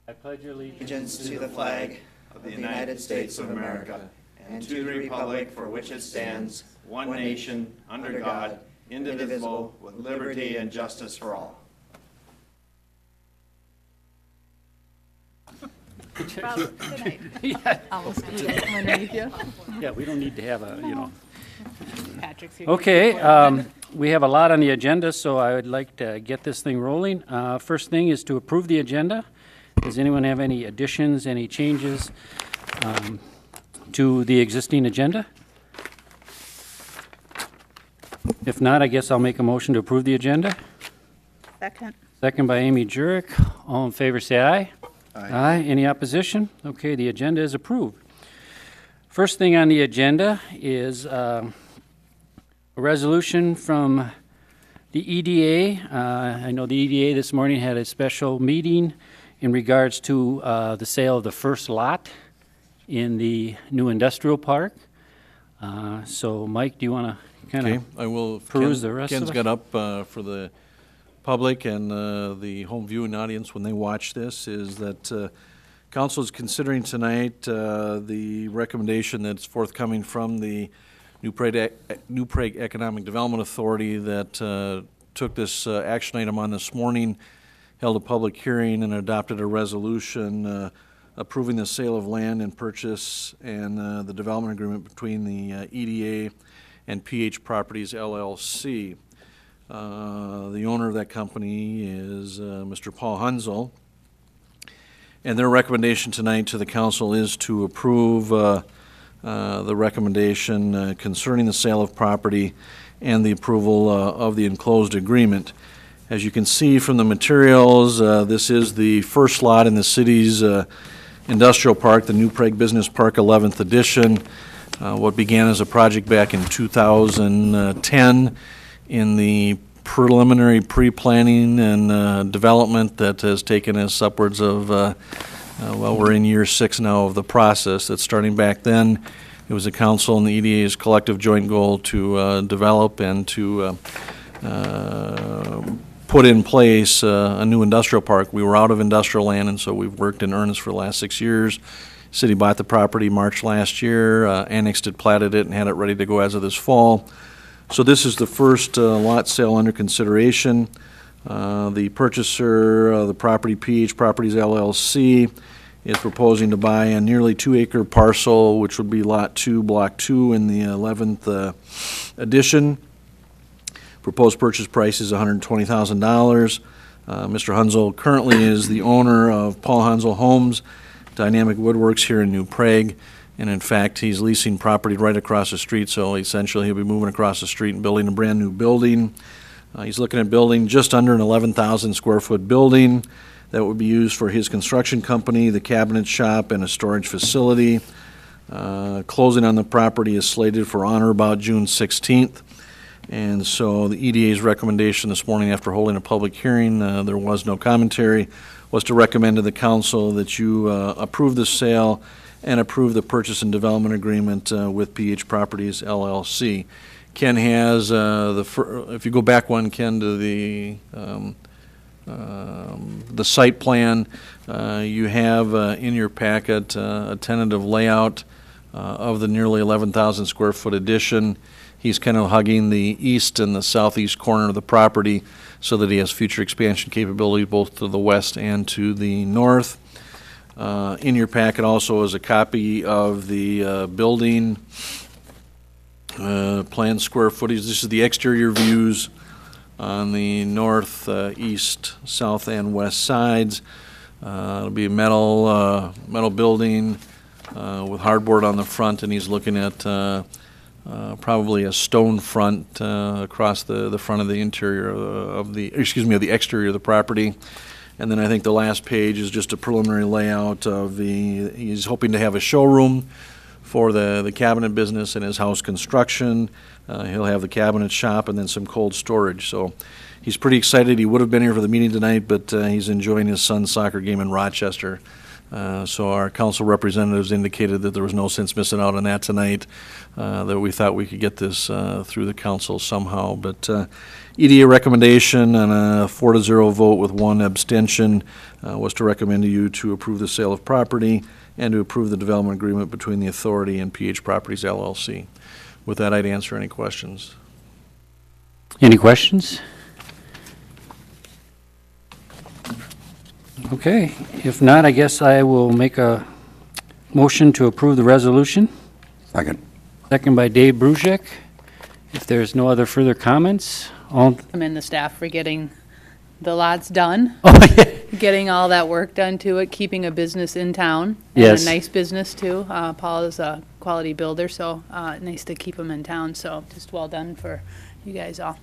I pledge allegiance to the flag of the United States of America and to the republic for which it stands, one nation, under God, indivisible, with liberty and justice for all. Well, good night. Yeah. Almost underneath you. Yeah, we don't need to have a, you know. Patrick's here. Okay, we have a lot on the agenda, so I would like to get this thing rolling. First thing is to approve the agenda. Does anyone have any additions, any changes to the existing agenda? If not, I guess I'll make a motion to approve the agenda. Second. Second by Amy Jurek. All in favor, say aye. Aye. Aye. Any opposition? Okay, the agenda is approved. First thing on the agenda is a resolution from the EDA. I know the EDA this morning had a special meeting in regards to the sale of the first lot in the new industrial park. So, Mike, do you want to kind of I will peruse the rest Ken's of it? got up for the public and the home viewing audience when they watch this is that Council is considering tonight the recommendation that's forthcoming from the New Prague Economic Development Authority that took this action item on this morning, held a public hearing, and adopted a resolution approving the sale of land and purchase and the development agreement between the EDA and PH Properties LLC. The owner of that company is Mr. Paul Hunzel. And their recommendation tonight to the council is to approve the recommendation concerning the sale of property and the approval of the enclosed agreement. As you can see from the materials, this is the first lot in the city's industrial park, the New Prague Business Park 11th edition. What began as a project back in 2010 in the preliminary pre-planning and development that has taken us upwards of, well, we're in year 6 now of the process. That's starting back then. It was the council and the EDA's collective joint goal to develop and to put in place a new industrial park. We were out of industrial land, and so we've worked in earnest for the last 6 years. City bought the property March last year, annexed it, platted it, and had it ready to go as of this fall. So this is the first lot sale under consideration. The purchaser, the property PH Properties LLC, is proposing to buy a nearly 2-acre parcel, which would be Lot 2, Block 2 in the 11th edition. Proposed purchase price is $120,000. Mr. Hunzel currently is the owner of Paul Hunzel Homes, Dynamic Woodworks here in New Prague. And in fact, he's leasing property right across the street, so essentially he'll be moving across the street and building a brand new building. He's looking at building just under an 11,000 square foot building that would be used for his construction company, the cabinet shop, and a storage facility. Closing on the property is slated for on or about June 16th. And so the EDA's recommendation this morning after holding a public hearing, there was no commentary, was to recommend to the council that you approve the sale and approve the purchase and development agreement with PH Properties LLC. Ken has if you go back one, Ken, to the site plan, you have in your packet a tentative layout of the nearly 11,000 square foot addition. He's kind of hugging the east and the southeast corner of the property so that he has future expansion capability both to the west and to the north. In your packet also is a copy of the building plan square footage. This is the exterior views on the north, east, south, and west sides. It'll be a metal building with hardboard on the front, and he's looking at probably a stone front across the front of the interior of the exterior of the property. And then I think the last page is just a preliminary layout of he's hoping to have a showroom for the cabinet business and his house construction. He'll have the cabinet shop and then some cold storage. So he's pretty excited. He would have been here for the meeting tonight, but he's enjoying his son's soccer game in Rochester So our council representatives indicated that there was no sense missing out on that tonight, that we thought we could get this through the council somehow. But EDA recommendation on a 4-0 vote with 1 abstention was to recommend to you to approve the sale of property and to approve the development agreement between the authority and PH Properties LLC. With that, I'd answer any questions. Any questions? Okay, if not, I guess I will make a motion to approve the resolution. Second. Second by Dave Bruzek. If there's no other further comments, all, Commend the staff for getting the lots done, oh, yeah. getting all that work done to it, keeping a business in town. Yes. And a nice business too. Paul is a quality builder, so nice to keep him in town. So just well done for you guys all.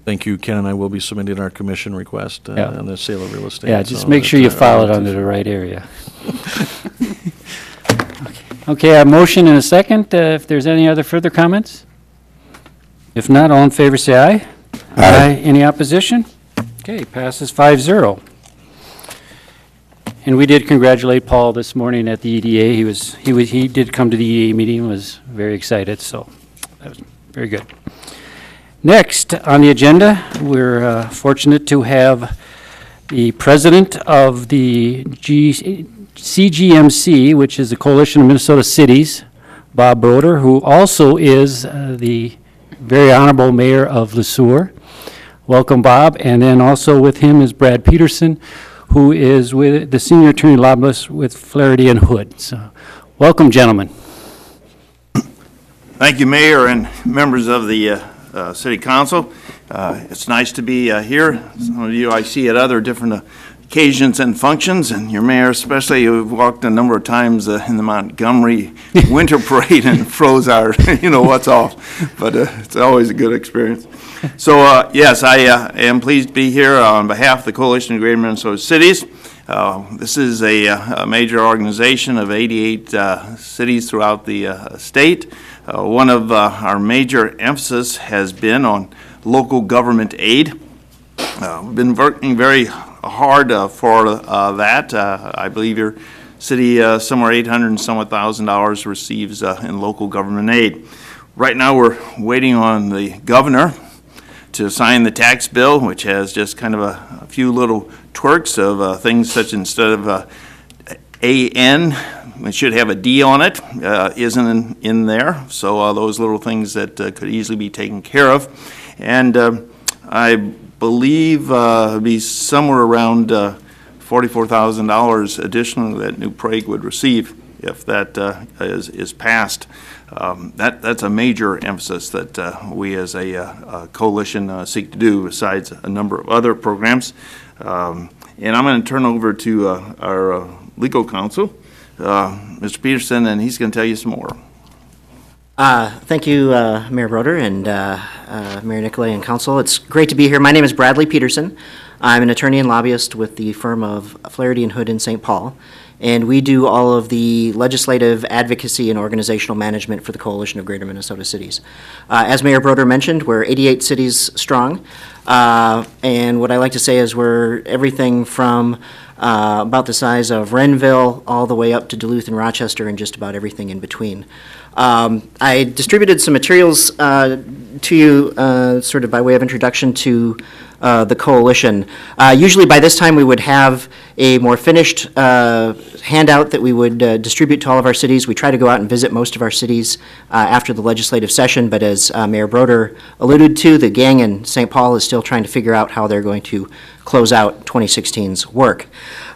Thank you, Ken, and I will be submitting our commission request Yeah. on the sale of real estate. Yeah, just so make sure you that, file it under the right area. Okay, a motion and a second. If there's any other further comments? If not, all in favor say aye. Aye. Any opposition? Okay, passes 5-0. And we did congratulate Paul this morning at the EDA. He did come to the EDA meeting, was very excited, so that was very good. Next on the agenda, we're fortunate to have the president of the CGMC, which is the Coalition of Minnesota Cities, Bob Broder, who also is the very honorable mayor of LeSueur. Welcome, Bob. And then also with him is Brad Peterson, who is with the senior attorney lobbyist with Flaherty and Hood. So, welcome, gentlemen. Thank you, Mayor and members of the City Council. It's nice to be here. Some of you I see at other different occasions and functions, and your mayor especially, you've walked a number of times in the Montgomery Winter Parade and froze our, what's off, but it's always a good experience. So, yes, I am pleased to be here on behalf of the Coalition of Greater Minnesota Cities. This is a major organization of 88 cities throughout the state. One of our major emphasis has been on local government aid. We've been working very hard for that. I believe your city somewhere $800 and some $1,000 receives in local government aid. Right now we're waiting on the governor to sign the tax bill, which has just kind of a few little twerks of things such instead of AN, it should have a D on it, isn't in there. So those little things that could easily be taken care of. And I believe it'd be somewhere around $44,000 additionally that New Prague would receive if that is passed. That's a major emphasis that we as a coalition seek to do, besides a number of other programs. And I'm going to turn over to our legal counsel, Mr. Peterson, and he's going to tell you some more. Thank you, Mayor Broder and Mayor Nicolay and Council. It's great to be here. My name is Bradley Peterson. I'm an attorney and lobbyist with the firm of Flaherty and Hood in St. Paul, and we do all of the legislative advocacy and organizational management for the Coalition of Greater Minnesota Cities. As Mayor Broder mentioned, we're 88 cities strong, and what I like to say is we're everything from about the size of Renville all the way up to Duluth and Rochester and just about everything in between. I distributed some materials to you sort of by way of introduction to the coalition. Usually by this time we would have a more finished handout that we would distribute to all of our cities. We try to go out and visit most of our cities after the legislative session, but as Mayor Broder alluded to, the gang in St. Paul is still trying to figure out how they're going to close out 2016's work.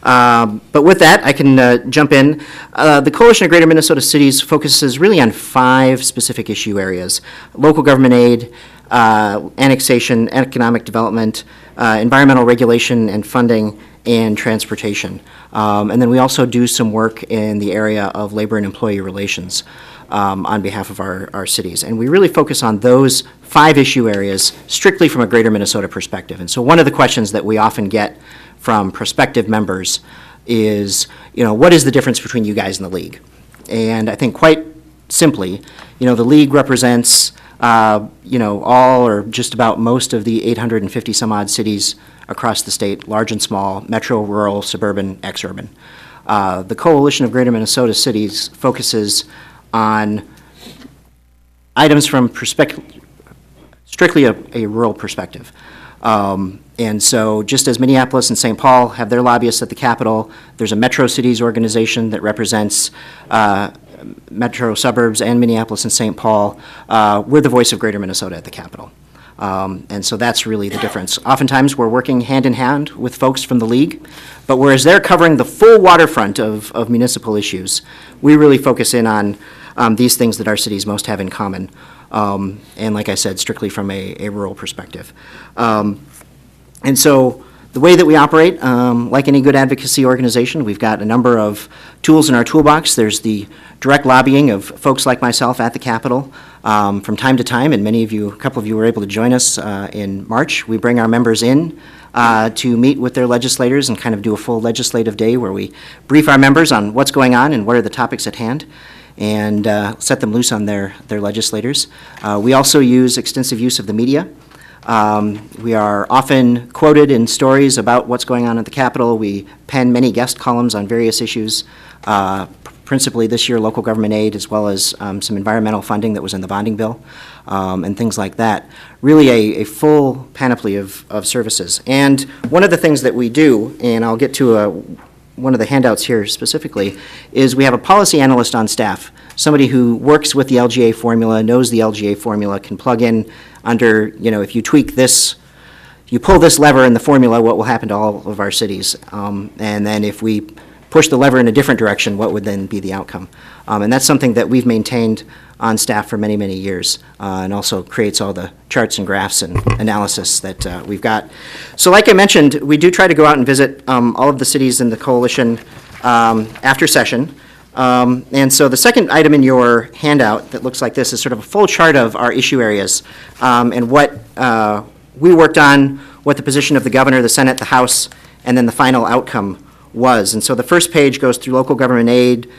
But with that, I can jump in. The Coalition of Greater Minnesota Cities focuses really on 5 specific issue areas: local government aid, annexation, economic development, environmental regulation and funding, and transportation. And then we also do some work in the area of labor and employee relations on behalf of our cities. And we really focus on those 5 issue areas strictly from a Greater Minnesota perspective. And so one of the questions that we often get from prospective members is, what is the difference between you guys and the league? And I think quite simply, the league represents all or just about most of the 850 some odd cities across the state, large and small, metro, rural, suburban, exurban. The Coalition of Greater Minnesota Cities focuses on items from strictly a rural perspective. And so just as Minneapolis and St. Paul have their lobbyists at the Capitol, there's a Metro Cities organization that represents metro suburbs and Minneapolis and St. Paul. We're the voice of Greater Minnesota at the Capitol. And so that's really the difference. Oftentimes, we're working hand in hand with folks from the league, but whereas they're covering the full waterfront of municipal issues, we really focus in on these things that our cities most have in common. And like I said, strictly from a rural perspective. And so the way that we operate, like any good advocacy organization, we've got a number of tools in our toolbox. There's the direct lobbying of folks like myself at the Capitol. From time to time, and a couple of you were able to join us in March, we bring our members in to meet with their legislators and kind of do a full legislative day where we brief our members on what's going on and what are the topics at hand, and set them loose on their legislators. We also use extensive use of the media. We are often quoted in stories about what's going on at the Capitol. We pen many guest columns on various issues, principally this year local government aid, as well as some environmental funding that was in the bonding bill, and things like that. Really a full panoply of services. And one of the things that we do, and I'll get to one of the handouts here specifically, is we have a policy analyst on staff, somebody who works with the LGA formula, knows the LGA formula, can plug in under, if you tweak this, you pull this lever in the formula, what will happen to all of our cities? And then if we push the lever in a different direction, what would then be the outcome? And that's something that we've maintained on staff for many, many years, and also creates all the charts and graphs and analysis that we've got. So like I mentioned, we do try to go out and visit all of the cities in the coalition after session. And so the second item in your handout that looks like this is sort of a full chart of our issue areas and what we worked on, what the position of the governor, the Senate, the House, and then the final outcome was. And so the first page goes through local government aid.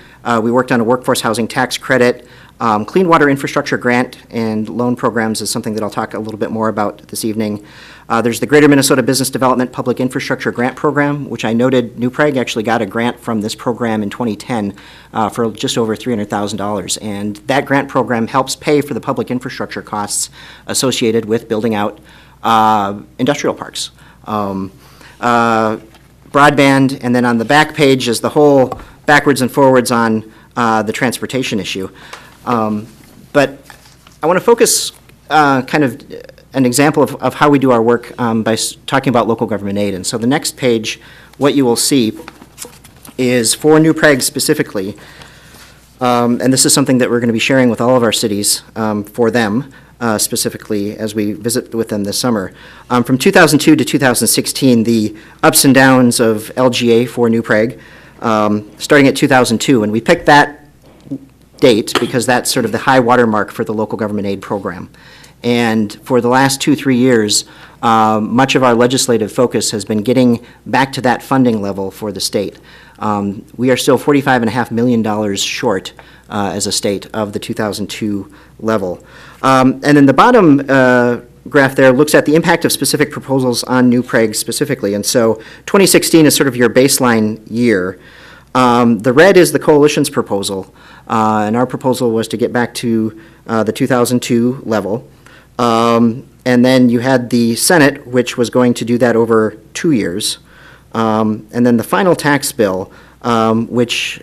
We worked on a workforce housing tax credit. Clean water infrastructure grant and loan programs is something that I'll talk a little bit more about this evening. There's the Greater Minnesota Business Development Public Infrastructure Grant Program, which I noted New Prague actually got a grant from this program in 2010 for just over $300,000. And that grant program helps pay for the public infrastructure costs associated with building out industrial parks. Broadband, and then on the back page is the whole backwards and forwards on the transportation issue. But I want to focus kind of an example of how we do our work by talking about local government aid. And so the next page, what you will see is for New Prague specifically, and this is something that we're going to be sharing with all of our cities for them specifically as we visit with them this summer. From 2002 to 2016, the ups and downs of LGA for New Prague, starting at 2002, and we picked that date because that's sort of the high water mark for the local government aid program. And for the last 2-3 years, much of our legislative focus has been getting back to that funding level for the state. We are still $45.5 million short as a state of the 2002 level. And then the bottom graph there looks at the impact of specific proposals on New Prague specifically. And so 2016 is sort of your baseline year. The red is the coalition's proposal, and our proposal was to get back to the 2002 level. And then you had the Senate, which was going to do that over 2 years. And then the final tax bill, which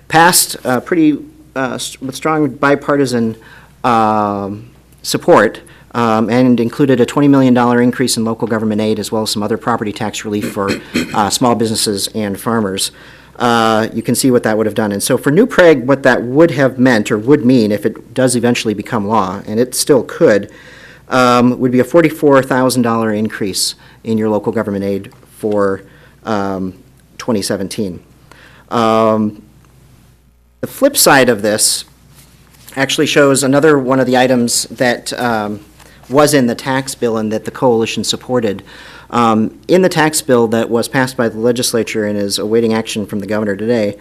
passed with strong bipartisan support and included a $20 million increase in local government aid as well as some other property tax relief for small businesses and farmers. You can see what that would have done. And so for New Prague, what that would have meant or would mean if it does eventually become law, and it still could, would be a $44,000 increase in your local government aid for 2017. The flip side of this actually shows another one of the items that was in the tax bill and that the coalition supported. In the tax bill that was passed by the legislature and is awaiting action from the governor today,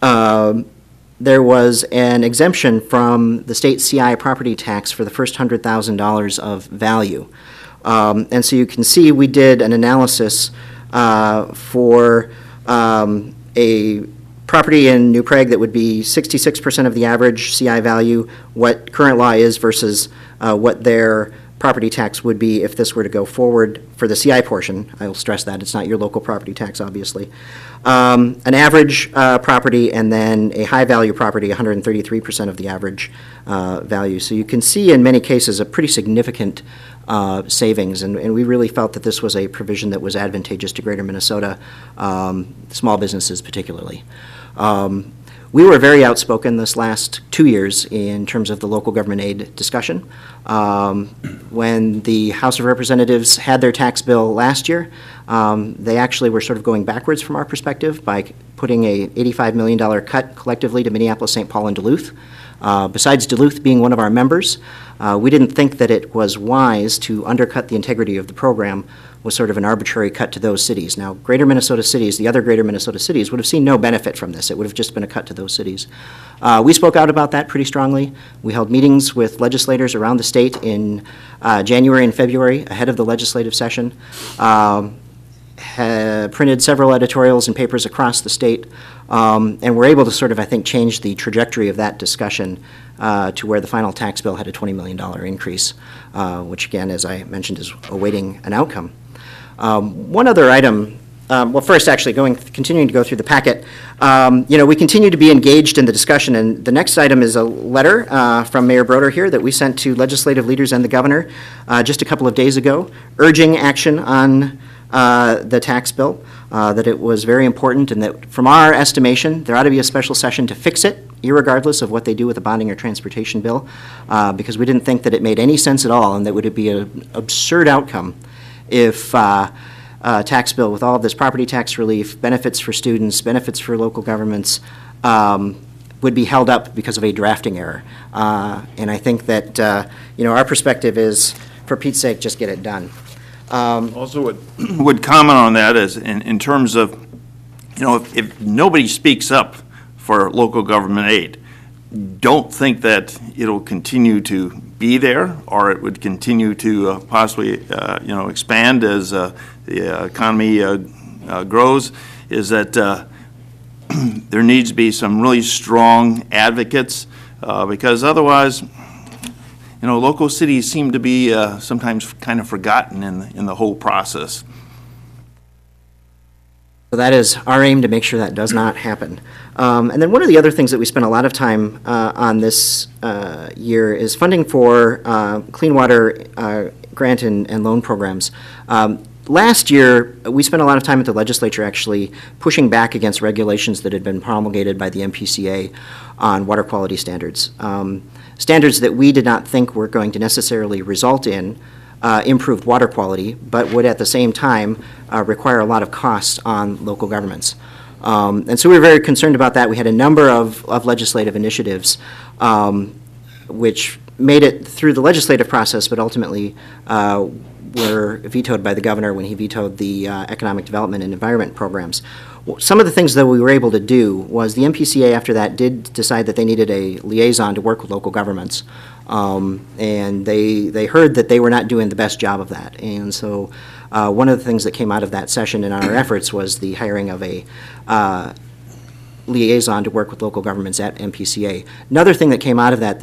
there was an exemption from the state CI property tax for the first $100,000 of value. And so you can see we did an analysis for a property in New Prague that would be 66% of the average CI value, what current law is versus what their property tax would be if this were to go forward for the CI portion. I will stress that it's not your local property tax, obviously. An average property, and then a high value property, 133% of the average value. So you can see in many cases a pretty significant savings, and we really felt that this was a provision that was advantageous to Greater Minnesota, small businesses particularly. We were very outspoken this last 2 years in terms of the local government aid discussion. When the House of Representatives had their tax bill last year, they actually were sort of going backwards from our perspective by putting a $85 million cut collectively to Minneapolis, St. Paul, and Duluth. Besides Duluth being one of our members, we didn't think that it was wise to undercut the integrity of the program with sort of an arbitrary cut to those cities. Now, Greater Minnesota cities, the other Greater Minnesota cities, would have seen no benefit from this. It would have just been a cut to those cities. We spoke out about that pretty strongly. We held meetings with legislators around the state in January and February ahead of the legislative session. Printed several editorials and papers across the state, and were able to sort of, I think, change the trajectory of that discussion to where the final tax bill had a $20 million increase, which again, as I mentioned, is awaiting an outcome. One other item, well, first actually continuing to go through the packet, we continue to be engaged in the discussion, and the next item is a letter from Mayor Broder here that we sent to legislative leaders and the governor just a couple of days ago, urging action on the tax bill, that it was very important, and that from our estimation, there ought to be a special session to fix it, irregardless of what they do with the bonding or transportation bill, because we didn't think that it made any sense at all, and that would be an absurd outcome if tax bill with all of this property tax relief, benefits for students, benefits for local governments, would be held up because of a drafting error. And I think that, our perspective is, for Pete's sake, just get it done. Also would comment on that as in terms of, if nobody speaks up for local government aid, don't think that it'll continue to be there, or it would continue to possibly, expand as the economy grows, is that there needs to be some really strong advocates, because otherwise, local cities seem to be sometimes kind of forgotten in the whole process. So that is our aim, to make sure that does not happen. And then one of the other things that we spent a lot of time on this year is funding for clean water grant and loan programs. Last year, we spent a lot of time at the legislature actually pushing back against regulations that had been promulgated by the MPCA on water quality standards. Standards that we did not think were going to necessarily result in improved water quality, but would at the same time require a lot of costs on local governments. And so we were very concerned about that. We had a number of legislative initiatives which made it through the legislative process, but ultimately were vetoed by the governor when he vetoed the economic development and environment programs. Some of the things that we were able to do was the MPCA after that did decide that they needed a liaison to work with local governments. And they heard that they were not doing the best job of that. And so one of the things that came out of that session in our efforts was the hiring of a liaison to work with local governments at MPCA. Another thing that came out of that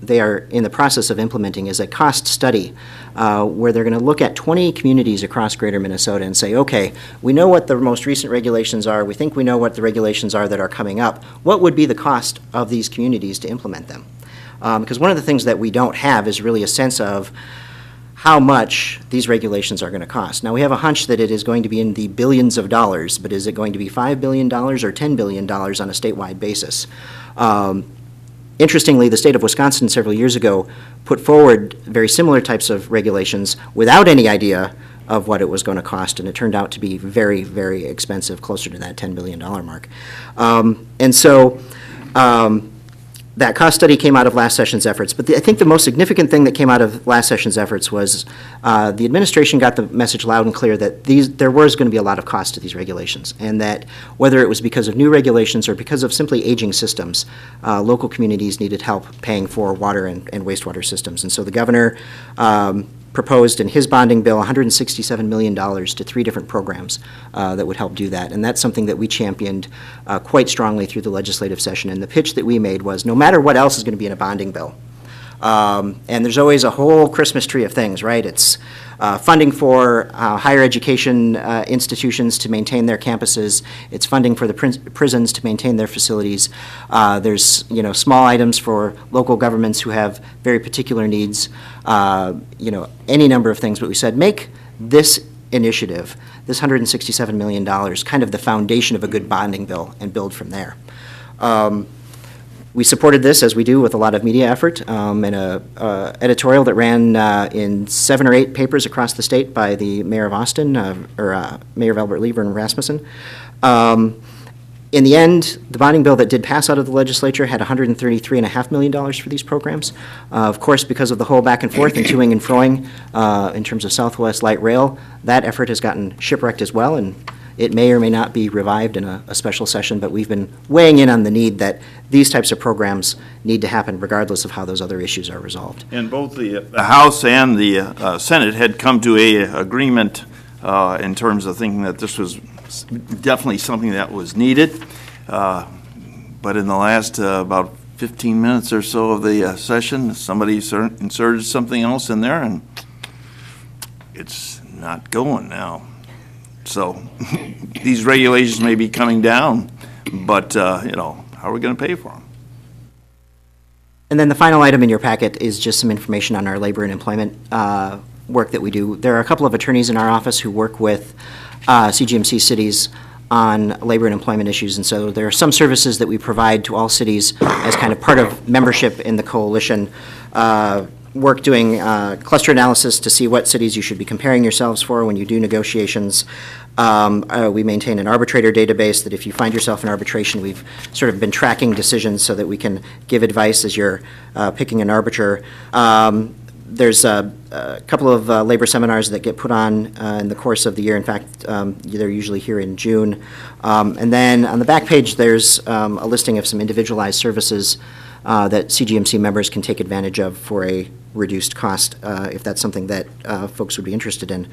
they are in the process of implementing is a cost study where they're going to look at 20 communities across Greater Minnesota and say, okay, we know what the most recent regulations are. We think we know what the regulations are that are coming up. What would be the cost of these communities to implement them? Because one of the things that we don't have is really a sense of how much these regulations are going to cost. Now, we have a hunch that it is going to be in the billions of dollars, but is it going to be $5 billion or $10 billion on a statewide basis? Interestingly, the state of Wisconsin several years ago put forward very similar types of regulations without any idea of what it was going to cost, and it turned out to be very, very expensive, closer to that $10 billion mark. And so that cost study came out of last session's efforts, but I think the most significant thing that came out of last session's efforts was the administration got the message loud and clear that there was going to be a lot of cost to these regulations, and that whether it was because of new regulations or because of simply aging systems, local communities needed help paying for water and wastewater systems. And so the governor proposed in his bonding bill $167 million to 3 different programs that would help do that. And that's something that we championed quite strongly through the legislative session. And the pitch that we made was no matter what else is going to be in a bonding bill, and there's always a whole Christmas tree of things, right? It's funding for higher education institutions to maintain their campuses. It's funding for the prisons to maintain their facilities. There's, small items for local governments who have very particular needs. Any number of things. But we said, make this initiative, this $167 million, kind of the foundation of a good bonding bill, and build from there. We supported this, as we do with a lot of media effort, in a editorial that ran in 7 or 8 papers across the state by the mayor of Austin, Mayor of Albert Lever and Rasmussen. In the end, the bonding bill that did pass out of the legislature had $133.5 million for these programs. Of course, because of the whole back and forth and toing and froing in terms of Southwest Light Rail, that effort has gotten shipwrecked as well, and it may or may not be revived in a special session, but we've been weighing in on the need that these types of programs need to happen regardless of how those other issues are resolved. And both the House and the Senate had come to a agreement in terms of thinking that this was definitely something that was needed. But in the last about 15 minutes or so of the session, somebody inserted something else in there, and it's not going now. So these regulations may be coming down, but, how are we going to pay for them? And then the final item in your packet is just some information on our labor and employment work that we do. There are a couple of attorneys in our office who work with CGMC cities on labor and employment issues, and so there are some services that we provide to all cities as kind of part of membership in the coalition. Work doing cluster analysis to see what cities you should be comparing yourselves for when you do negotiations. We maintain an arbitrator database that if you find yourself in arbitration, we've sort of been tracking decisions so that we can give advice as you're picking an arbiter. There's a couple of labor seminars that get put on in the course of the year. In fact, they're usually here in June. And then on the back page, there's a listing of some individualized services that CGMC members can take advantage of for a reduced cost if that's something that folks would be interested in.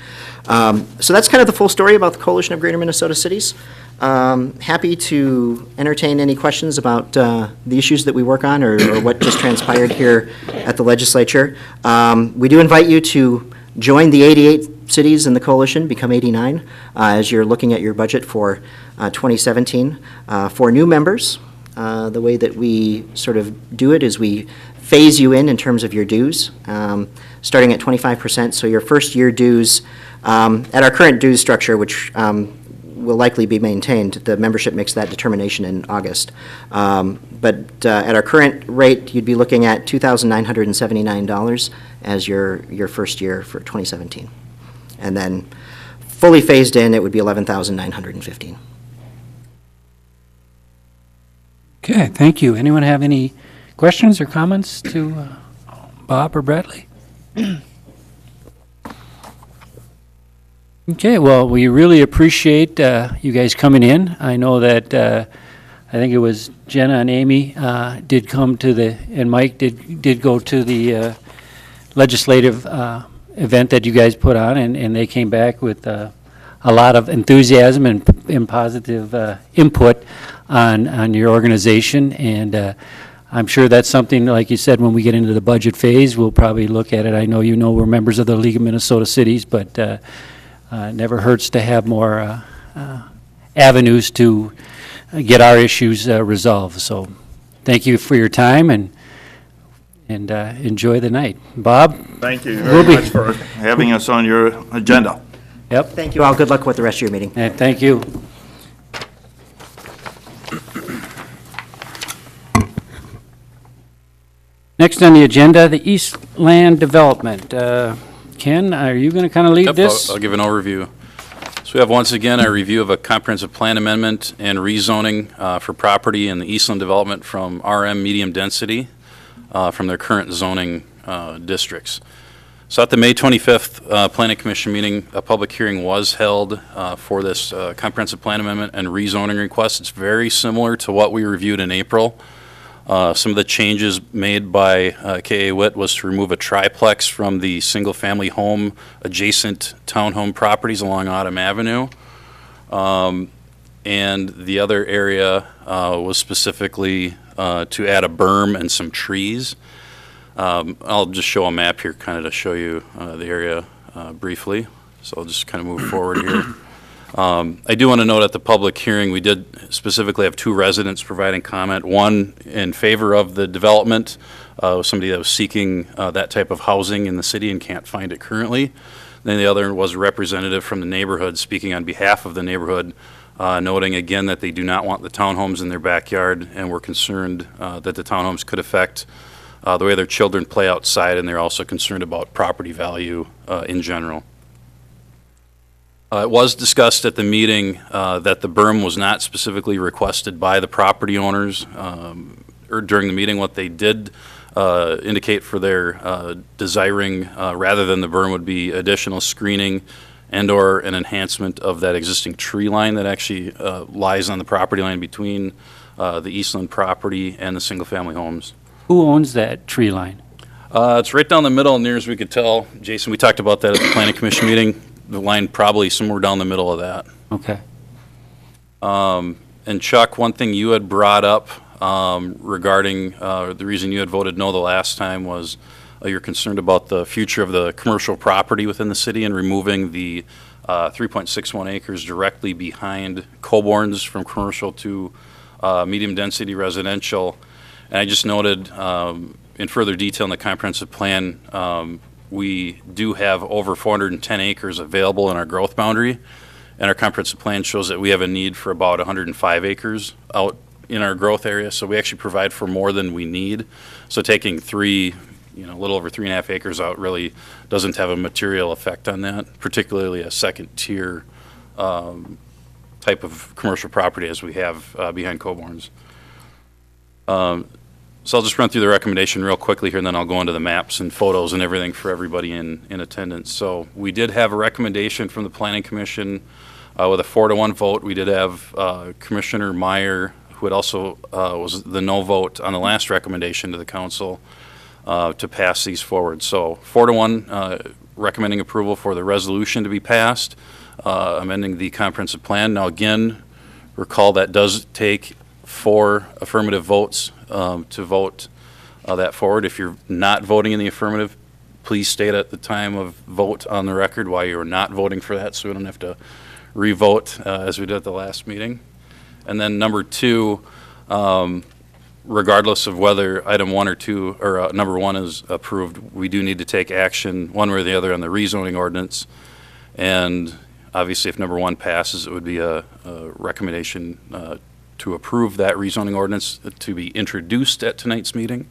So that's kind of the full story about the Coalition of Greater Minnesota Cities. Happy to entertain any questions about the issues that we work on or what just transpired here at the legislature. We do invite you to join the 88 cities in the coalition, become 89, as you're looking at your budget for 2017. For new members, the way that we sort of do it is we phase you in terms of your dues, starting at 25%. So your first year dues, at our current dues structure, which will likely be maintained, the membership makes that determination in August. But at our current rate, you'd be looking at $2,979 as your first year for 2017. And then fully phased in, it would be $11,915. Okay, thank you. Anyone have any questions or comments to Bob or Bradley? Okay, well, we really appreciate you guys coming in. I know that I think it was Jenna and Amy did come to and Mike did go to the legislative event that you guys put on, and they came back with a lot of enthusiasm and positive input on your organization, and I'm sure that's something, like you said, when we get into the budget phase, we'll probably look at it. I know we're members of the League of Minnesota Cities, but it never hurts to have more avenues to get our issues resolved. So thank you for your time, and enjoy the night. Bob? Thank you very much for having us on your agenda. Yep. Thank you all. Good luck with the rest of your meeting. Thank you. Next on the agenda, the Eastland Development. Ken, are you going to kind of lead this? I'll give an overview. So we have once again a review of a comprehensive plan amendment and rezoning for property in the Eastland Development from RM medium density from their current zoning districts. So at the May 25th Planning Commission meeting, a public hearing was held for this comprehensive plan amendment and rezoning request. It's very similar to what we reviewed in April. Some of the changes made by KA Witt was to remove a triplex from the single-family home adjacent townhome properties along Autumn Avenue. And the other area was specifically to add a berm and some trees. I'll just show a map here kind of to show you the area briefly. So I'll just kind of move forward here. I do want to note at the public hearing, we did specifically have 2 residents providing comment. One in favor of the development, somebody that was seeking that type of housing in the city and can't find it currently. Then the other was a representative from the neighborhood speaking on behalf of the neighborhood, noting again that they do not want the townhomes in their backyard and were concerned that the townhomes could affect the way their children play outside, and they're also concerned about property value in general. It was discussed at the meeting that the berm was not specifically requested by the property owners. Or during the meeting, what they did indicate for their desiring rather than the berm would be additional screening and or an enhancement of that existing tree line that actually lies on the property line between the Eastland property and the single-family homes. Who owns that tree line? It's right down the middle, near as we could tell. Jason, we talked about that at the Planning Commission meeting. The line probably somewhere down the middle of that. Okay. And Chuck, one thing you had brought up regarding the reason you had voted no the last time was you're concerned about the future of the commercial property within the city and removing the 3.61 acres directly behind Coburn's from commercial to medium-density residential. And I just noted in further detail in the comprehensive plan, we do have over 410 acres available in our growth boundary, and our comprehensive plan shows that we have a need for about 105 acres out in our growth area, so we actually provide for more than we need. So taking a little over 3.5 acres out really doesn't have a material effect on that, particularly a second tier type of commercial property as we have behind Coburn's. So I'll just run through the recommendation real quickly here, and then I'll go into the maps and photos and everything for everybody in attendance. So we did have a recommendation from the Planning Commission with a 4-to-1 vote. We did have Commissioner Meyer, who had also was the no vote on the last recommendation to the council to pass these forward. So 4-to-1 recommending approval for the resolution to be passed, amending the comprehensive plan. Now again, recall that does take 4 affirmative votes to vote that forward. If you're not voting in the affirmative, please state at the time of vote on the record why you're not voting for that, so we don't have to re-vote as we did at the last meeting. And then number 2, regardless of whether item 1 or 2 or number 1 is approved, we do need to take action one way or the other on the rezoning ordinance. And obviously, if number 1 passes, it would be a recommendation to approve that rezoning ordinance to be introduced at tonight's meeting.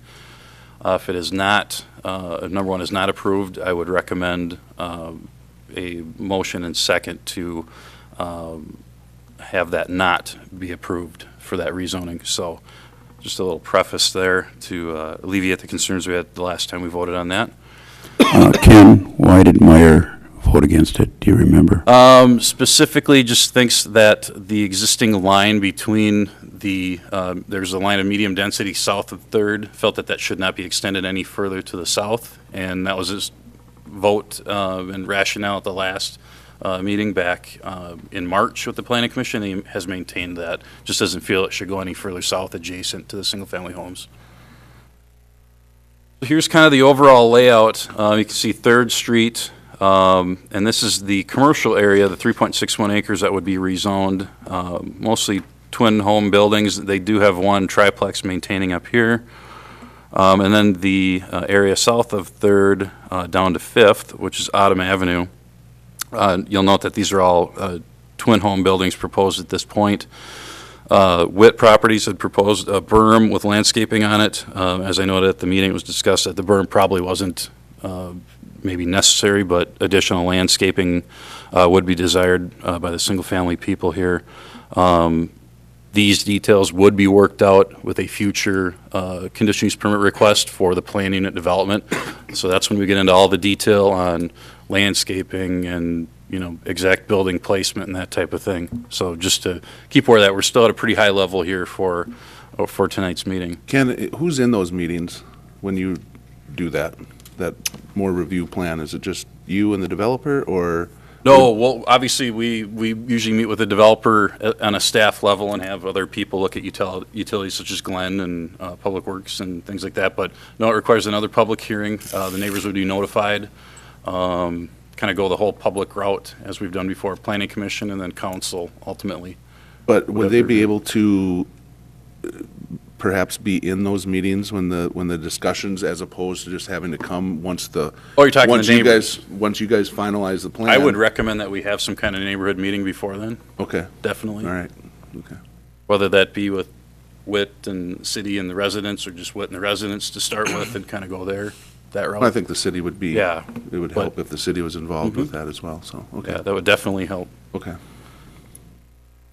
If it is not, if number 1 is not approved, I would recommend a motion and second to have that not be approved for that rezoning. So just a little preface there to alleviate the concerns we had the last time we voted on that. Ken, why did Meyer vote against it? Do you remember? Specifically, just thinks that the existing line between the, there's a line of medium density south of 3rd, felt that that should not be extended any further to the south, and that was his vote and rationale at the last meeting back in March with the Planning Commission. He has maintained that, just doesn't feel it should go any further south adjacent to the single-family homes. So here's kind of the overall layout. You can see 3rd Street, and this is the commercial area, the 3.61 acres that would be rezoned, mostly twin home buildings. They do have 1 triplex maintaining up here. And then the area south of 3rd down to 5th, which is Autumn Avenue. You'll note that these are all twin home buildings proposed at this point. Witt Properties had proposed a berm with landscaping on it. As I noted at the meeting, it was discussed that the berm probably wasn't maybe necessary, but additional landscaping would be desired by the single-family people here. These details would be worked out with a future conditional use permit request for the plan unit development. So that's when we get into all the detail on landscaping and, you know, exact building placement and that type of thing. So just to keep aware of that, we're still at a pretty high level here for for tonight's meeting. Ken, who's in those meetings when you do that more review plan? Is it just you and the developer, or? No, well, obviously, we usually meet with the developer on a staff level and have other people look at utilities such as Glenn and Public Works and things like that. But no, it requires another public hearing. The neighbors would be notified, kind of go the whole public route as we've done before, Planning Commission and then Council ultimately. But would they be able to perhaps be in those meetings when the discussions, as opposed to just having to come once the? Oh, you're talking the neighbors. Once you guys finalize the plan? I would recommend that we have some kind of neighborhood meeting before then. Okay. Definitely. All right. Okay. Whether that be with Witt and city and the residents, or just Witt and the residents to start with and kind of go there, that route. I think the city would be. Yeah. It would help if the city was involved with that as well, so, okay. Yeah, that would definitely help. Okay.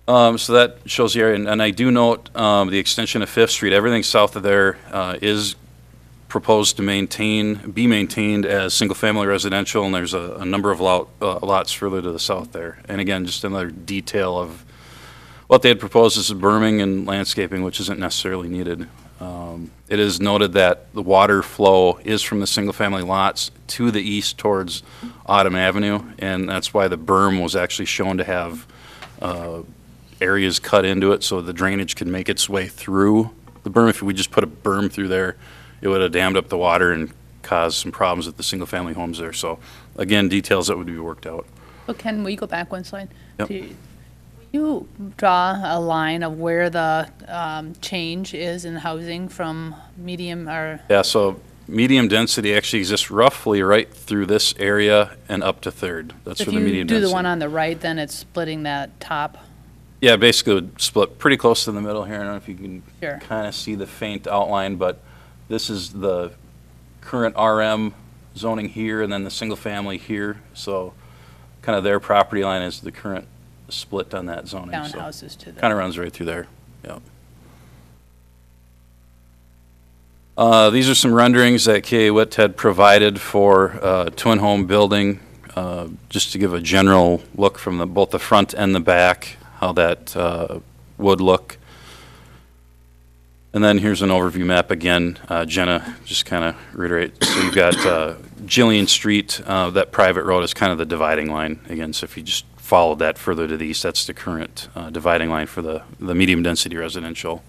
So that shows the area, and I do note the extension of Fifth Street. Everything south of there is proposed to be maintained as single-family residential, and there's a number of lots further to the south there. And again, just another detail of what they had proposed is berming and landscaping, which isn't necessarily needed. It is noted that the water flow is from the single-family lots to the east towards Autumn Avenue, and that's why the berm was actually shown to have areas cut into it so the drainage can make its way through the berm. If we just put a berm through there, it would have dammed up the water and caused some problems with the single-family homes there. So, again, details that would be worked out. So Ken, will you go back one slide? Yep. Will you draw a line of where the change is in housing from medium or? Yeah, so medium density actually exists roughly right through this area and up to Third. That's for the medium density. If you do the one on the right, then it's splitting that top. Yeah, basically it would split pretty close to the middle here. I don't know if you can Sure. kind of see the faint outline, but this is the current RM zoning here and then the single family here. So kind of their property line is the current split on that zoning. Townhouses to the. Kind of runs right through there, yeah. These are some renderings that K.A. Witt had provided for twin home building, just to give a general look from both the front and the back, how that would look. And then here's an overview map again. Jenna, just kind of reiterate. So you've got Jillian Street, that private road is kind of the dividing line. Again, so if you just follow that further to the east, that's the current dividing line for the medium density residential.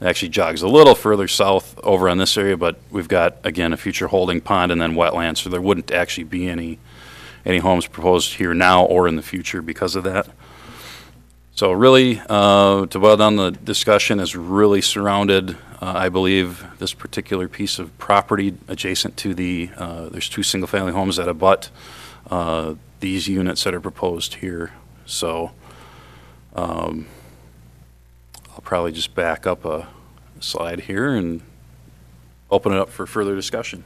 It actually jogs a little further south over on this area, but we've got, again, a future holding pond and then wetlands, so there wouldn't actually be any homes proposed here now or in the future because of that. So really, to boil down the discussion, is really surrounded, I believe, this particular piece of property adjacent to there's two single-family homes that abut these units that are proposed here. So I'll probably just back up a slide here and open it up for further discussion.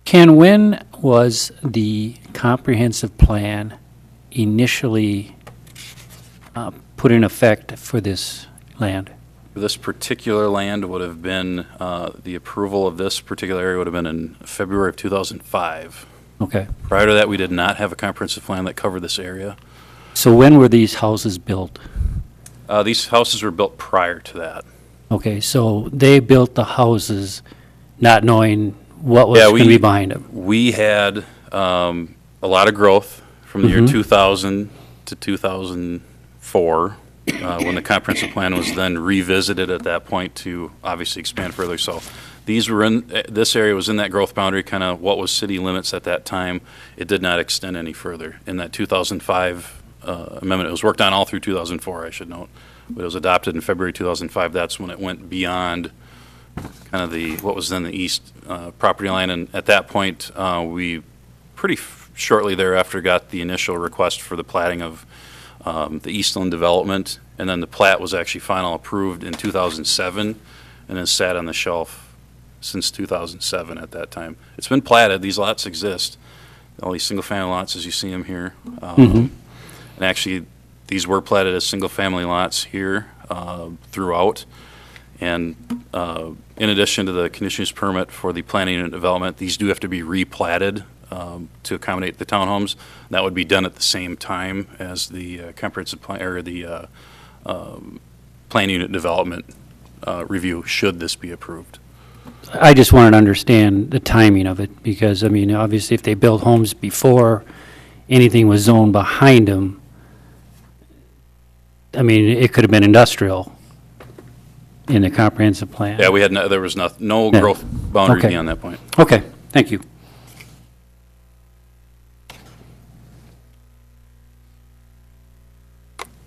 Ken, when was the comprehensive plan initially put in effect for this land? This particular land would have been, the approval of this particular area would have been in February of 2005. Okay. Prior to that, we did not have a comprehensive plan that covered this area. So when were these houses built? These houses were built prior to that. Okay, so they built the houses not knowing what was going to be behind them. We had a lot of growth from the year 2000 to 2004, when the comprehensive plan was then revisited at that point to obviously expand further. So these were this area was in that growth boundary, kind of what was city limits at that time. It did not extend any further. In that 2005 amendment, it was worked on all through 2004, I should note. But it was adopted in February 2005. That's when it went beyond kind of what was then the east property line. And at that point, we pretty shortly thereafter got the initial request for the platting of the Eastland Development. And then the plat was actually final approved in 2007 and has sat on the shelf since 2007 at that time. It's been platted. These lots exist. All these single-family lots as you see them here. And actually, these were platted as single-family lots here throughout. And in addition to the conditional use permit for the planning and development, these do have to be replatted to accommodate the townhomes. That would be done at the same time as the comprehensive plan or the plan unit development review, should this be approved. I just wanted to understand the timing of it, because, I mean, obviously, if they built homes before anything was zoned behind them, I mean, it could have been industrial in the comprehensive plan. Yeah, we had, there was no Yeah. growth boundary Okay. beyond that point. Okay, thank you.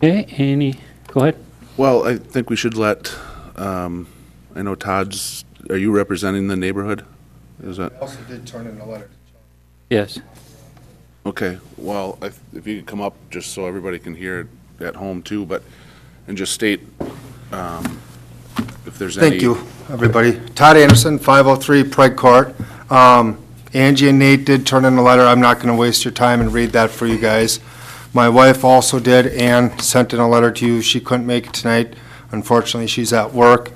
Okay, go ahead. Well, I think we should let, I know Todd's, are you representing the neighborhood? Is that, Also did turn in a letter. Yes. okay, well, if you could come up, just so everybody can hear it at home too, but, and just state, if there's any. Thank you, everybody. Todd Anderson, 503 Prague Court. Angie and Nate did turn in a letter. I'm not going to waste your time and read that for you guys. My wife also did. Ann sent in a letter to you. She couldn't make it tonight. Unfortunately, she's at work.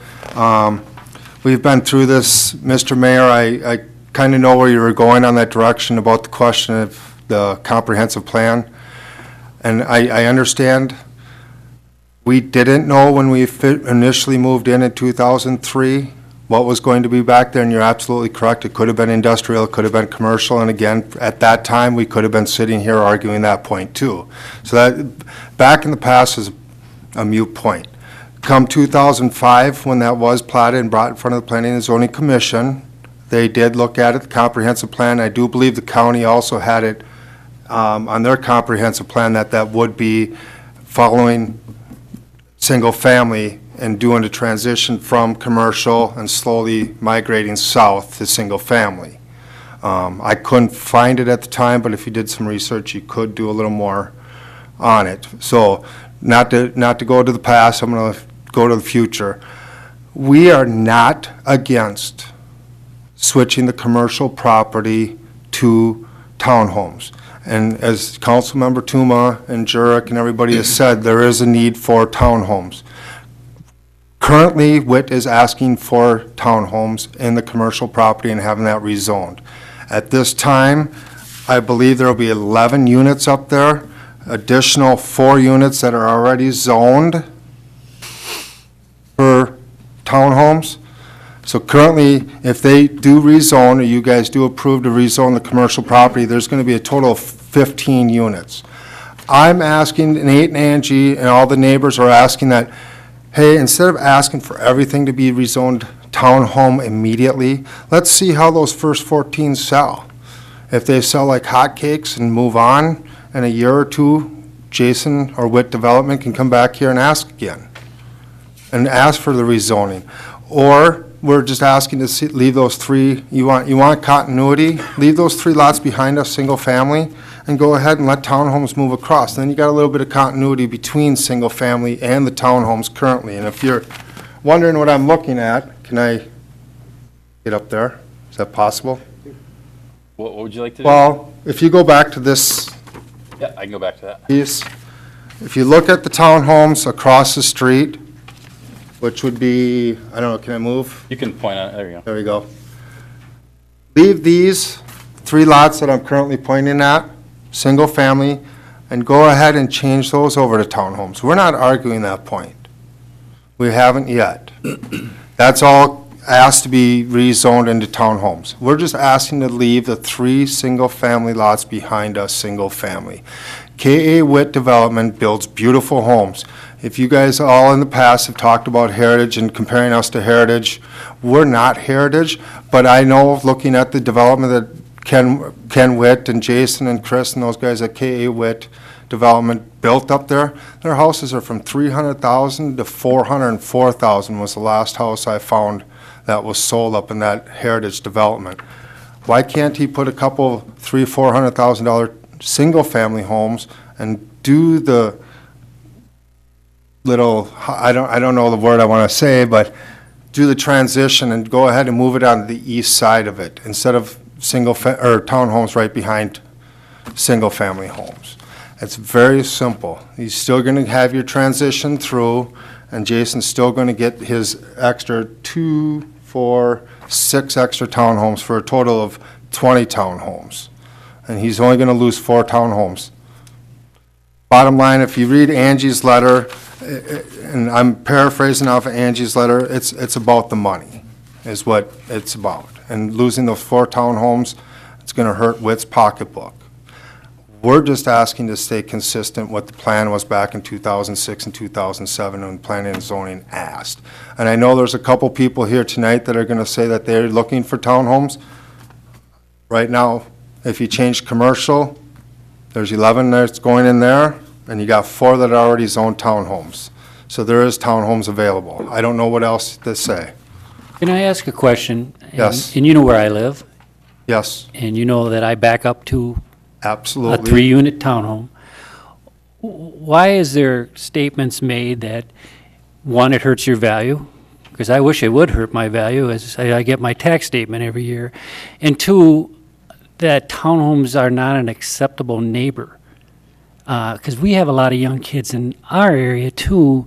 We've been through this, Mr. Mayor. I kind of know where you were going on that direction about the question of the comprehensive plan. And I understand. We didn't know when we initially moved in 2003 what was going to be back there, and you're absolutely correct. It could have been industrial, it could have been commercial, and again, at that time, we could have been sitting here arguing that point too. So that, back in the past is a moot point. Come 2005, when that was platted and brought in front of the Planning and Zoning Commission, they did look at it, the comprehensive plan. I do believe the county also had it on their comprehensive plan that would be following single-family and doing the transition from commercial and slowly migrating south to single-family. I couldn't find it at the time, but if you did some research, you could do a little more on it. So not to go to the past, I'm going to go to the future. We are not against switching the commercial property to townhomes. And as Councilmember Tuma and Jurek and everybody has said, there is a need for townhomes. Currently, Witt is asking for townhomes in the commercial property and having that rezoned. At this time, I believe there will be 11 units up there, additional 4 units that are already zoned for townhomes. So currently, if they do rezone, or you guys do approve to rezone the commercial property, there's going to be a total of 15 units. I'm asking, Nate and Angie and all the neighbors are asking that, hey, instead of asking for everything to be rezoned townhome immediately, let's see how those first 14 sell. If they sell like hotcakes and move on, in a year or two, Jason or Witt Development can come back here and ask again, and ask for the rezoning. Or we're just asking to see, leave those 3, you want continuity, leave those 3 lots behind us, single family, and go ahead and let townhomes move across. Then you got a little bit of continuity between single family and the townhomes currently. And if you're wondering what I'm looking at, can I get up there? Is that possible? What would you like to do? Well, if you go back to this Yeah, I can go back to that. piece, if you look at the townhomes across the street, which would be, I don't know, can I move? You can point out, there you go. There we go. Leave these 3 lots that I'm currently pointing at, single family, and go ahead and change those over to townhomes. We're not arguing that point. We haven't yet. That's all asked to be rezoned into townhomes. We're just asking to leave the 3 single-family lots behind us, single family. K.A. Witt Development builds beautiful homes. If you guys all in the past have talked about Heritage and comparing us to Heritage, we're not Heritage, but I know looking at the development that Ken Witt and Jason and Chris and those guys at K.A. Witt Development built up there, their houses are from $300,000 to $404,000 was the last house I found that was sold up in that Heritage development. Why can't he put a couple $300,000-$400,000 single-family homes and do the little, I don't know the word I want to say, but do the transition and go ahead and move it on the east side of it instead of or townhomes right behind single-family homes. It's very simple. He's still going to have your transition through, and Jason's still going to get his extra 2, 4, 6 extra townhomes for a total of 20 townhomes. And he's only going to lose 4 townhomes. bottom line, if you read Angie's letter, and I'm paraphrasing off of Angie's letter, it's about the money, is what it's about. And losing those 4 townhomes, it's going to hurt Witt's pocketbook. We're just asking to stay consistent what the plan was back in 2006 and 2007 when planning and zoning asked. And I know there's a couple people here tonight that are going to say that they're looking for townhomes. Right now, if you change commercial, there's 11 that's going in there, and you got 4 that are already zoned townhomes. So there is townhomes available. I don't know what else to say. Can I ask a question? Yes. And you know where I live, Yes, and you know that I back up to a absolutely. 3-unit townhome. Why is there statements made that, one, it hurts your value? Because I wish it would hurt my value, as I get my tax statement every year. And 2, that townhomes are not an acceptable neighbor. Because we have a lot of young kids in our area too,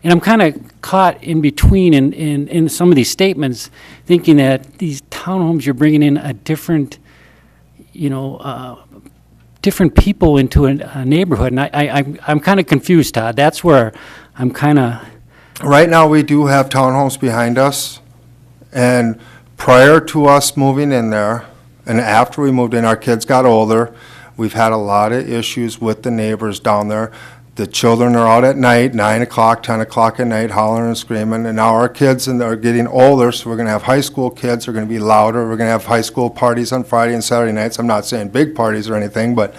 and I'm kind of caught in between in some of these statements, thinking that these townhomes, you're bringing in a different, different people into a neighborhood, and I'm kind of confused, Todd. That's where I'm kind of. Right now, we do have townhomes behind us, and prior to us moving in there, and after we moved in, our kids got older. We've had a lot of issues with the neighbors down there. The children are out at night, 9 o'clock, 10 o'clock at night, hollering and screaming, and now our kids are getting older, so we're going to have high school kids. They're going to be louder. We're going to have high school parties on Friday and Saturday nights. I'm not saying big parties or anything, but,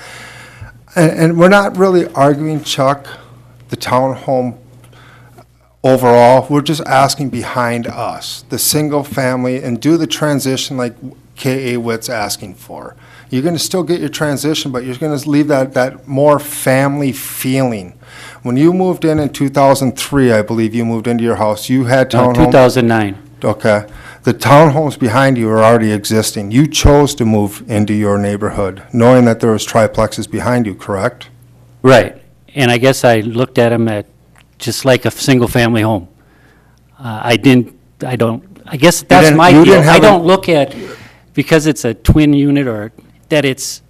and we're not really arguing, Chuck, the townhome overall. We're just asking behind us, the single family, and do the transition like K.A. Witt's asking for. You're going to still get your transition, but you're going to leave that more family feeling. When you moved in 2003, I believe you moved into your house, you had townhomes. 2009. Okay. The townhomes behind you are already existing. You chose to move into your neighborhood, knowing that there was triplexes behind you, correct? Right. And I guess I looked at them at just like a single-family home. I guess that's my deal. I don't look at, because it's a twin unit or that it's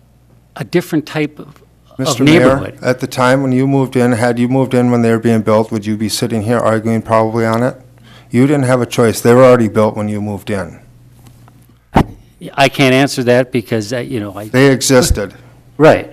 a different type of Mr. neighborhood. Mayor, at the time when you moved in, had you moved in when they were being built, would you be sitting here arguing probably on it? You didn't have a choice. They were already built when you moved in. I can't answer that because, They existed. Right.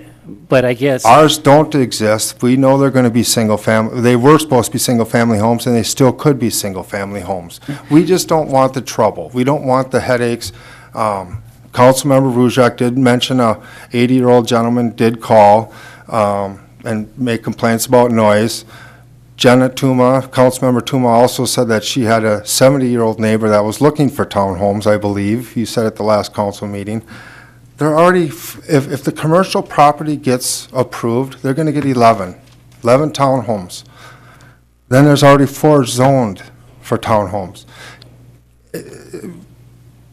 But I guess. Ours don't exist. We know they're going to be single-family. They were supposed to be single-family homes, and they still could be single-family homes. We just don't want the trouble. We don't want the headaches. Councilmember Ruzak did mention a 80-year-old gentleman did call and make complaints about noise. Janet Tuma, Councilmember Tuma, also said that she had a 70-year-old neighbor that was looking for townhomes, I believe. You said at the last council meeting. They're already, if the commercial property gets approved, they're going to get 11 townhomes. Then there's already 4 zoned for townhomes.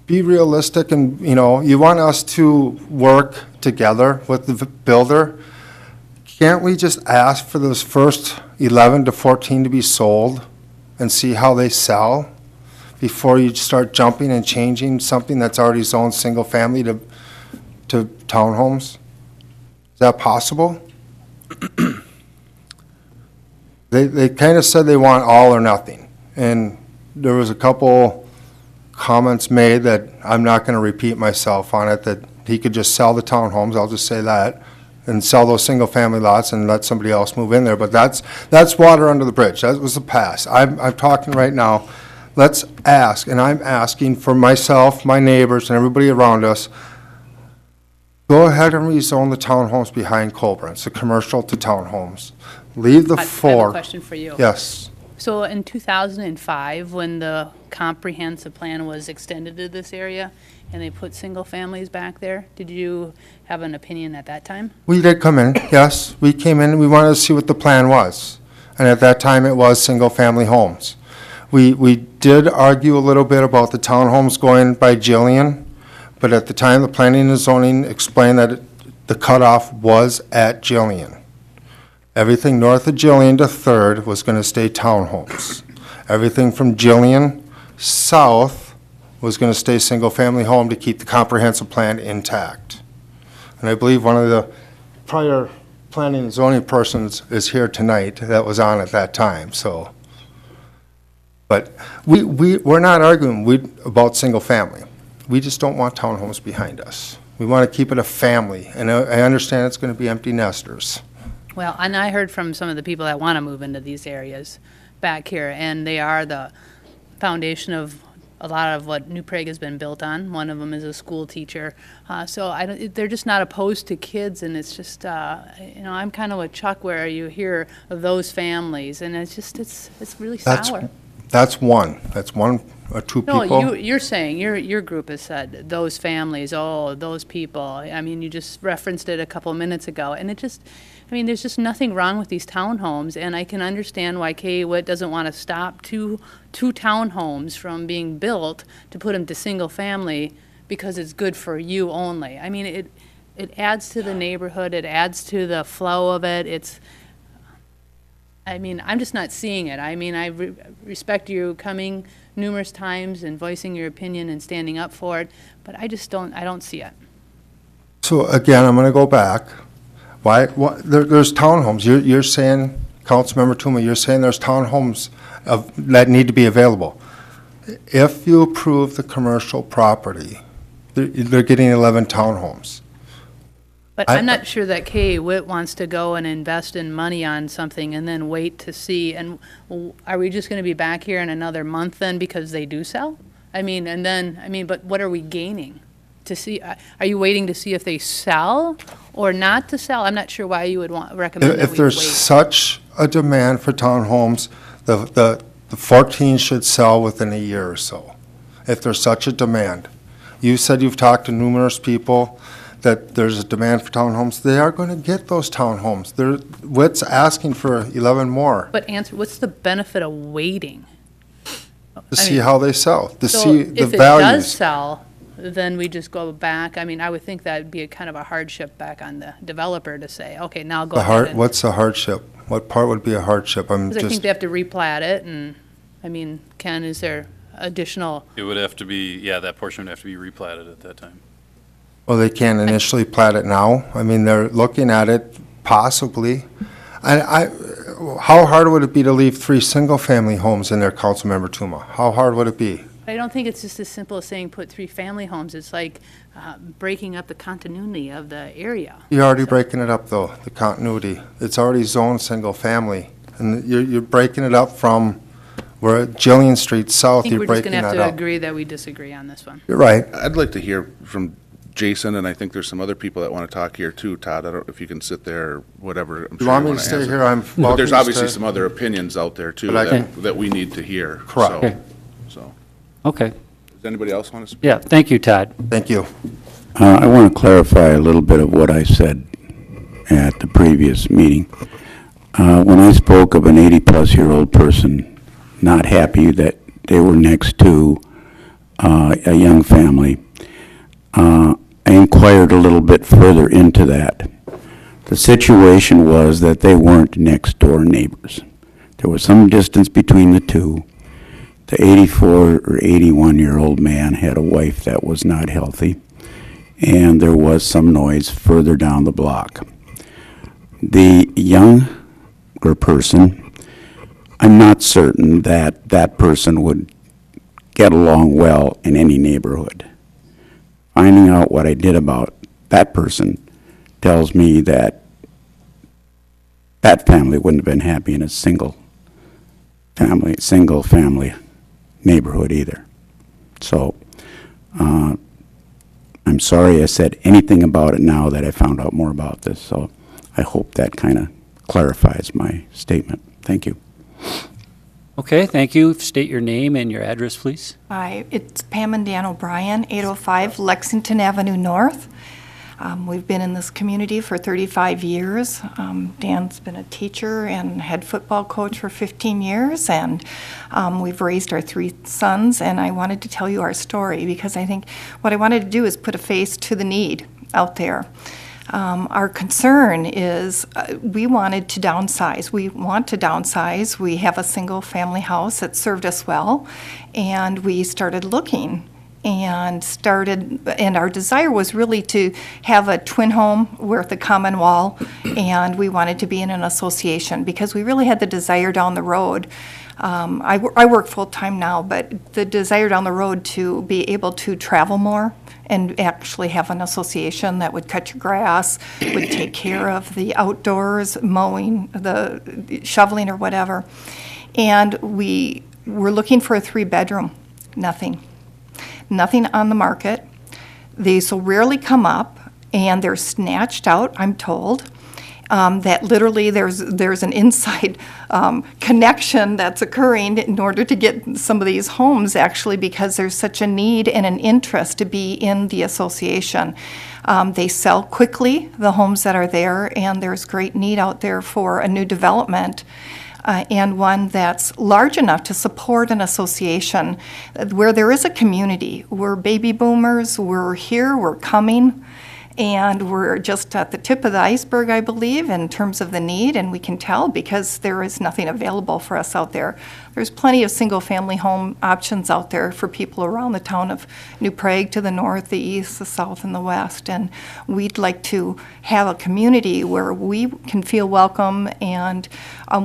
Be realistic, and you want us to work together with the builder. Can't we just ask for those first 11 to 14 to be sold and see how they sell before you start jumping and changing something that's already zoned single family to townhomes? Is that possible? They kind of said they want all or nothing, and there was a couple comments made that I'm not going to repeat myself on it, that he could just sell the townhomes, I'll just say that, and sell those single-family lots and let somebody else move in there. But that's water under the bridge. That was the past. I'm talking right now. Let's ask, and I'm asking for myself, my neighbors, and everybody around us, go ahead and rezone the townhomes behind Colbrandt's, the commercial to townhomes. Leave the 4. I have a question for you. Yes. So in 2005, when the comprehensive plan was extended to this area and they put single families back there, did you have an opinion at that time? We did come in, yes. We came in and we wanted to see what the plan was. And at that time, it was single-family homes. We did argue a little bit about the townhomes going by Jillian, but at the time, the planning and zoning explained that the cutoff was at Jillian. Everything north of Jillian to 3rd was going to stay townhomes. Everything from Jillian south was going to stay single-family home to keep the comprehensive plan intact. And I believe one of the prior planning and zoning person is here tonight that was on at that time, so. But we're not arguing about single family. We just don't want townhomes behind us. We want to keep it a family, and I understand it's going to be empty nesters. Well, and I heard from some of the people that want to move into these areas back here, and they are the foundation of a lot of what New Prague has been built on. One of them is a school teacher. So they're just not opposed to kids, and it's just, I'm kind of with Chuck where you hear of those families, and it's just, it's really sour. That's one or two people. No, you're saying, your group has said, those families, those people. I mean, you just referenced it a couple minutes ago, and it just, there's just nothing wrong with these townhomes, and I can understand why Witt doesn't want to stop two townhomes from being built to put them to single family because it's good for you only. I mean, it adds to the neighborhood, it adds to the flow of it. I'm just not seeing it. I respect you coming numerous times and voicing your opinion and standing up for it, but I don't see it. So again, I'm going to go back. There's townhomes. You're saying, Councilmember Tuma, you're saying there's townhomes that need to be available. If you approve the commercial property, they're getting 11 townhomes. But I'm not sure that Witt wants to go and invest in money on something and then wait to see. And are we just going to be back here in another month then because they do sell? But what are we gaining? To see, are you waiting to see if they sell or not to sell? I'm not sure why you would recommend that we If there's wait. such a demand for townhomes, the 14 should sell within a year or so. If there's such a demand. You said you've talked to numerous people that there's a demand for townhomes. They are going to get those townhomes. Witt's asking for 11 more. But what's the benefit of waiting? To see how they sell, to So see the if it values. does sell, then we just go back. I would think that would be a kind of a hardship back on the developer to say, okay, now go ahead. What's the hardship? What part would be a hardship? Because I think they have to replat it, and, Ken, is there additional? It would have to be, that portion would have to be replatted at that time. Well, they can't initially plat it now. They're looking at it possibly. How hard would it be to leave 3 single-family homes in there, Councilmember Tuma? How hard would it be? I don't think it's just as simple as saying put 3 family homes. It's like breaking up the continuity of the area. You're already breaking it up, though, the continuity. It's already zoned single-family. And you're breaking it up from where Jillian Street South, I think you're we're just breaking going to that have up. to agree that we disagree on this one. You're right. I'd like to hear from Jason, and I think there's some other people that want to talk here too. Todd, I don't know if you can sit there or whatever. I'm You sure want me wanna to stay answer. here? I'm But welcome there's to obviously stay. some other opinions out there too But I that we need to hear. Correct. So, Okay. does anybody else want to speak? Yeah, thank you, Todd. Thank you. I want to clarify a little bit of what I said at the previous meeting. When I spoke of an 80-plus-year-old person not happy that they were next to a young family, I inquired a little bit further into that. The situation was that they weren't next-door neighbors. There was some distance between the two. The 84 or 81-year-old man had a wife that was not healthy, and there was some noise further down the block. The younger person, I'm not certain that that person would get along well in any neighborhood. Finding out what I did about that person tells me that that family wouldn't have been happy in a single family neighborhood either. So I'm sorry I said anything about it now that I found out more about this. So I hope that kind of clarifies my statement. Thank you. Okay, thank you. State your name and your address, please. Hi, it's Pam and Dan O'Brien, 805 Lexington Avenue North. We've been in this community for 35 years. Dan's been a teacher and head football coach for 15 years, and we've raised our 3 sons, and I wanted to tell you our story because I think what I wanted to do is put a face to the need out there. Our concern is we wanted to downsize. We want to downsize. We have a single-family house that served us well, and we started looking and our desire was really to have a twin home with a common wall, and we wanted to be in an association because we really had the desire down the road. I work full-time now, but the desire down the road to be able to travel more and actually have an association that would cut your grass, would take care of the outdoors, mowing, the shoveling or whatever. And we were looking for a 3-bedroom. Nothing on the market. They so rarely come up, and they're snatched out, I'm told. That literally there's an inside connection that's occurring in order to get some of these homes, actually, because there's such a need and an interest to be in the association. They sell quickly, the homes that are there, and there's great need out there for a new development. And one that's large enough to support an association where there is a community. We're baby boomers, we're here, we're coming, and we're just at the tip of the iceberg, I believe, in terms of the need, and we can tell because there is nothing available for us out there. There's plenty of single-family home options out there for people around the town of New Prague to the north, the east, the south, and the west, and we'd like to have a community where we can feel welcome, and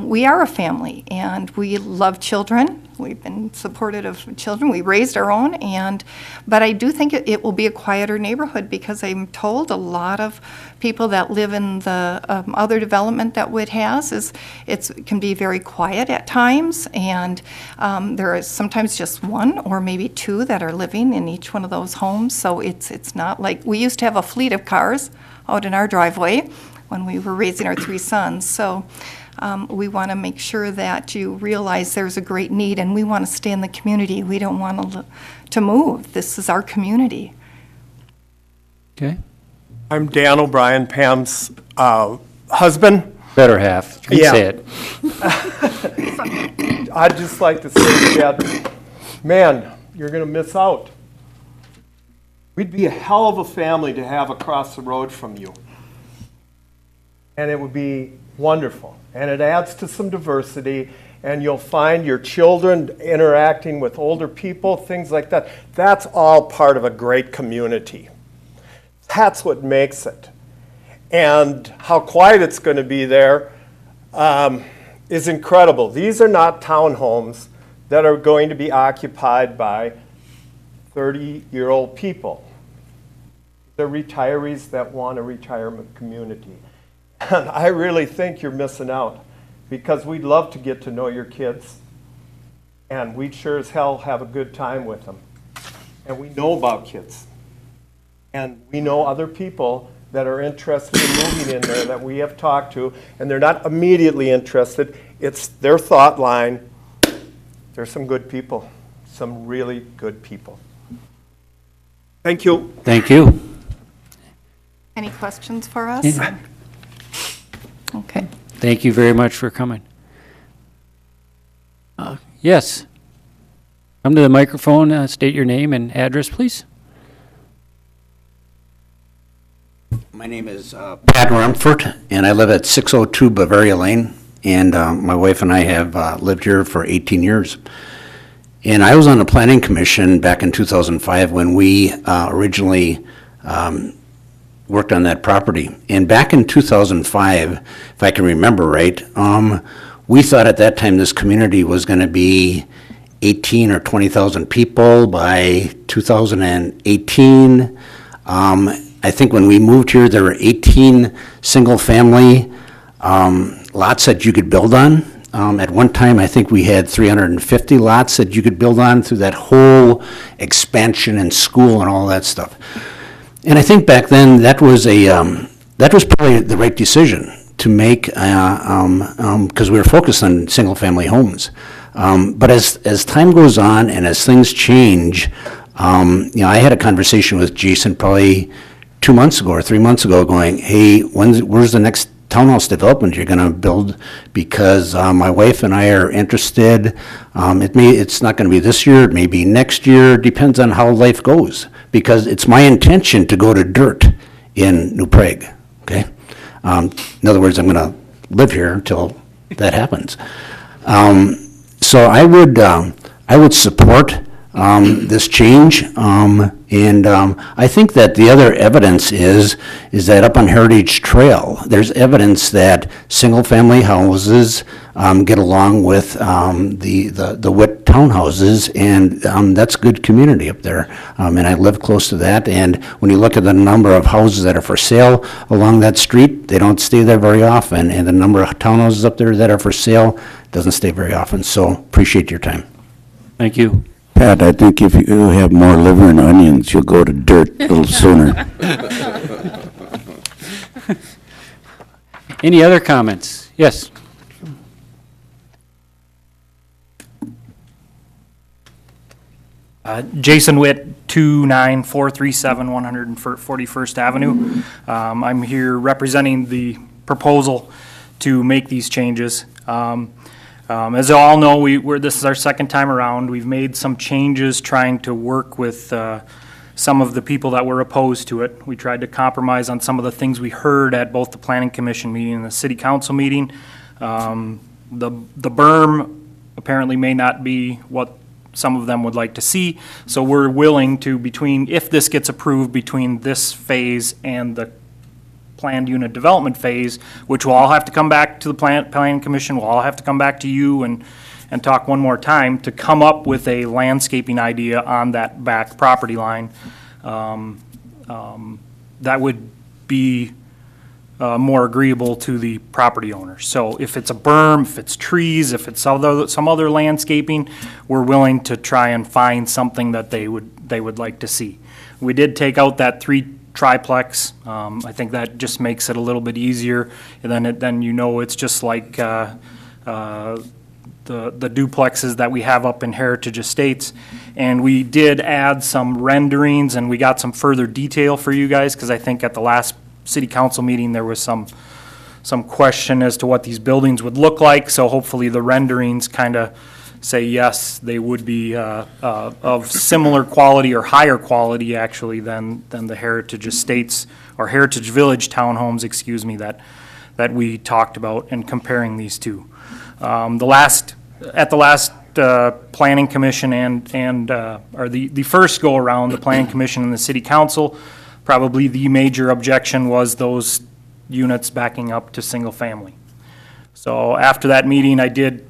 we are a family, and we love children. We've been supportive of children. We raised our own, but I do think it will be a quieter neighborhood because I'm told a lot of people that live in the other development that Witt has it can be very quiet at times, and there is sometimes just one or maybe two that are living in each one of those homes. So it's not like we used to have a fleet of cars out in our driveway when we were raising our 3 sons. So we want to make sure that you realize there's a great need, and we want to stay in the community. We don't want to move. This is our community. Okay. I'm Dan O'Brien, Pam's husband. Better half. You can Yeah. say it. I'd just like to say that, man, you're going to miss out. We'd be a hell of a family to have across the road from you. And it would be wonderful. And it adds to some diversity, and you'll find your children interacting with older people, things like that. That's all part of a great community. That's what makes it. And how quiet it's going to be there is incredible. These are not townhomes that are going to be occupied by 30-year-old people. They're retirees that want a retirement community. And I really think you're missing out because we'd love to get to know your kids. And we'd sure as hell have a good time with them. And we know about kids. And we know other people that are interested in moving in there that we have talked to, and they're not immediately interested. It's their thought line. There's some good people, some really good people. Thank you. Thank you. Any questions for us? Yeah. Okay. Thank you very much for coming. Yes. Come to the microphone, state your name and address, please. My name is Pat Rumford, and I live at 602 Bavaria Lane, and my wife and I have lived here for 18 years. And I was on the Planning Commission back in 2005 when we originally worked on that property. And back in 2005, if I can remember right, we thought at that time this community was going to be 18 or 20,000 people by 2018. I think when we moved here, there were 18 single-family lots that you could build on. At one time, I think we had 350 lots that you could build on through that whole expansion and school and all that stuff. And I think back then that was probably the right decision to make because we were focused on single-family homes. But as time goes on and as things change, I had a conversation with Jason probably 2 months ago or 3 months ago going, hey, where's the next townhouse development you're going to build? Because my wife and I are interested. It's not going to be this year, it may be next year, depends on how life goes. Because it's my intention to go to dirt in New Prague, okay? In other words, I'm going to live here until that happens. So I would support this change. I think that the other evidence is that up on Heritage Trail, there's evidence that single-family houses get along with the Witt townhouses, and that's good community up there. And I live close to that, and when you look at the number of houses that are for sale along that street, they don't stay there very often, and the number of townhouses up there that are for sale doesn't stay very often. So appreciate your time. Thank you. Pat, I think if you have more liver and onions, you'll go to dirt a little sooner. Any other comments? Yes. Jason Witt, 29437 141st Avenue. I'm here representing the proposal to make these changes. As you all know, this is our second time around. We've made some changes trying to work with some of the people that were opposed to it. We tried to compromise on some of the things we heard at both the Planning Commission meeting and the City Council meeting. The berm apparently may not be what some of them would like to see, so we're willing to, if this gets approved, between this phase and the planned unit development phase, which will all have to come back to the Planning Commission, we'll all have to come back to you and talk one more time to come up with a landscaping idea on that back property line that would be more agreeable to the property owner. So if it's a berm, if it's trees, if it's some other landscaping, we're willing to try and find something that they would like to see. We did take out that 3 triplex. I think that just makes it a little bit easier. And then you know it's just like the duplexes that we have up in Heritage Estates. And we did add some renderings, and we got some further detail for you guys, because I think at the last City Council meeting there was some question as to what these buildings would look like. So hopefully the renderings kind of say yes, they would be of similar quality or higher quality actually than the Heritage Estates or Heritage Village townhomes, excuse me, that we talked about, and comparing these two. At the last Planning Commission or the first go around, the Planning Commission and the City Council, probably the major objection was those units backing up to single family. So after that meeting, I did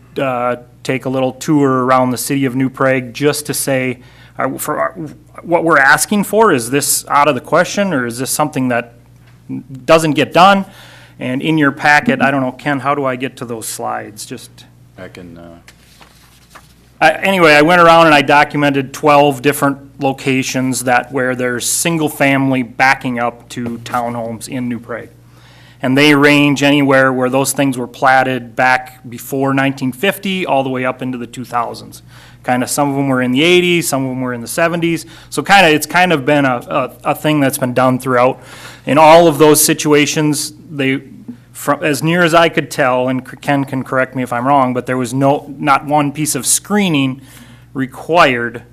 take a little tour around the city of New Prague just to say, what we're asking for, is this out of the question, or is this something that doesn't get done? And in your packet, I don't know, Ken, how do I get to those slides? I can. Anyway, I went around and I documented 12 different locations where there's single family backing up to townhomes in New Prague. And they range anywhere where those things were platted back before 1950 all the way up into the 2000s. Some of them were in the 80s, some of them were in the 70s. So it's kind of been a thing that's been done throughout. In all of those situations, as near as I could tell, and Ken can correct me if I'm wrong, but there was not one piece of screening required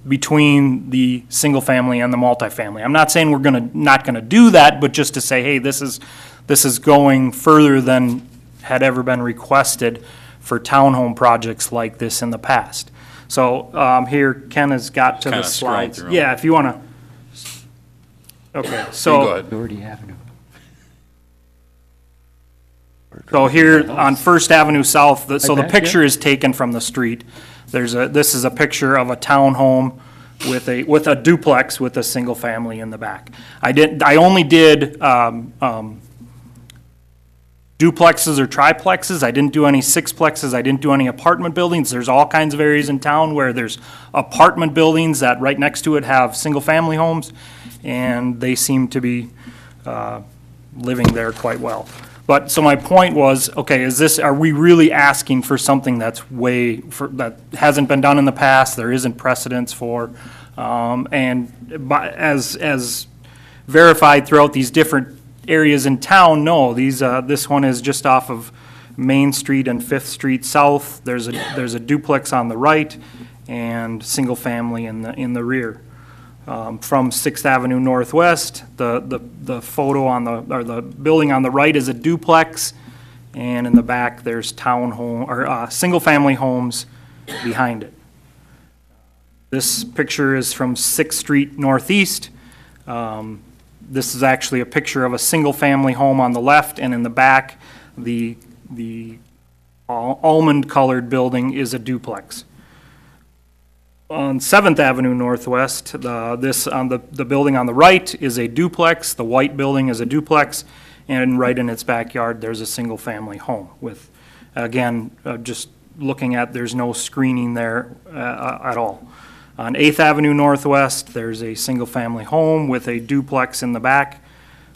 between the single family and the multifamily. I'm not saying we're not gonna do that, but just to say, hey, this is going further than had ever been requested for townhome projects like this in the past. So here, Ken has got to the slides. Yeah, if you wanna. Okay, so. Go ahead. Doherty Avenue. So here on First Avenue South, the picture is taken from the street. This is a picture of a townhome with a duplex with a single family in the back. I only did duplexes or triplexes. I didn't do any sixplexes. I didn't do any apartment buildings. There's all kinds of areas in town where there's apartment buildings that right next to it have single family homes, and they seem to be living there quite well. But, so my point was, okay, are we really asking for something that hasn't been done in the past, there isn't precedence for, and as verified throughout these different areas in town, no, this one is just off of Main Street and 5th Street South. There's a duplex on the right and single family in the rear. From 6th Avenue Northwest, the photo or the building on the right is a duplex, and in the back there's single family homes behind it. This picture is from 6th Street Northeast. This is actually a picture of a single-family home on the left, and in the back, the almond-colored building is a duplex. On 7th Avenue Northwest, the building on the right is a duplex, the white building is a duplex, and right in its backyard, there's a single-family home with, again, just looking at, there's no screening there at all. On 8th Avenue Northwest, there's a single-family home with a duplex in the back.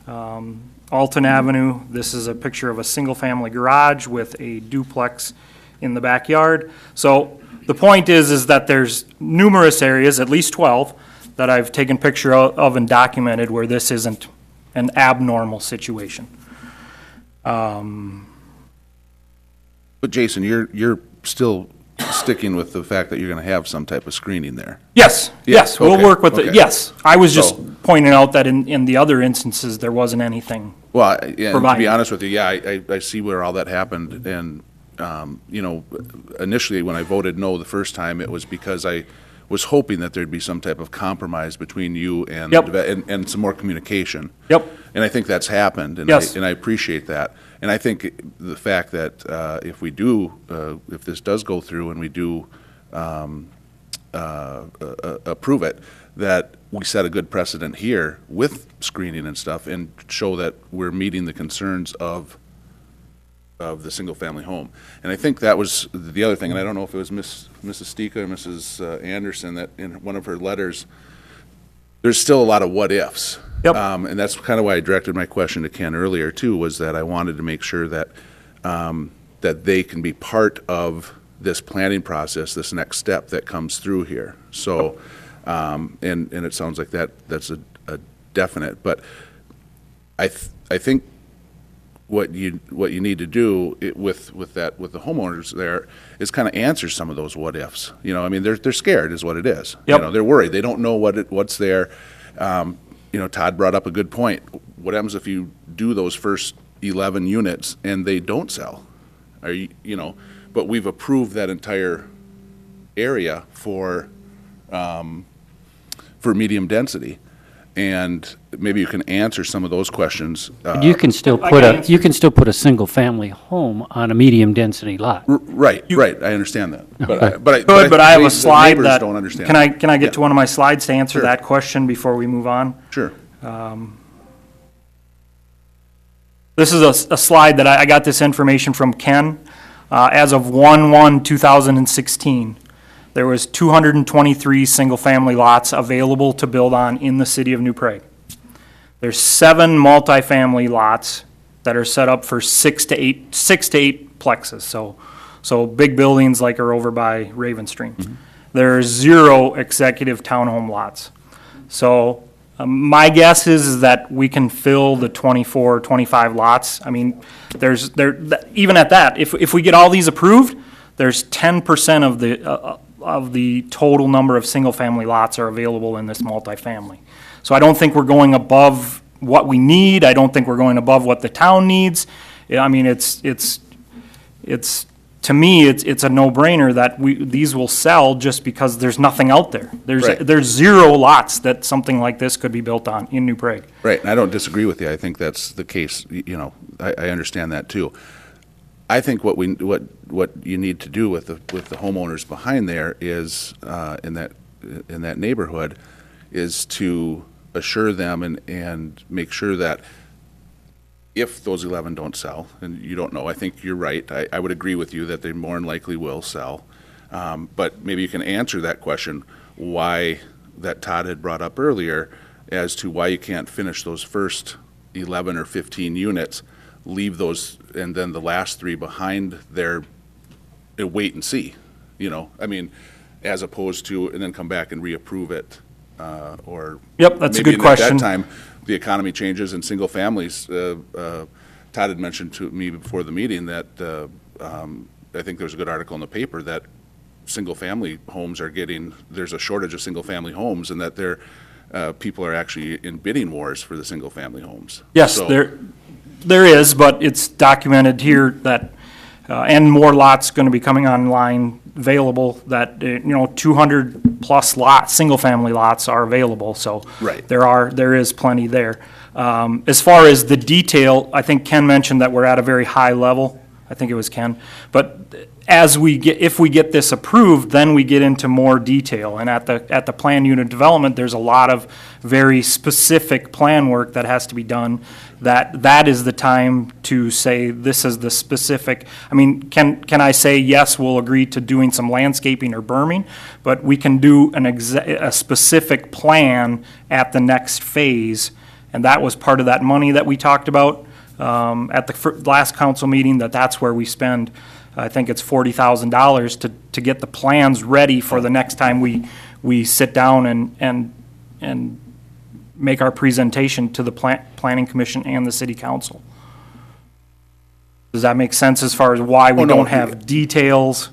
Alton Avenue, this is a picture of a single-family garage with a duplex in the backyard. So the point is that there's numerous areas, at least 12, that I've taken picture of and documented where this isn't an abnormal situation. But Jason, you're still sticking with the fact that you're going to have some type of screening there. Yes, yes, we'll okay, work with it, okay. yes. I was just pointing out that in the other instances, there wasn't anything Well, yeah, to be provided. honest with you, yeah, I see where all that happened, and, you know, initially, when I voted no the first time, it was because I was hoping that there'd be some type of compromise between you and, Yep. and some more communication. Yep. And I think that's happened, and Yes. I appreciate that. And I think the fact that if we do, if this does go through and we do approve it, that we set a good precedent here with screening and stuff and show that we're meeting the concerns of the single-family home. And I think that was the other thing, and I don't know if it was Mrs. Stika or Mrs. Anderson that in one of her letters, there's still a lot of what-ifs. Yep. And that's kind of why I directed my question to Ken earlier, too, was that I wanted to make sure that, that they can be part of this planning process, this next step that comes through here. So, and it sounds like that's a definite. But I think what you need to do with the homeowners there is kind of answer some of those what ifs. You know, I mean, they're scared is what it is. Yep. You know, they're worried. They don't know what's there. You know, Todd brought up a good point. What happens if you do those first 11 units and they don't sell? You know, but we've approved that entire area for medium density. And maybe you can answer some of those questions. You can still put a single-family home on a medium-density lot. Right, I understand that. Okay. But I have a the slide neighbors that, don't understand can I that. get to one of my slides to answer Sure. that question before we move on? Sure. This is a slide that I got this information from Ken. As of 1/1/2016, there was 223 single-family lots available to build on in the city of New Prague. There's 7 multifamily lots that are set up for 6 to 8 plexes, so big buildings like are over by Ravenstream. Mm-hmm. There's 0 executive townhome lots. So my guess is that we can fill the 24, 25 lots. I mean, even at that, if we get all these approved, there's 10% of the total number of single-family lots are available in this multifamily. So I don't think we're going above what we need. I don't think we're going above what the town needs. I mean, to me, it's a no-brainer that these will sell just because there's nothing out there. There's 0 lots that something like this could be built on in New Prague. Right, and I don't disagree with you. I think that's the case. You know, I understand that too. I think what you need to do with the homeowners behind there is in that neighborhood is to assure them and make sure that if those 11 don't sell, and you don't know, I think you're right. I would agree with you that they more than likely will sell. But maybe you can answer that question, why that Todd had brought up earlier, as to why you can't finish those first 11 or 15 units, leave those, and then the last 3 behind there, wait and see. You know, I mean, as opposed to, and then come back and reapprove it, or. Yep, that's a maybe good question. At that time, the economy changes and single families. Todd had mentioned to me before the meeting that I think there was a good article in the paper that single-family homes there's a shortage of single-family homes, and that people are actually in bidding wars for the single-family homes. Yes, So- there is, but it's documented here that, and more lots going to be coming online available that, 200-plus lots, single-family lots are available, so Right. there is plenty there. As far as the detail, I think Ken mentioned that we're at a very high level. I think it was Ken. But if we get this approved, then we get into more detail. And at the plan unit development, there's a lot of very specific plan work that has to be done. That is the time to say, this is the specific, I mean, can I say, yes, we'll agree to doing some landscaping or berming, but we can do a specific plan at the next phase. And that was part of that money that we talked about at the last council meeting, that's where we spend, I think it's $40,000 to get the plans ready for the next time we sit down and make our presentation to the planning commission and the city council. Does that make sense as far as why we don't have details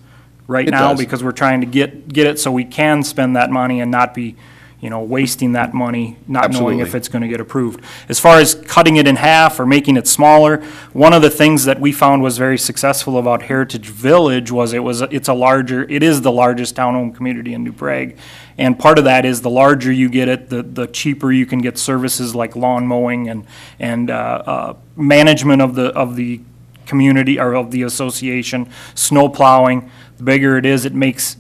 right now? Does. Because we're trying to get it so we can spend that money and not be, wasting that money, not knowing if it's going to get approved. As far as cutting it in half or making it smaller, one of the things that we found was very successful about Heritage Village was it is the largest townhome community in New Prague. And part of that is the larger you get it, the cheaper you can get services like lawn mowing and management of the community or of the association, snow plowing. The bigger it is, it makes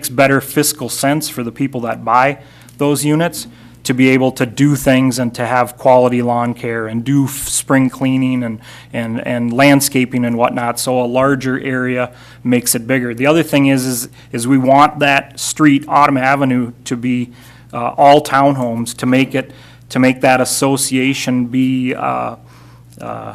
better fiscal sense for the people that buy those units to be able to do things and to have quality lawn care and do spring cleaning and landscaping and whatnot. So a larger area makes it bigger. The other thing is we want that street, Autumn Avenue, to be all townhomes, to make that association be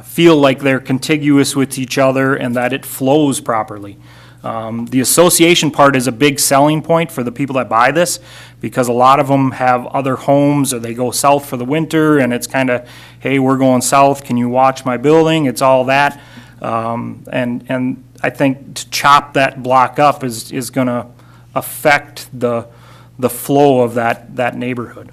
feel like they're contiguous with each other and that it flows properly. The association part is a big selling point for the people that buy this because a lot of them have other homes or they go south for the winter and it's kind of, hey, we're going south, can you watch my building? It's all that. And I think to chop that block up is going to affect the flow of that neighborhood.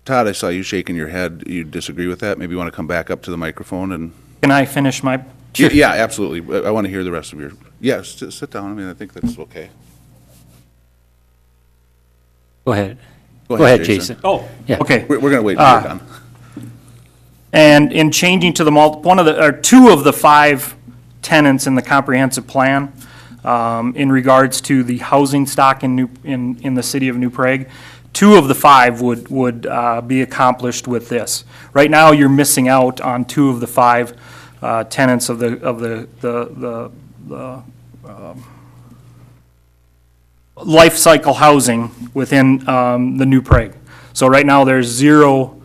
Todd, I saw you shaking your head. You disagree with that? Maybe you want to come back up to the microphone and... Can I finish my... Yeah, absolutely. I want to hear the rest of your... Yes, sit down. I mean, I think that's okay. Go ahead. Go ahead, Jason. Oh, Yeah. okay. We're going to wait until you're done. And in changing to two of the 5 tenants in the comprehensive plan, in regards to the housing stock in the city of New Prague, 2 of the 5 would be accomplished with this. Right now, you're missing out on 2 of the 5 tenants of the life cycle housing within the New Prague. So right now, there's 0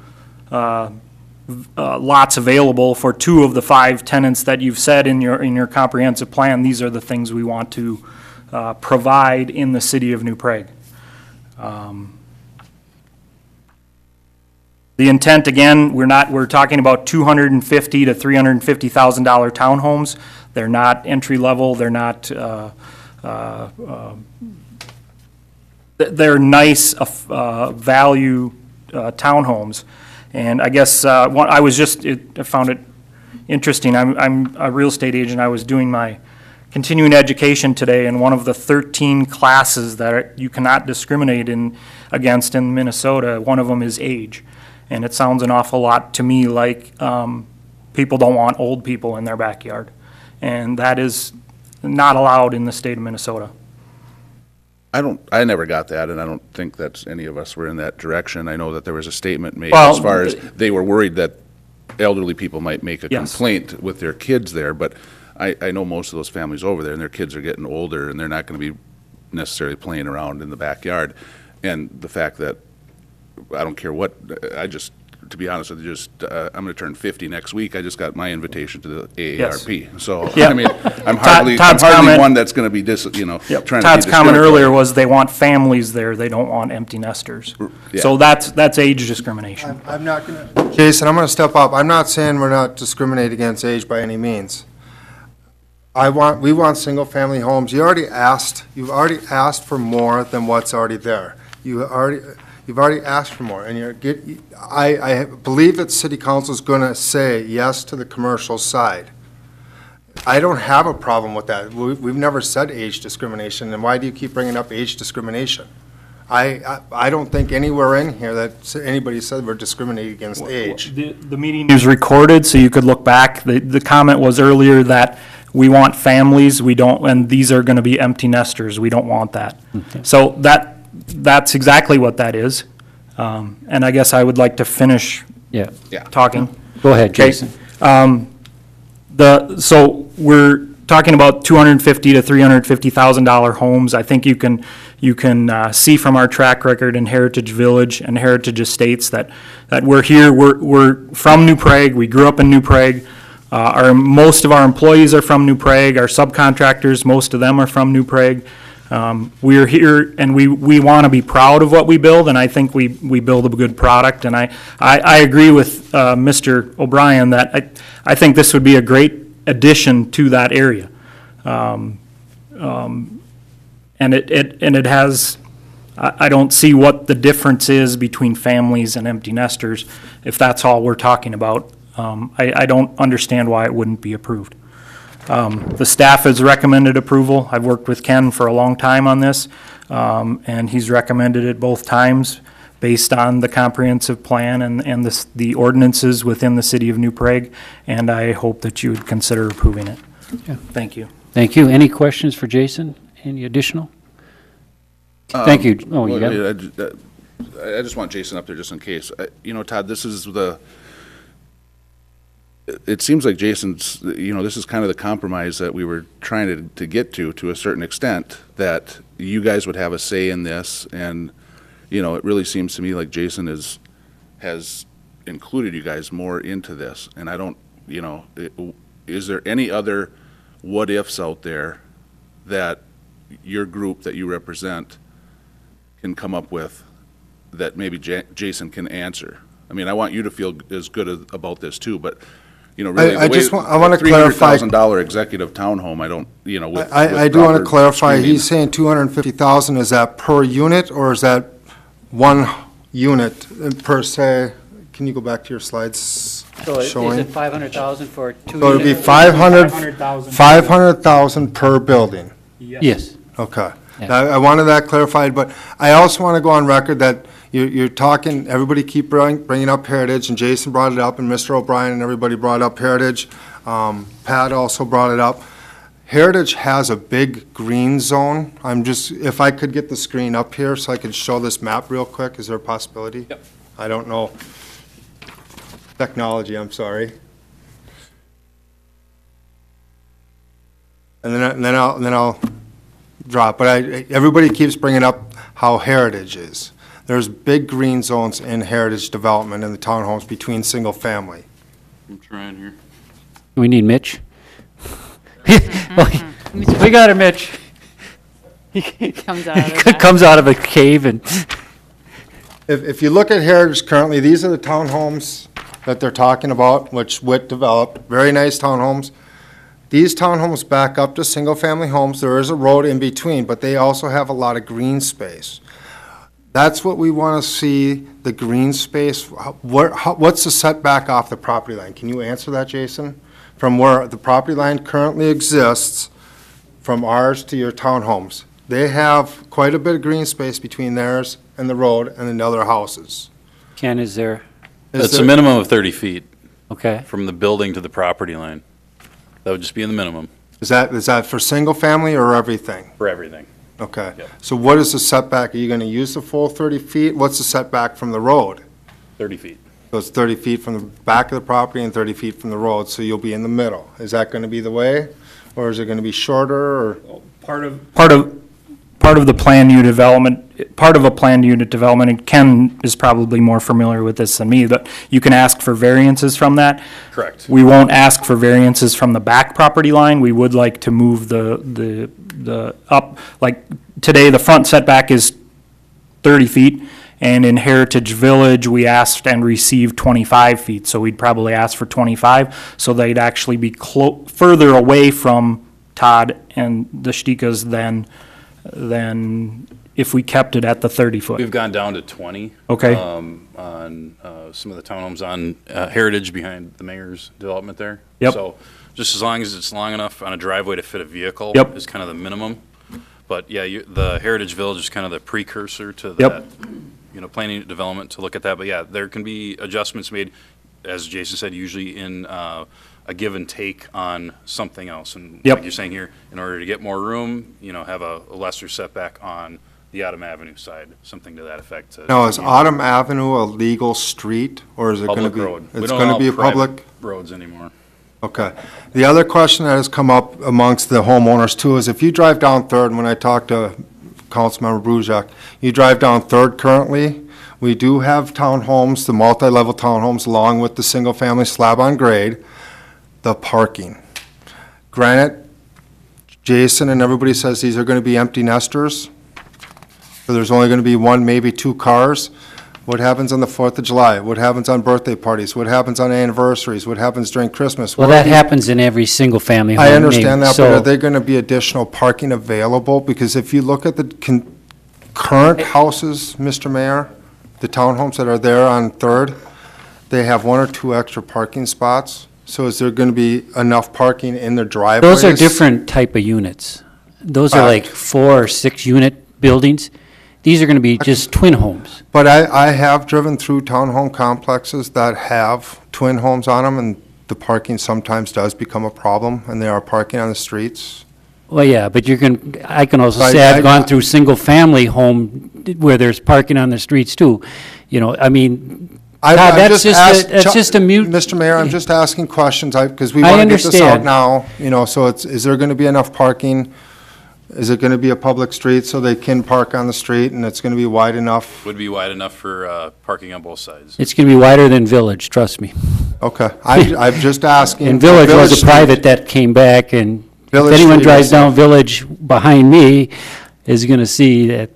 lots available for 2 of the 5 tenants that you've said in your comprehensive plan. These are the things we want to provide in the city of New Prague. The intent, again, we're talking about $250,000 to $350,000 townhomes. They're not entry level. They're not. They're nice value townhomes. And I guess I found it interesting. I'm a real estate agent. I was doing my continuing education today, and one of the 13 classes that you cannot discriminate against in Minnesota, one of them is age. And it sounds an awful lot to me like people don't want old people in their backyard. And that is not allowed in the state of Minnesota. I never got that, and I don't think that any of us were in that direction. I know that there was a statement made Well, as far as they were worried that elderly people might make a Yes. complaint with their kids there, but I know most of those families over there, and their kids are getting older, and they're not going to be necessarily playing around in the backyard. And the fact that I don't care what, to be honest with you, I'm going to turn 50 next week. I just got my invitation to the AARP. Yes. So, Yeah. I mean, I'm hardly one that's going to be, trying to be Todd's comment earlier was they want families there. They don't want empty nesters. Yeah. So that's age discrimination. I'm not going to, Jason, I'm going to step up. I'm not saying we're not discriminating against age by any means. We want single-family homes. You've already asked for more than what's already there. You've already asked for more, and I believe that city council is going to say yes to the commercial side. I don't have a problem with that. We've never said age discrimination, and why do you keep bringing up age discrimination? I don't think anywhere in here that anybody said we're discriminating against age. The meeting is recorded, so you could look back. The comment was earlier that we want families, we don't, and these are gonna be empty nesters, we don't want that. So that's exactly what that is. And I guess I would like to finish Yeah. talking. Go ahead, Okay. Jason. So we're talking about $250,000 to $350,000 homes. I think you can see from our track record in Heritage Village and Heritage Estates that we're here. We're from New Prague. We grew up in New Prague. Most of our employees are from New Prague. Our subcontractors, most of them are from New Prague. We're here and we want to be proud of what we build, and I think we build a good product. And I agree with Mr. O'Brien that I think this would be a great addition to that area. And it has, I don't see what the difference is between families and empty nesters, if that's all we're talking about. I don't understand why it wouldn't be approved. The staff has recommended approval. I've worked with Ken for a long time on this, and he's recommended it both times based on the comprehensive plan and the ordinances within the city of New Prague, and I hope that you would consider approving it. Yeah. Thank you. Thank you. Any questions for Jason? Any additional? Thank you. Oh, you got it? I just want Jason up there just in case. You know, Todd, this is it seems like Jason's, this is kind of the compromise that we were trying to get to a certain extent, that you guys would have a say in this, and, it really seems to me like Jason has included you guys more into this, and I don't, is there any other what-ifs out there that your group that you represent can come up with that maybe Jason can answer? I mean, I want you to feel as good about this too, but really, I want to clarify. $300,000 executive townhome, I don't, with I do want to clarify, he's saying 250,000, is that per unit, or is that one unit per se? Can you go back to your slides showing? Is it 500,000 for two So it'd be units? 500,000 per building? Yes. Okay. Yeah. Now, I wanted that clarified, but I also want to go on record that you're talking, everybody keep bringing up Heritage, and Jason brought it up, and Mr. O'Brien and everybody brought up Heritage. Pat also brought it up. Heritage has a big green zone. If I could get the screen up here so I could show this map real quick, is there a possibility? Yep. I don't know. Technology, I'm sorry. And then I'll drop. But everybody keeps bringing up how Heritage is. There's big green zones in Heritage Development in the townhomes between single family. I'm trying here. We need Mitch. We got it, Mitch. He Comes out of the back. comes out of a cave and. If you look at Heritage currently, these are the townhomes that they're talking about, which Witt developed. Very nice townhomes. These townhomes back up to single-family homes. There is a road in between, but they also have a lot of green space. That's what we want to see, the green space. What's the setback off the property line? Can you answer that, Jason? From where the property line currently exists, from ours to your townhomes. They have quite a bit of green space between theirs and the road and the other houses. Ken, is there? It's a minimum of 30 feet Okay. from the building to the property line. That would just be in the minimum Is that for single family or everything? for everything. Okay. Yep. So what is the setback? Are you going to use the full 30 feet? What's the setback from the road? 30 feet. So it's 30 feet from the back of the property and 30 feet from the road, so you'll be in the middle. Is that going to be the way? Or is it going to be shorter, or? Part of the planned unit development, part of a planned unit development, and Ken is probably more familiar with this than me, but you can ask for variances from that. Correct. We won't ask for variances from the back property line. We would like to move the up, like today, the front setback is 30 feet, and in Heritage Village, we asked and received 25 feet, so we'd probably ask for 25, so they'd actually be further away from Todd and the Shtikas than if we kept it at the 30-foot. We've gone down to 20. Okay. On some of the townhomes on Heritage behind the mayor's development there. Yep. So Just as long as it's long enough on a driveway to fit a vehicle. Yep. Is kind of the minimum. But yeah, the Heritage Village is kind of the precursor to Yep. that, planning development to look at that. But yeah, there can be adjustments made, as Jason said, usually in a give and take on something else. And Yep. like you're saying here, in order to get more room, have a lesser setback on the Autumn Avenue side, something to that effect. Now, is Autumn Avenue a legal street, or is it going to Public be? road. We It's don't going to allow be a private public? roads anymore. Okay. The other question that has come up amongst the homeowners too is if you drive down Third, and when I talked to Councilmember Brujak, you drive down Third currently, we do have townhomes, the multi-level townhomes, along with the single-family slab on grade, the parking. Granted, Jason and everybody says these are going to be empty nesters, so there's only going to be one, maybe two cars. What happens on the 4th of July? What happens on birthday parties? What happens on anniversaries? What happens during Christmas? Well, that happens in every single-family home. I understand that, but so- are there going to be additional parking available? Because if you look at the current houses, Mr. Mayor, the townhomes that are there on Third, they have one or two extra parking spots. So is there going to be enough parking in their driveways? Those are different type of units. Those are like 4 or 6 unit buildings. These are going to be just twin homes. But I have driven through townhome complexes that have twin homes on them, and the parking sometimes does become a problem, and they are parking on the streets. Well, yeah, but I can also But say I've I- gone through single-family home where there's parking on the streets too. I mean, I- Todd, I'm that's asked- that's just a mute. Mr. Mayor, I'm just asking questions, because we I want to get this out understand. now, so is there going to be enough parking? Is it going to be a public street so they can park on the street, and it's going to be wide enough? Would be wide enough for parking on both sides. It's going to be wider than Village, trust me. Okay, I'm just asking. And Village was a Street- private that came back, and if Village anyone Street drives is- down Village behind me is going to see that,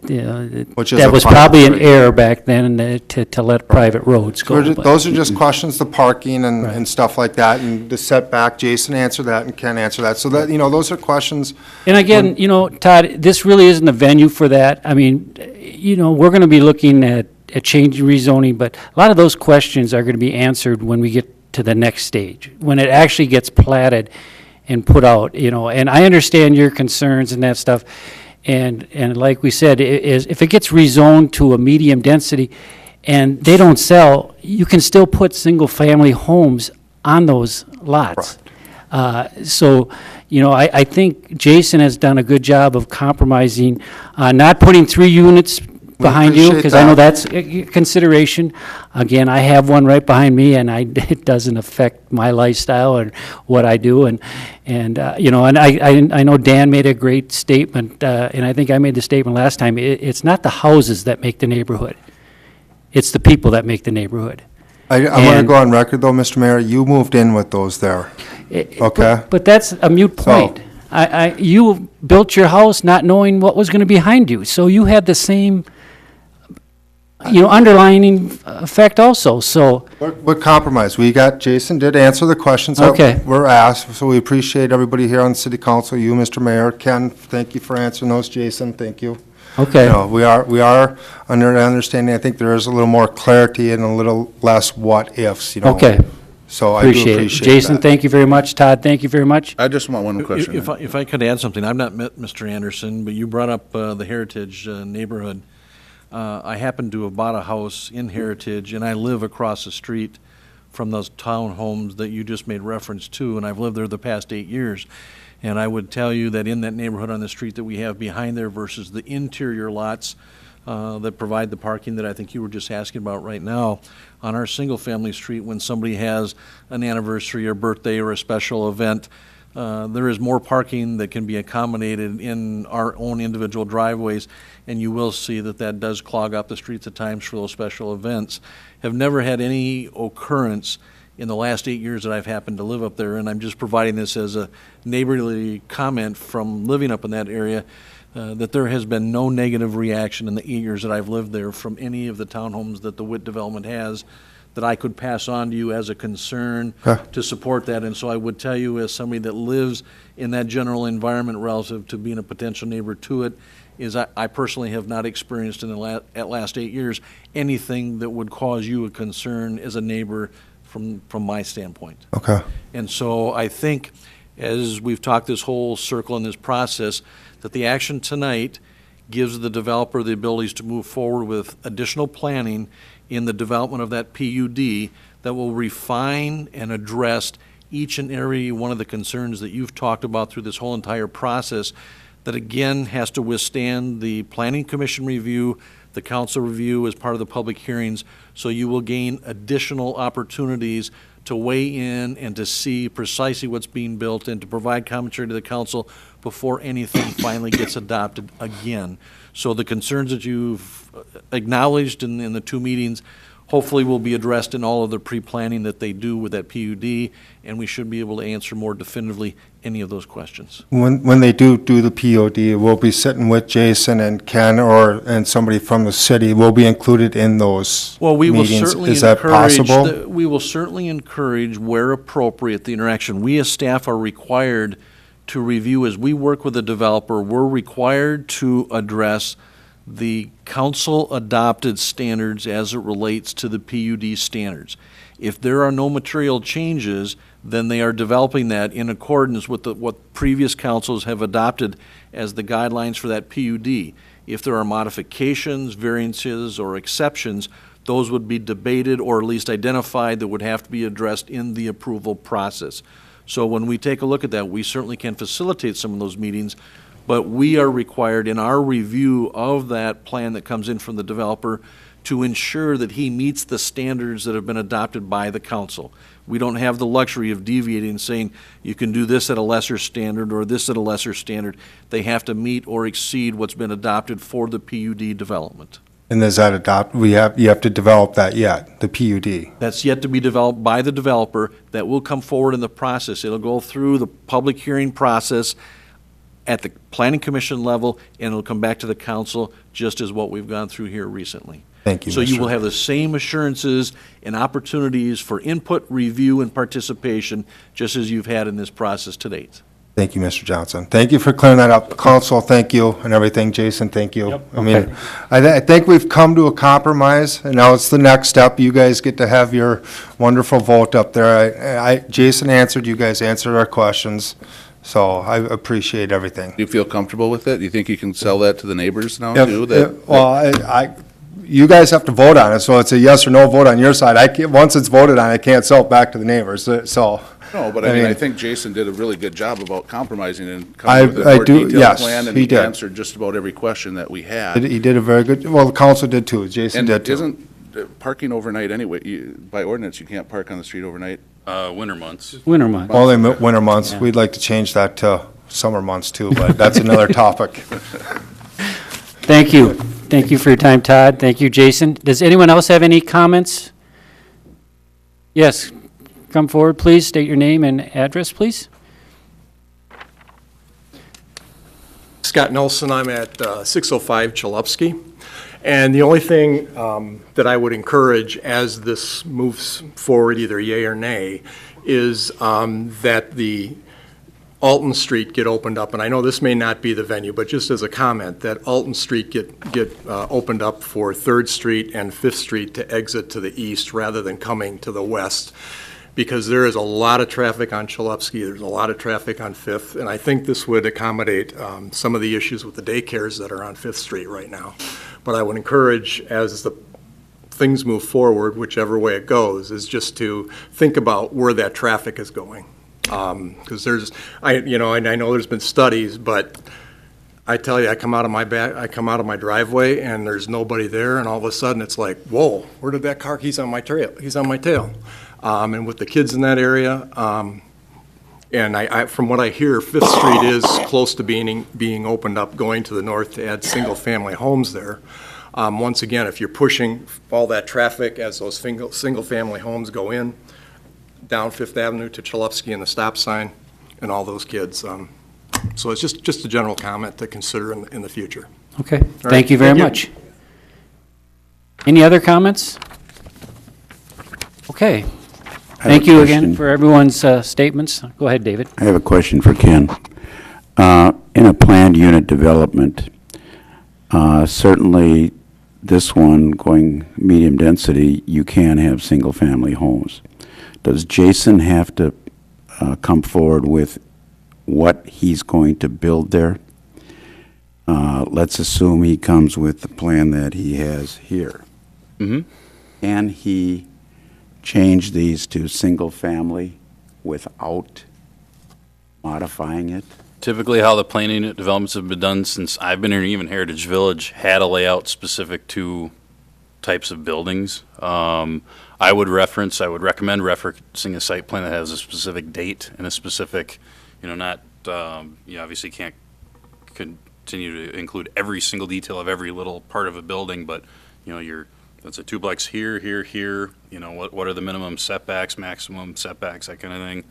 Which is that a was private probably an street. error back then to let private roads go. but- Those are just questions, the parking and stuff like that, and the setback. Jason answered that, and Ken answered that. So that, those are questions. And again, Todd, this really isn't the venue for that. I mean, we're going to be looking at changing rezoning, but a lot of those questions are going to be answered when we get to the next stage, when it actually gets platted and put out, and I understand your concerns and that stuff. And like we said, if it gets rezoned to a medium density and they don't sell, you can still put single-family homes on those lots. So, I think Jason has done a good job of compromising, not putting 3 units behind you, appreciate because I know that. that's a consideration. Again, I have one right behind me, and it doesn't affect my lifestyle or what I do. And I know Dan made a great statement, and I think I made the statement last time. It's not the houses that make the neighborhood. It's the people that make the neighborhood. I want to And- go on record, though, Mr. Mayor, you moved in with those there. Okay. But that's a mute point. You built your house not knowing what was going to be behind you, so you had the same, underlining effect also, so. What compromise? Jason did answer the questions Okay. that were asked, so we appreciate everybody here on the city council, you, Mr. Mayor. Ken, thank you for answering those. Jason, thank you. Okay. We are under the understanding, I think there is a little more clarity and a little less what-ifs, Okay. So I do Appreciate it. appreciate Jason, that. thank you very much. Todd, thank you very much. I just want one question. If I could add something, I've not met Mr. Anderson, but you brought up the Heritage neighborhood. I happen to have bought a house in Heritage, and I live across the street from those townhomes that you just made reference to, and I've lived there the past 8 years. And I would tell you that in that neighborhood on the street that we have behind there versus the interior lots that provide the parking that I think you were just asking about right now, on our single-family street, when somebody has an anniversary or birthday or a special event, there is more parking that can be accommodated in our own individual driveways, and you will see that does clog up the streets at times for those special events. Have never had any occurrence in the last 8 years that I've happened to live up there, and I'm just providing this as a neighborly comment from living up in that area, that there has been no negative reaction in the 8 years that I've lived there from any of the townhomes that the Witt development has that I could pass on to you as a concern to support that. And so I would tell you, as somebody that lives in that general environment relative to being a potential neighbor to it, is I personally have not experienced in the last 8 years anything that would cause you a concern as a neighbor from my standpoint. Okay. And so I think, as we've talked this whole circle in this process, that the action tonight gives the developer the abilities to move forward with additional planning in the development of that PUD that will refine and address each and every one of the concerns that you've talked about through this whole entire process, that again has to withstand the Planning Commission review, the council review as part of the public hearings, so you will gain additional opportunities to weigh in and to see precisely what's being built and to provide commentary to the council before anything finally gets adopted again. So the concerns that you've acknowledged in the two meetings hopefully will be addressed in all of the pre-planning that they do with that PUD, and we should be able to answer more definitively any of those questions. When they do the POD, we'll be sitting with Jason and Ken and somebody from the city. Will be included in those Well, we will meetings. certainly Is that possible? we will certainly encourage, where appropriate, the interaction. We as staff are required to review, as we work with the developer, we're required to address the council-adopted standards as it relates to the PUD standards. If there are no material changes, then they are developing that in accordance with what previous councils have adopted as the guidelines for that PUD. If there are modifications, variances, or exceptions, those would be debated or at least identified that would have to be addressed in the approval process. So when we take a look at that, we certainly can facilitate some of those meetings, but we are required in our review of that plan that comes in from the developer to ensure that he meets the standards that have been adopted by the council. We don't have the luxury of deviating and saying you can do this at a lesser standard or this at a lesser standard. They have to meet or exceed what's been adopted for the PUD development. And is that you have to develop that yet, the PUD? That's yet to be developed by the developer. That will come forward in the process. It'll go through the public hearing process at the Planning Commission level, and it'll come back to the council just as what we've gone through here recently. Thank you, So you Mr. will have the same assurances and opportunities for input, review, and participation, just as you've had in this process to date. Thank you, Mr. Johnson. Thank you for clearing that up. Council, thank you, and everything. Jason, thank you. Yep. I mean, I think we've come to a compromise, and now it's the next step. You guys get to have your wonderful vote up there. Jason answered, you guys answered our questions, so I appreciate everything. Do you feel comfortable with it? Do you think you can sell that to the neighbors now, too? You guys have to vote on it, so it's a yes or no vote on your side. Once it's voted on, I can't sell it back to the neighbors, so. No, but I mean, I think Jason did a really good job about compromising and coming with a more detailed yes, plan, and he he did. answered just about every question that we had. He did a very good, well, the council did too, Jason And did too. isn't parking overnight anyway, by ordinance, you can't park on the street overnight? Winter months. Winter months. Only winter months. We'd like to change that to summer months too, but that's another topic. Thank you. Thank you for your time, Todd. Thank you, Jason. Does anyone else have any comments? Yes, come forward, please. State your name and address, please. Scott Nelson, I'm at 605 Chalupsky. And the only thing that I would encourage as this moves forward, either yay or nay, is that the Alton Street get opened up. And I know this may not be the venue, but just as a comment, that Alton Street get opened up for 3rd Street and 5th Street to exit to the east rather than coming to the west, because there is a lot of traffic on Chalupsky, there's a lot of traffic on 5th, and I think this would accommodate some of the issues with the daycares that are on 5th Street right now. But I would encourage, as the things move forward, whichever way it goes, is just to think about where that traffic is going. Because I know there's been studies, but I tell you, I come out of my driveway and there's nobody there, and all of a sudden it's like, whoa, where did that car? He's on my tail. And with the kids in that area, and I from what I hear, 5th Street is close to being opened up, going to the north to add single-family homes there. Once again, if you're pushing all that traffic as those single-family homes go in, down 5th Avenue to Chalupsky and the stop sign, and all those kids. So it's just a general comment to consider in the future. Okay, thank you very much. Any other comments? Okay. Thank you again for everyone's statements. Go ahead, David. I have a question for Ken. In a planned unit development, certainly this one going medium density, you can have single-family homes. does Jason have to come forward with what he's going to build there? Let's assume he comes with the plan that he has here. Mm-hmm. Can he change these to single-family without modifying it? Typically, how the planning unit developments have been done since I've been here, even Heritage Village had a layout specific to types of buildings. I would recommend referencing a site plan that has a specific date and a specific, not, you obviously can't continue to include every single detail of every little part of a building, but, that's a duplex here, here, what are the minimum setbacks, maximum setbacks, that kind of thing,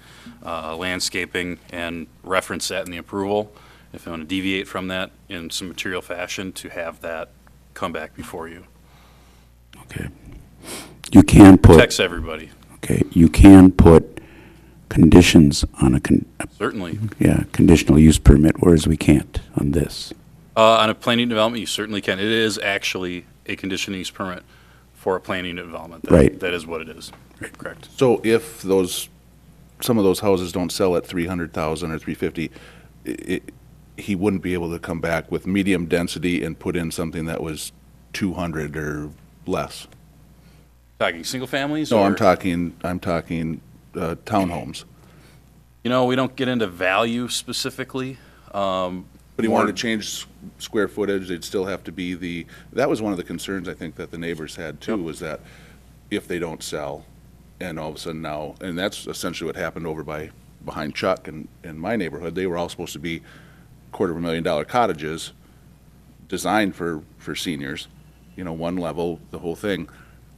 landscaping, and reference that in the approval. If you want to deviate from that in some material fashion, to have that come back before you. Okay. You can put... Protects everybody. Okay, you can put conditions on a... Certainly. Yeah, conditional use permit, whereas we can't on this. On a planning development, you certainly can. It is actually a conditional use permit for a planning development. Right. That is what it is. Correct. So if some of those houses don't sell at 300,000 or 350, he wouldn't be able to come back with medium density and put in something that was 200 or less. Talking single families? No, or? I'm talking townhomes. We don't get into value specifically. But he wanted to change square footage, they'd still have to be that was one of the concerns I think that the neighbors had too, was that if they don't sell, and all of a sudden now, and that's essentially what happened over behind Chuck in my neighborhood, they were all supposed to be $250,000 cottages designed for seniors, one level, the whole thing.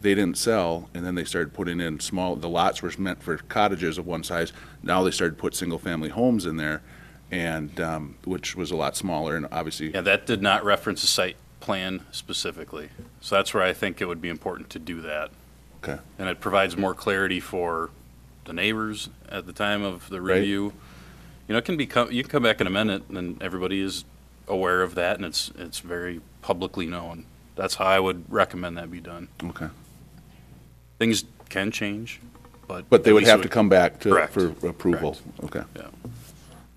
They didn't sell, and then they started putting in the lots were meant for cottages of one size, now they started to put single-family homes in there, and which was a lot smaller, and obviously... Yeah, that did not reference a site plan specifically. So that's where I think it would be important to do that. Okay. And it provides more clarity for the neighbors at the time of the review. It can you can come back and amend it, and everybody is aware of that, and it's very publicly known. That's how I would recommend that be done. Okay. Things can change, but... But they would have to come back for approval. Correct. Okay.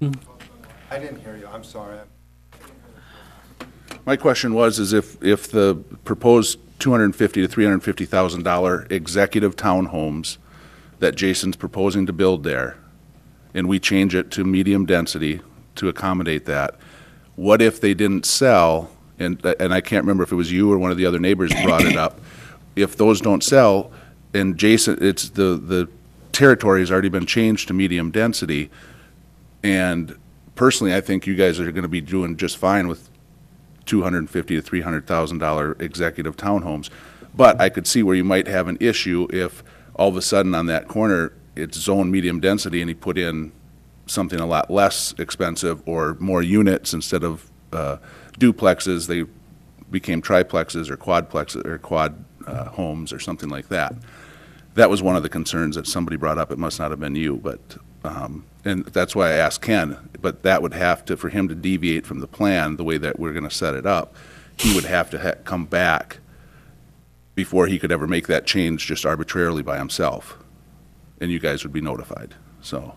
Yeah. I didn't hear you, I'm sorry. My question is if the proposed $250,000 to $350,000 executive townhomes that Jason's proposing to build there, and we change it to medium density to accommodate that, what if they didn't sell, and I can't remember if it was you or one of the other neighbors brought it up, if those don't sell, and Jason, it's the territory has already been changed to medium density, and personally, I think you guys are going to be doing just fine with $250,000 to $300,000 executive townhomes. But I could see where you might have an issue if all of a sudden on that corner it's zoned medium density and he put in something a lot less expensive or more units instead of duplexes. They became triplexes or quadplexes or quad homes or something like that. That was one of the concerns that somebody brought up. It must not have been you, but. And that's why I asked Ken, but that would have to, for him to deviate from the plan, the way that we're going to set it up, he would have to come back before he could ever make that change just arbitrarily by himself. And you guys would be notified, so.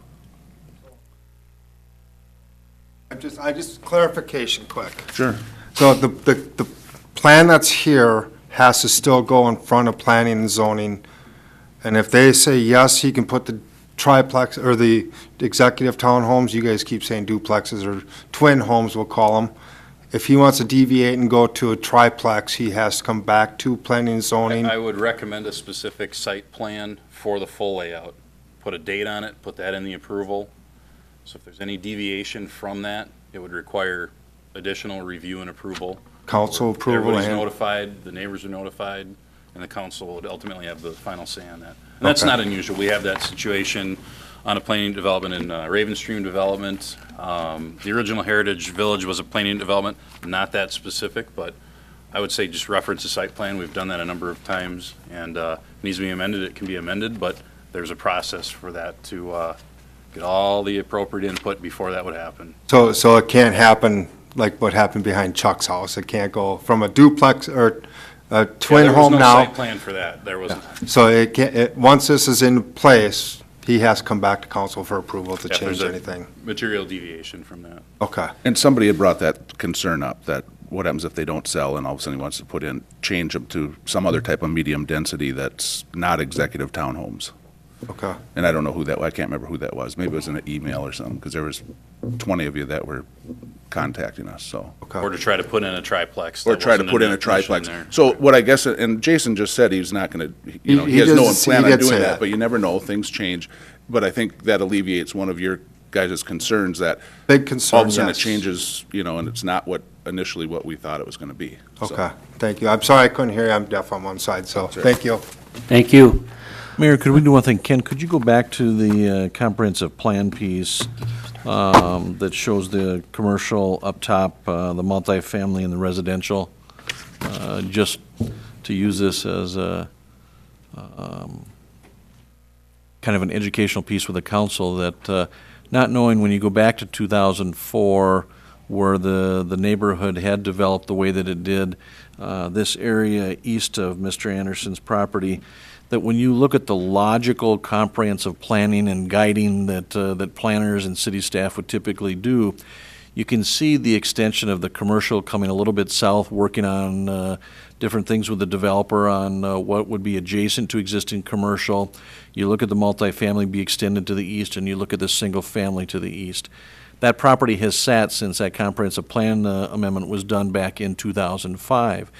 I just clarification quick. Sure. So the plan that's here has to still go in front of planning and zoning, and if they say yes, he can put the triplex, or the executive townhomes, you guys keep saying duplexes, or twin homes, we'll call them. If he wants to deviate and go to a triplex, he has to come back to planning and zoning. I would recommend a specific site plan for the full layout. Put a date on it, put that in the approval. So if there's any deviation from that, it would require additional review and approval. Council approval. Everybody's notified, the neighbors are notified, and the council would ultimately have the final say on that. And that's not unusual. We have that situation on a planning development in Ravenstream Development. The original Heritage Village was a planning development, not that specific, but I would say just reference the site plan. We've done that a number of times, and if it needs to be amended, it can be amended, but there's a process for that to get all the appropriate input before that would happen. So it can't happen like what happened behind Chuck's house. It can't go from a duplex or a twin There was home no now. site plan for that. There wasn't. So once this is in place, he has to come back to council for approval to Yeah, change there's a anything. Material deviation from that. Okay. And somebody had brought that concern up, that what happens if they don't sell and all of a sudden he wants to change them to some other type of medium density that's not executive townhomes. Okay. And I don't know I can't remember who that was. Maybe it was in an email or something, because there was 20 of you that were contacting us, so. Or to try to put in a triplex. Or that try to wasn't put in a enough permission triplex. there. So what I guess, and Jason just said he's not gonna, he has no does- plan he on did say doing that, that. but you never know, things change. But I think that alleviates one of your guys' concerns, that Big concern, all of a sudden it yes. changes, and it's not initially what we thought it was gonna be. So, Okay, thank you. I'm sorry I couldn't hear you. I'm deaf on one side, so thank you. Thank you. Mayor, could we do one thing? Ken, could you go back to the comprehensive plan piece that shows the commercial up top, the multifamily and the residential? Just to use this as a kind of an educational piece with the council, that not knowing when you go back to 2004 where the neighborhood had developed the way that it did, this area east of Mr. Anderson's property, that when you look at the logical comprehensive planning and guiding that planners and city staff would typically do, you can see the extension of the commercial coming a little bit south, working on different things with the developer on what would be adjacent to existing commercial. You look at the multifamily be extended to the east, and you look at the single family to the east. That property has sat since that comprehensive plan amendment was done back in 2005.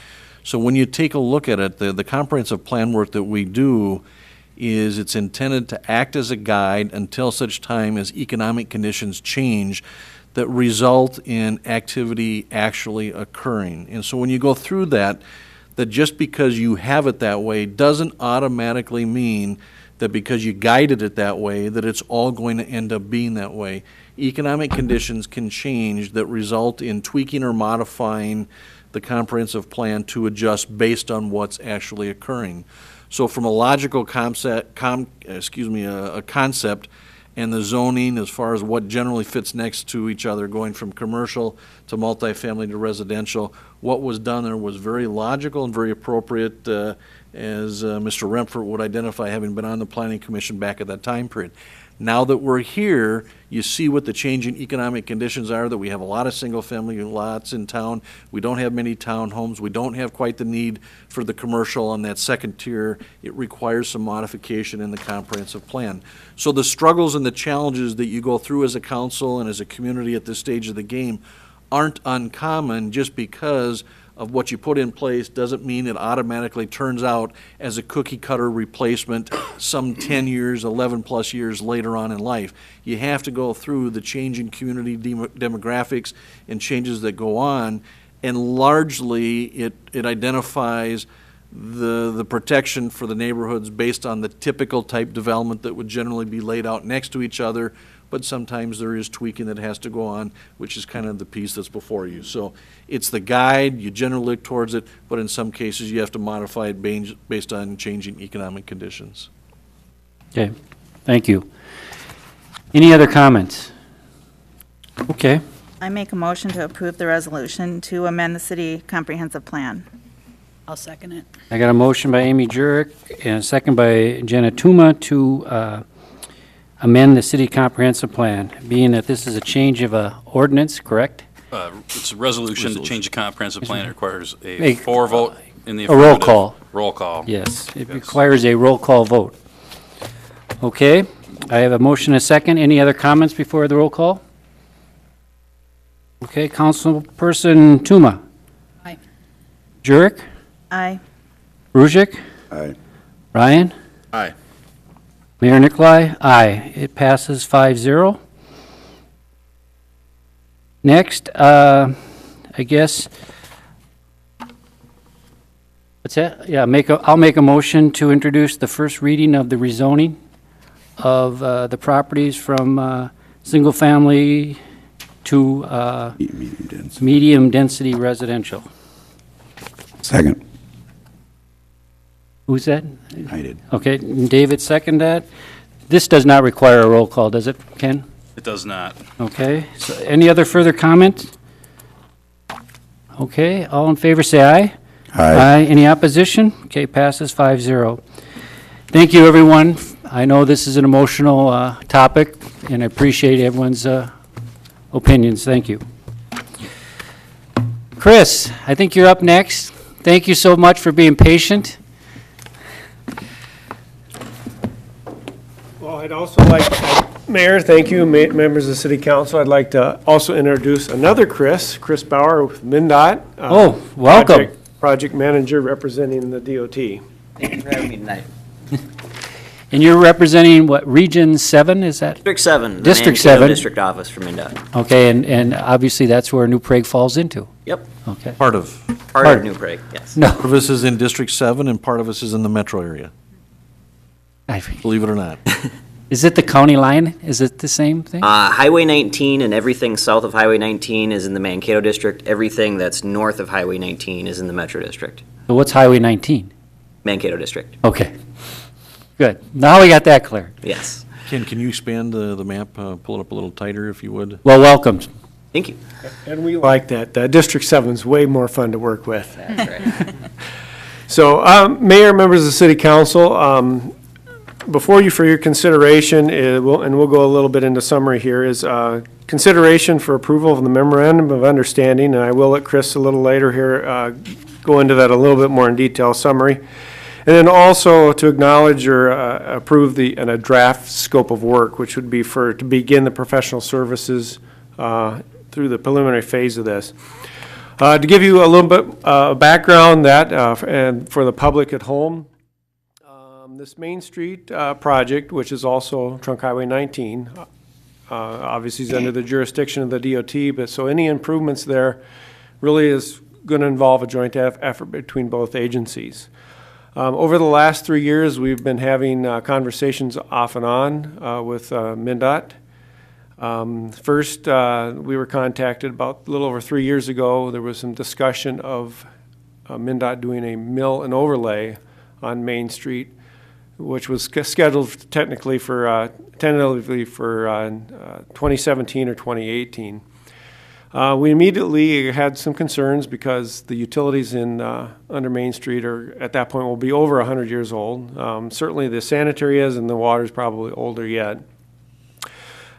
So when you take a look at it, the comprehensive plan work that we do is it's intended to act as a guide until such time as economic conditions change that result in activity actually occurring. And so when you go through that just because you have it that way doesn't automatically mean that because you guided it that way that it's all going to end up being that way. Economic conditions can change that result in tweaking or modifying the comprehensive plan to adjust based on what's actually occurring. So from a logical concept, a concept and the zoning as far as what generally fits next to each other, going from commercial to multifamily to residential, what was done there was very logical and very appropriate, as Mr. Remford would identify, having been on the Planning Commission back at that time period. Now that we're here, you see what the changing economic conditions are, that we have a lot of single-family lots in town. We don't have many townhomes. We don't have quite the need for the commercial on that second tier. It requires some modification in the comprehensive plan. So the struggles and the challenges that you go through as a council and as a community at this stage of the game aren't uncommon. Just because of what you put in place doesn't mean it automatically turns out as a cookie cutter replacement some 10 years, 11 plus years later on in life. You have to go through the changing community demographics and changes that go on, and largely it identifies the protection for the neighborhoods based on the typical type development that would generally be laid out next to each other, but sometimes there is tweaking that has to go on, which is kind of the piece that's before you. So it's the guide, you generally look towards it, but in some cases you have to modify it based on changing economic conditions. Okay, thank you. Any other comments? Okay, I make a motion to approve the resolution to amend the city comprehensive plan. I'll second it. I got a motion by Amy Jurek and a second by Jenna Tuma to amend the city comprehensive plan, being that this is a change of a ordinance, correct? It's a resolution to change the comprehensive plan. It requires A- a 4 vote in the A roll affirmative. call. Roll call. Yes, it requires a roll call vote. Okay, I have a motion and a second. Any other comments before the roll call? Okay, Councilperson Tuma. Aye. Jurek? Aye. Ruzick? Aye. Ryan? Aye. Mayor Nicolai? Aye. It passes 5-0. Next, I guess, what's that? Yeah, I'll make a motion to introduce the first reading of the rezoning of the properties from single-family to Medium density. medium-density residential. Second. Who's that? I did. Okay, David second that. This does not require a roll call, does it, Ken? It does not. Okay, so any other further comment? Okay, all in favor say aye. Aye. Any opposition? Okay, passes 5-0. Thank you, everyone. I know this is an emotional topic, and I appreciate everyone's opinions. Thank you. Chris, I think you're up next. Thank you so much for being patient. Well, I'd also like, Mayor, thank you, members of the City Council. I'd like to also introduce another Chris Bauer with MnDOT. Oh, welcome. Project Manager representing the DOT. Thank you for having me tonight. And you're representing what, Region 7, is that? District 7. the District Mankato 7. District Office for MnDOT. Okay, and obviously that's where New Prague falls into. Yep. Okay. Part of. Part of New Prague, yes. No. Part of us is in District 7 and part of us is in the metro area, believe it or not. Is it the county line? Is it the same thing? Highway 19 and everything south of Highway 19 is in the Mankato District. Everything that's north of Highway 19 is in the Metro District. So what's Highway 19? Mankato District. Okay. Good. Now we got that clear. Yes. Ken, can you expand the map, pull it up a little tighter if you would? Well, welcome. Thank you. And we like that. District 7 is way more fun to work with. That's right. So, Mayor, members of the City Council, before you for your consideration, and we'll go a little bit into summary here, is consideration for approval of the Memorandum of Understanding, and I will let Chris a little later here go into that a little bit more in detail summary. And then also to acknowledge or approve a draft scope of work, which would be to begin the professional services through the preliminary phase of this. To give you a little bit of background and for the public at home, this Main Street project, which is also Trunk Highway 19, obviously is under the jurisdiction of the DOT, but so any improvements there really is going to involve a joint effort between both agencies. Over the last 3 years, we've been having conversations off and on with MnDOT. First, we were contacted about a little over 3 years ago. There was some discussion of MnDOT doing a mill and overlay on Main Street, which was scheduled tentatively for 2017 or 2018. We immediately had some concerns because the utilities under Main Street at that point will be over 100 years old. Certainly the sanitary is, and the water is probably older yet.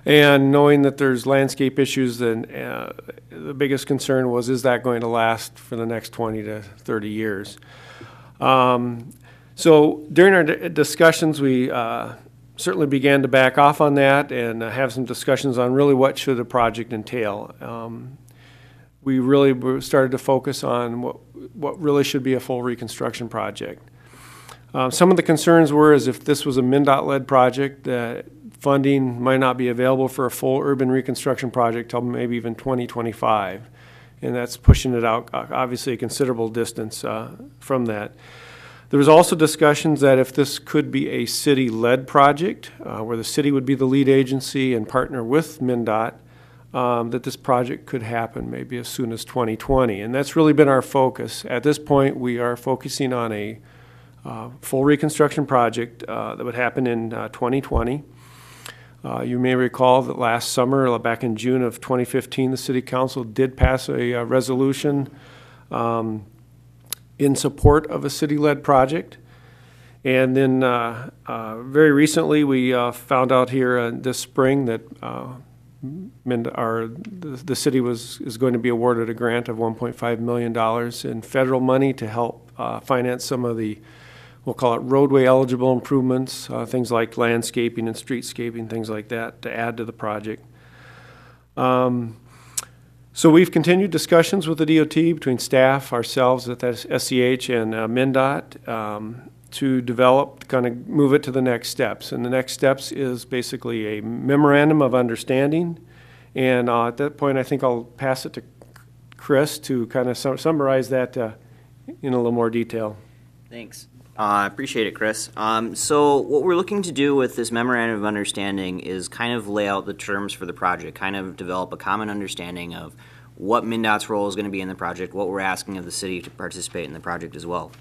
And knowing that there's landscape issues, then the biggest concern was, is that going to last for the next 20 to 30 years? So during our discussions, we certainly began to back off on that and have some discussions on really what should the project entail. We really started to focus on what really should be a full reconstruction project. Some of the concerns were is if this was a MnDOT-led project, that funding might not be available for a full urban reconstruction project till maybe even 2025. And that's pushing it out, obviously, a considerable distance from that. There was also discussions that if this could be a city-led project, where the city would be the lead agency and partner with MnDOT, that this project could happen maybe as soon as 2020. And that's really been our focus. At this point, we are focusing on a full reconstruction project that would happen in 2020. You may recall that last summer, back in June of 2015, the City Council did pass a resolution in support of a city-led project. And then very recently, we found out here this spring that the city is going to be awarded a grant of $1.5 million in federal money to help finance some of the, we'll call it roadway eligible improvements, things like landscaping and streetscaping, things like that, to add to the project. So we've continued discussions with the DOT between staff, ourselves at SCH and MnDOT to develop, kind of move it to the next steps. And the next steps is basically a memorandum of understanding. And at that point, I think I'll pass it to Chris to kind of summarize that in a little more detail. Thanks. I appreciate it, Chris. So what we're looking to do with this Memorandum of Understanding is kind of lay out the terms for the project, kind of develop a common understanding of what MnDOT's role is going to be in the project, what we're asking of the city to participate in the project as well.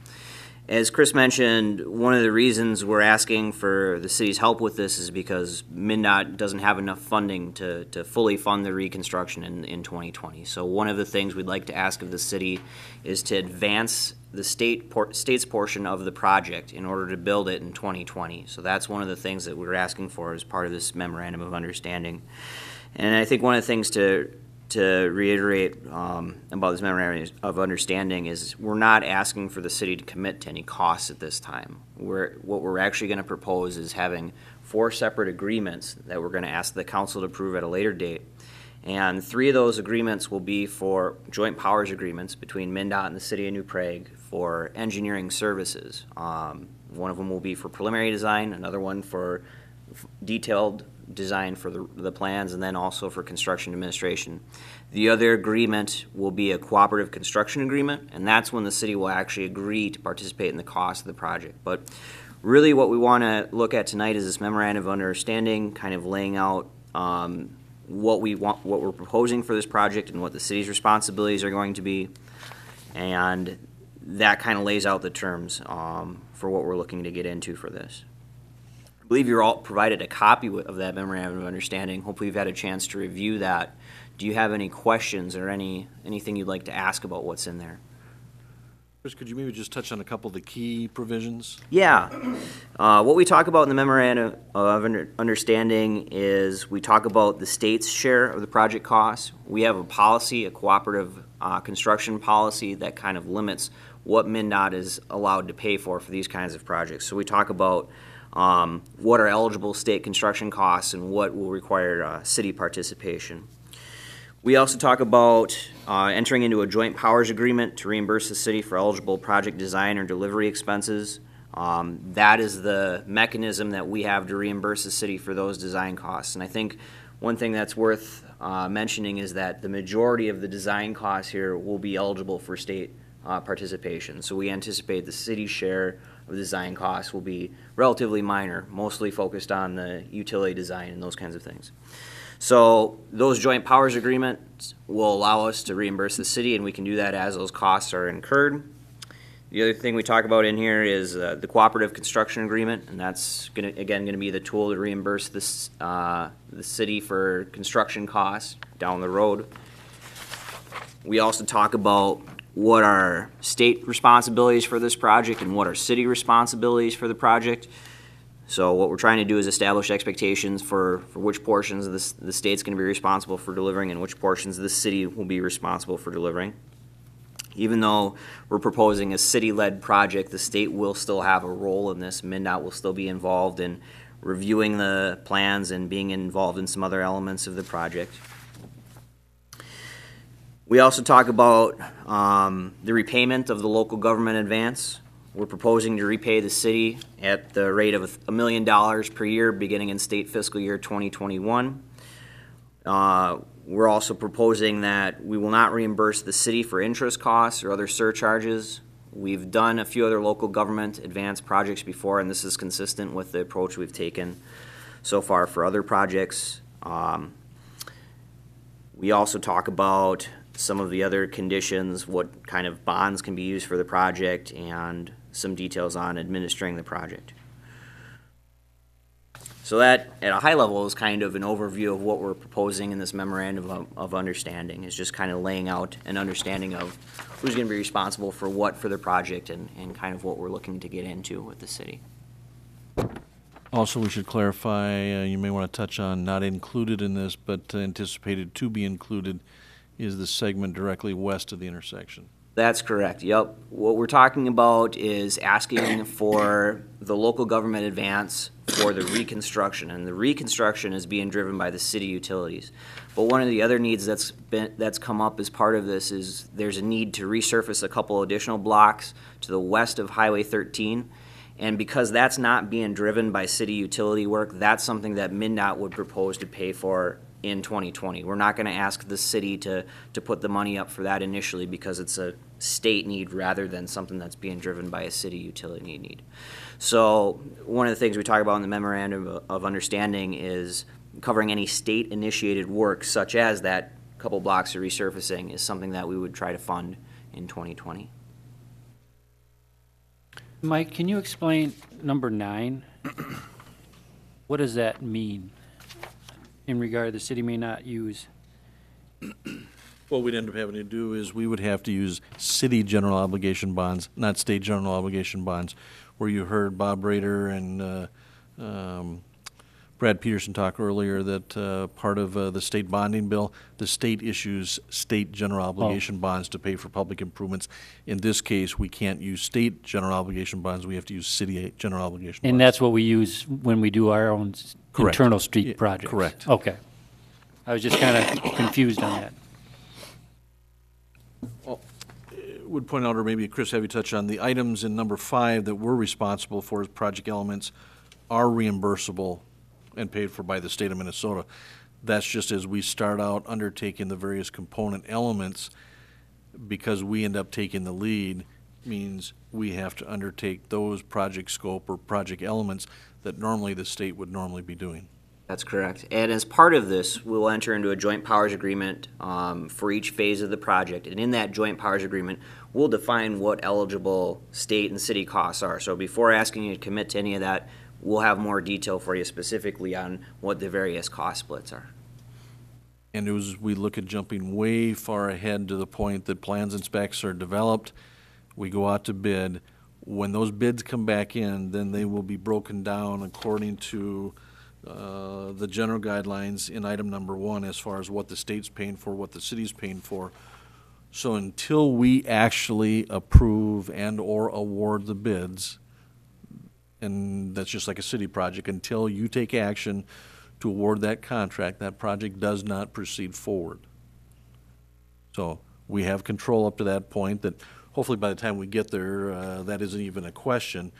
As Chris mentioned, one of the reasons we're asking for the city's help with this is because MNDOT doesn't have enough funding to fully fund the reconstruction in 2020. So one of the things we'd like to ask of the city is to advance the state's portion of the project in order to build it in 2020. So that's one of the things that we're asking for as part of this memorandum of understanding. And I think one of the things to reiterate about this memorandum of understanding is we're not asking for the city to commit to any costs at this time. What we're actually going to propose is having 4 separate agreements that we're going to ask the council to approve at a later date. And 3 of those agreements will be for joint powers agreements between MNDOT and the city of New Prague for engineering services. One of them will be for preliminary design, another one for detailed design for the plans, and then also for construction administration. The other agreement will be a cooperative construction agreement, and that's when the city will actually agree to participate in the cost of the project. But really what we want to look at tonight is this memorandum of understanding, kind of laying out what we're proposing for this project and what the city's responsibilities are going to be, and that kind of lays out the terms for what we're looking to get into for this. I believe you're all provided a copy of that memorandum of understanding. Hopefully you've had a chance to review that. Do you have any questions or anything you'd like to ask about what's in there? Chris, could you maybe just touch on a couple of the key provisions? Yeah. What we talk about in the memorandum of understanding is we talk about the state's share of the project costs. We have a policy, a cooperative construction policy that kind of limits what MNDOT is allowed to pay for these kinds of projects. So we talk about what are eligible state construction costs and what will require city participation. We also talk about entering into a joint powers agreement to reimburse the city for eligible project design or delivery expenses. That is the mechanism that we have to reimburse the city for those design costs. And I think one thing that's worth mentioning is that the majority of the design costs here will be eligible for state participation. So we anticipate the city's share of design costs will be relatively minor, mostly focused on the utility design and those kinds of things. So those joint powers agreements will allow us to reimburse the city, and we can do that as those costs are incurred. The other thing we talk about in here is the cooperative construction agreement, and that's going to be the tool to reimburse this, the city for construction costs down the road. We also talk about what are state responsibilities for this project and what are city responsibilities for the project. So what we're trying to do is establish expectations for which portions of the state's going to be responsible for delivering and which portions of the city will be responsible for delivering. Even though we're proposing a city-led project, the state will still have a role in this. MNDOT will still be involved in reviewing the plans and being involved in some other elements of the project. We also talk about the repayment of the local government advance. We're proposing to repay the city at the rate of $1 million per year beginning in state fiscal year 2021. We're also proposing that we will not reimburse the city for interest costs or other surcharges. We've done a few other local government advance projects before, and this is consistent with the approach we've taken so far for other projects. We also talk about some of the other conditions, what kind of bonds can be used for the project, and some details on administering the project. So that, at a high level, is kind of an overview of what we're proposing in this memorandum of understanding, is just kind of laying out an understanding of who's going to be responsible for what for the project and kind of what we're looking to get into with the city. Also, we should clarify, you may want to touch on not included in this, but anticipated to be included is the segment directly west of the intersection. That's correct, yep. What we're talking about is asking for the local government advance for the reconstruction, and the reconstruction is being driven by the city utilities. But one of the other needs that's come up as part of this is there's a need to resurface a couple additional blocks to the west of Highway 13, and because that's not being driven by city utility work, that's something that MNDOT would propose to pay for in 2020. We're not going to ask the city to put the money up for that initially because it's a state need rather than something that's being driven by a city utility need. So one of the things we talk about in the Memorandum of Understanding is covering any state-initiated work such as that couple blocks of resurfacing is something that we would try to fund in 2020. Mike, can you explain number 9? What does that mean in regard the city may not use? What we'd end up having to do is we would have to use city general obligation bonds, not state general obligation bonds, where you heard Bob Rader and Brad Peterson talk earlier that part of the state bonding bill, the state issues state general obligation bonds to pay for public improvements. In this case, we can't use state general obligation bonds, we have to use city general obligation bonds. And that's what we use when we do our own Correct. internal street projects? Correct. Okay. I was just kind of confused on that. Would point out, or maybe Chris have you touch on, the items in number 5 that we're responsible for as project elements are reimbursable and paid for by the state of Minnesota. That's just as we start out undertaking the various component elements, because we end up taking the lead, means we have to undertake those project scope or project elements that normally the state would normally be doing. That's correct. And as part of this, we will enter into a joint powers agreement for each phase of the project. And in that joint powers agreement, we'll define what eligible state and city costs are. So before asking you to commit to any of that, we'll have more detail for you specifically on what the various cost splits are. And as we look at jumping way far ahead to the point that plans and specs are developed, we go out to bid. When those bids come back in, then they will be broken down according to the general guidelines in item number 1 as far as what the state's paying for, what the city's paying for. So until we actually approve and or award the bids, and that's just like a city project, until you take action to award that contract, that project does not proceed forward. So we have control up to that point that hopefully by the time we get there, that isn't even a question.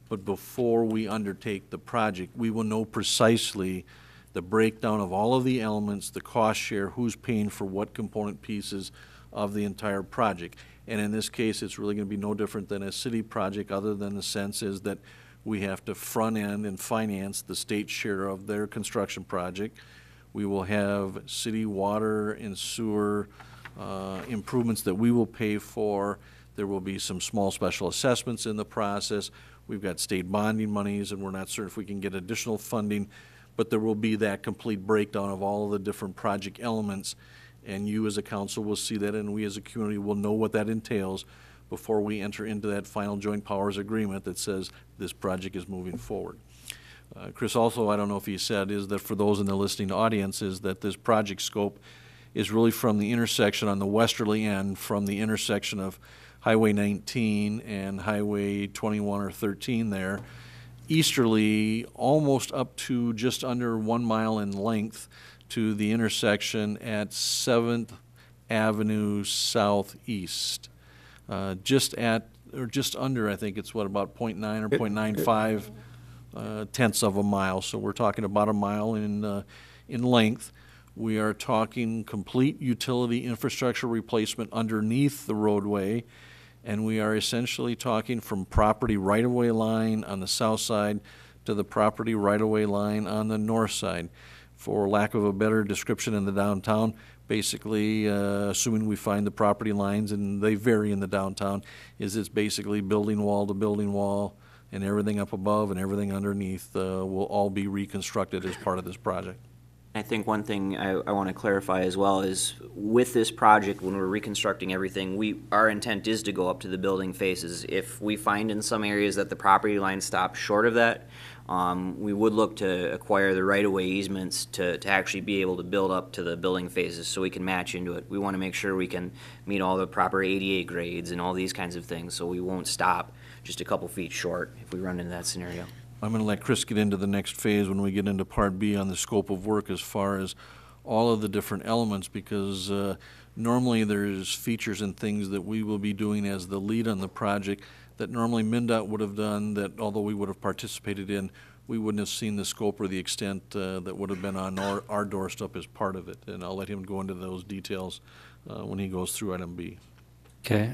But before we undertake the project, we will know precisely the breakdown of all of the elements, the cost share, who's paying for what component pieces of the entire project. And in this case, it's really going to be no different than a city project, other than the sense is that we have to front end and finance the state share of their construction project. We will have city water and sewer improvements that we will pay for. There will be some small special assessments in the process. We've got state bonding monies, and we're not certain if we can get additional funding, but there will be that complete breakdown of all of the different project elements, and you as a council will see that, and we as a community will know what that entails before we enter into that final joint powers agreement that says this project is moving forward. Chris, also, I don't know if he said, is that for those in the listening audience, is that this project scope is really from the intersection on the westerly end, from the intersection of Highway 19 and Highway 21 or 13 there, easterly almost up to just under 1 mile in length to the intersection at 7th Avenue Southeast. Just at, or just under, I think it's what, about 0.9 or 0.95 tenths of a mile. So we're talking about a mile in length. We are talking complete utility infrastructure replacement underneath the roadway, and we are essentially talking from property right-of-way line on the south side to the property right-of-way line on the north side. For lack of a better description in the downtown, basically, assuming we find the property lines, and they vary in the downtown, is it's basically building wall to building wall, and everything up above and everything underneath will all be reconstructed as part of this project. I think one thing I want to clarify as well is with this project, when we're reconstructing everything, our intent is to go up to the building faces. If we find in some areas that the property line stops short of that, we would look to acquire the right-of-way easements to actually be able to build up to the building phases so we can match into it. We want to make sure we can meet all the proper ADA grades and all these kinds of things, so we won't stop just a couple feet short if we run into that scenario. I'm going to let Chris get into the next phase when we get into Part B on the scope of work as far as all of the different elements, because normally there's features and things that we will be doing as the lead on the project that normally MNDOT would have done, that although we would have participated in, we wouldn't have seen the scope or the extent that would have been on our doorstep as part of it. And I'll let him go into those details when he goes through item B. Okay.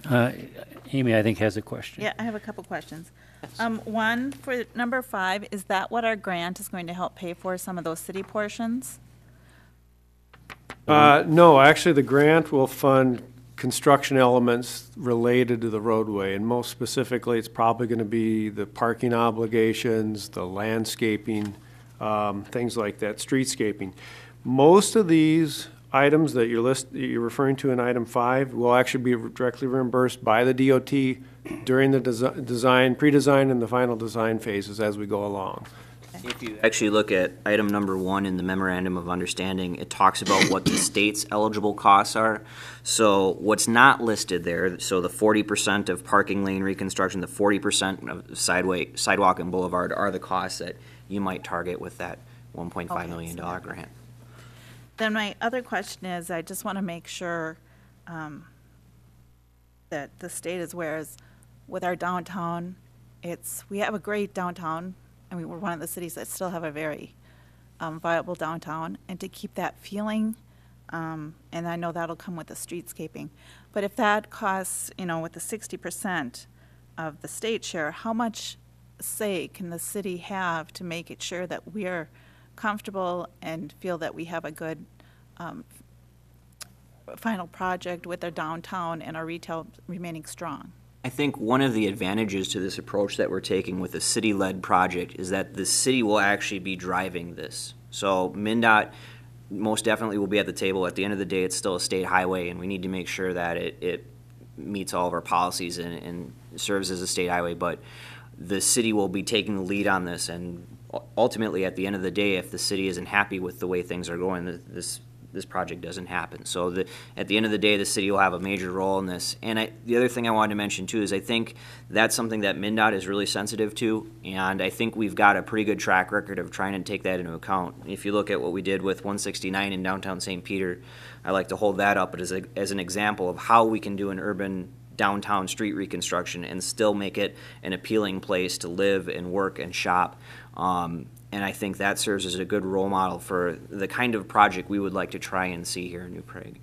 Amy, I think, has a question. Yeah, I have a couple questions. One, for number 5, is that what our grant is going to help pay for, some of those city portions? No, actually, the grant will fund construction elements related to the roadway, and most specifically, it's probably going to be the parking obligations, the landscaping, things like that, streetscaping. Most of these items that you're referring to in item 5 will actually be directly reimbursed by the DOT during the design, pre-design, and the final design phases as we go along. If you actually look at item number 1 in the Memorandum of Understanding, it talks about what the state's eligible costs are. So what's not listed there, so the 40% of parking lane reconstruction, the 40% of sidewalk and boulevard are the costs that you might target with that $1.5 million grant. Then my other question is, I just want to make sure that the state is aware is with our downtown, we have a great downtown. I mean, we're one of the cities that still have a very viable downtown, and to keep that feeling, and I know that'll come with the streetscaping, but if that costs, with the 60% of the state share, how much say can the city have to make it sure that we're comfortable and feel that we have a good final project with our downtown and our retail remaining strong? I think one of the advantages to this approach that we're taking with a city-led project is that the city will actually be driving this. So MnDOT most definitely will be at the table. At the end of the day, it's still a state highway, and we need to make sure that it meets all of our policies and serves as a state highway. But the city will be taking the lead on this, and ultimately, at the end of the day, if the city isn't happy with the way things are going, this project doesn't happen. So at the end of the day, the city will have a major role in this. And the other thing I wanted to mention too is I think that's something that MnDOT is really sensitive to, and I think we've got a pretty good track record of trying to take that into account. If you look at what we did with 169 in downtown St. Peter, I like to hold that up as an example of how we can do an urban downtown street reconstruction and still make it an appealing place to live and work and shop. And I think that serves as a good role model for the kind of project we would like to try and see here in New Prague.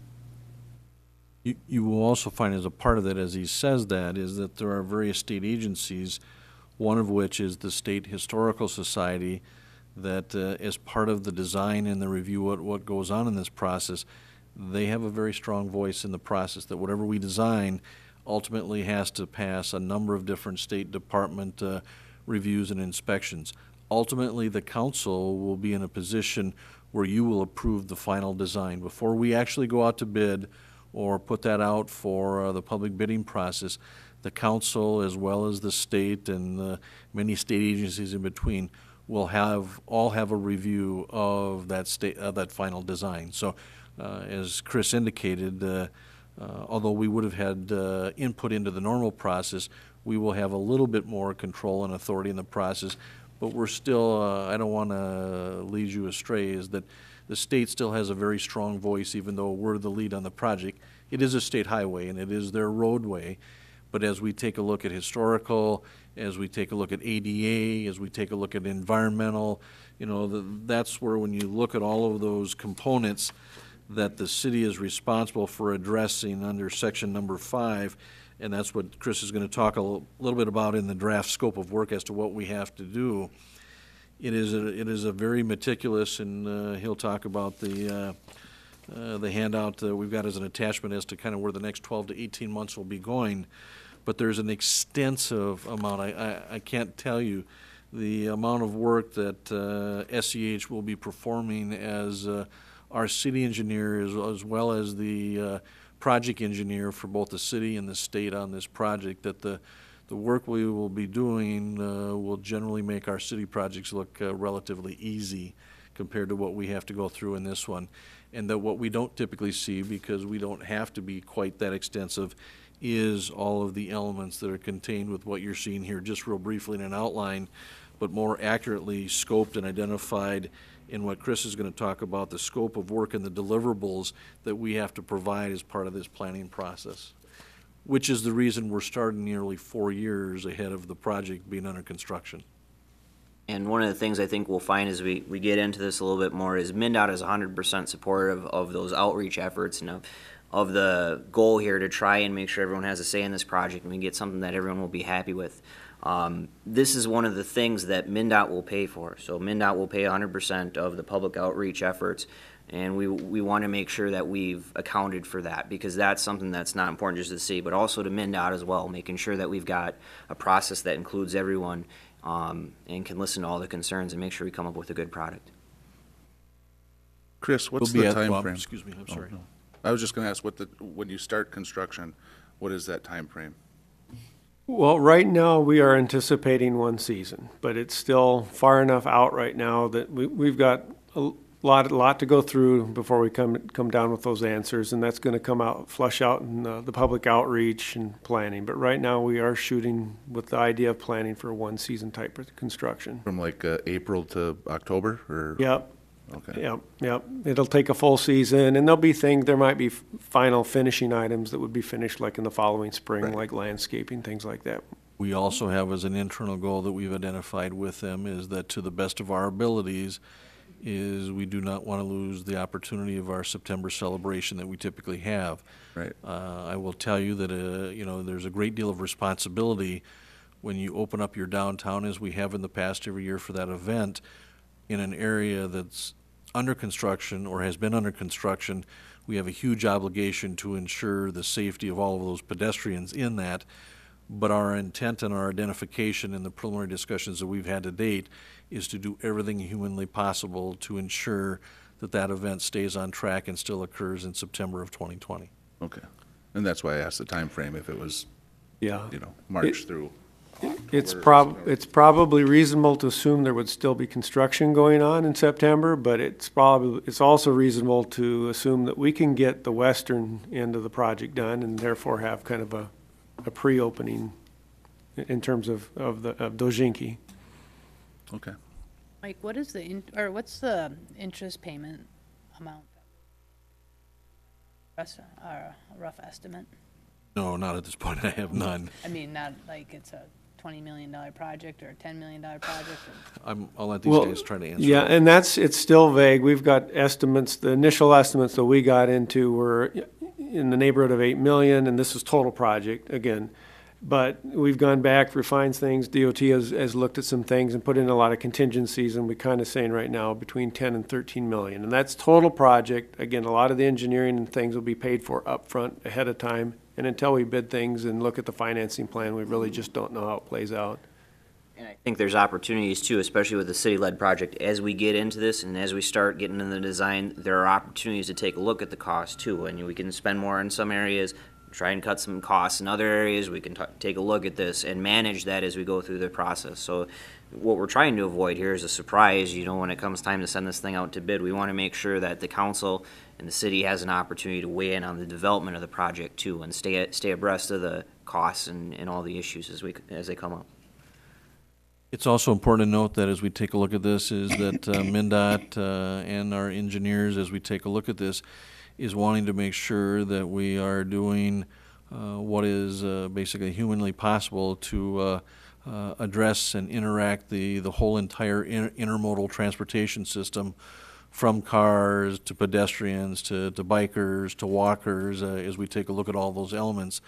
You will also find as a part of that, as he says that, is that there are various state agencies, one of which is the State Historical Society, that as part of the design and the review of what goes on in this process, they have a very strong voice in the process, that whatever we design ultimately has to pass a number of different state department reviews and inspections. Ultimately, the council will be in a position where you will approve the final design. Before we actually go out to bid or put that out for the public bidding process, the council, as well as the state and many state agencies in between, will all have a review of that final design. So, as Chris indicated, although we would have had input into the normal process, we will have a little bit more control and authority in the process. But we're still, I don't want to lead you astray, is that the state still has a very strong voice, even though we're the lead on the project. It is a state highway, and it is their roadway. But as we take a look at historical, as we take a look at ADA, as we take a look at environmental, that's where, when you look at all of those components that the city is responsible for addressing under section number 5, and that's what Chris is going to talk a little bit about in the draft scope of work as to what we have to do. It is a very meticulous, and he'll talk about the handout that we've got as an attachment as to kind of where the next 12 to 18 months will be going. But there's an extensive amount. I can't tell you the amount of work that SEH will be performing as our city engineer, as well as the project engineer for both the city and the state on this project, that the work we will be doing will generally make our city projects look relatively easy compared to what we have to go through in this one. And that what we don't typically see, because we don't have to be quite that extensive, is all of the elements that are contained with what you're seeing here, just real briefly in an outline, but more accurately scoped and identified in what Chris is going to talk about, the scope of work and the deliverables that we have to provide as part of this planning process, which is the reason we're starting nearly 4 years ahead of the project being under construction. And one of the things I think we'll find as we get into this a little bit more is MnDOT is 100% supportive of those outreach efforts and of the goal here to try and make sure everyone has a say in this project and we get something that everyone will be happy with. This is one of the things that MnDOT will pay for. So MnDOT will pay 100% of the public outreach efforts. And we want to make sure that we've accounted for that, because that's something that's not important just to the city, but also to MnDOT as well, making sure that we've got a process that includes everyone and can listen to all the concerns and make sure we come up with a good product. Chris, what's We'll be the at- time Bob, frame? excuse me, I'm Oh, sorry. no. I was just going to ask, when you start construction, what is that time frame? Well, right now, we are anticipating one season, but it's still far enough out right now that we've got a lot to go through before we come down with those answers, and that's going to flush out in the public outreach and planning. But right now, we are shooting with the idea of planning for a one-season type of construction. From like April to October, or? Yep. Okay. Yep. It'll take a full season, and there might be final finishing items that would be finished like in the following spring, Right. like landscaping, things like that. We also have as an internal goal that we've identified with them is that to the best of our abilities is we do not want to lose the opportunity of our September celebration that we typically have. Right. I will tell you that, there's a great deal of responsibility when you open up your downtown, as we have in the past every year for that event, in an area that's under construction or has been under construction. We have a huge obligation to ensure the safety of all of those pedestrians in that. But our intent and our identification in the preliminary discussions that we've had to date is to do everything humanly possible to ensure that that event stays on track and still occurs in September of 2020. Okay. And that's why I asked the time frame, if it was, Yeah. March through It's October. it's probably reasonable to assume there would still be construction going on in September, but it's also reasonable to assume that we can get the western end of the project done and therefore have kind of a pre-opening in terms of Dojinki. Okay. Mike, what's the interest payment amount? A rough estimate? No, not at this point. I have none. I mean, not like it's a $20 million project or a $10 million project? I'll let these guys try to answer. Yeah, that. and it's still vague. We've got estimates, the initial estimates that we got into were in the neighborhood of 8 million, and this is total project, again. But we've gone back, refined things. DOT has looked at some things and put in a lot of contingencies, and we're kind of saying right now between 10 and 13 million. And that's total project. Again, a lot of the engineering and things will be paid for upfront ahead of time. And until we bid things and look at the financing plan, we really just don't know how it plays out. And I think there's opportunities too, especially with the city-led project. As we get into this and as we start getting into the design, there are opportunities to take a look at the cost too. And we can spend more in some areas, try and cut some costs in other areas. We can take a look at this and manage that as we go through the process. So what we're trying to avoid here is a surprise. When it comes time to send this thing out to bid, we want to make sure that the council and the city has an opportunity to weigh in on the development of the project too, and stay abreast of the costs and all the issues as they come up. It's also important to note that as we take a look at this is that MnDOT and our engineers, as we take a look at this, is wanting to make sure that we are doing what is basically humanly possible to address and interact the whole entire intermodal transportation system, from cars to pedestrians to bikers to walkers. As we take a look at all those elements,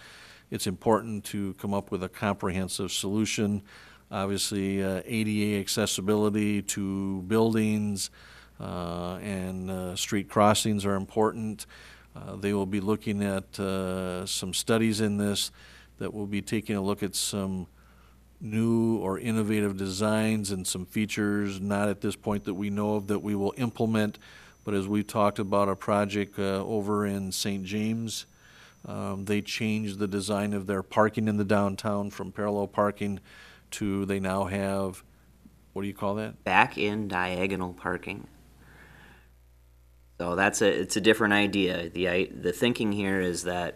it's important to come up with a comprehensive solution. Obviously, ADA accessibility to buildings and street crossings are important. They will be looking at some studies in this that will be taking a look at some new or innovative designs and some features, not at this point that we know of, that we will implement. But as we talked about a project over in St. James, they changed the design of their parking in the downtown from parallel parking to, they now have, what do you call that? Back-in diagonal parking. So it's a different idea. The thinking here is that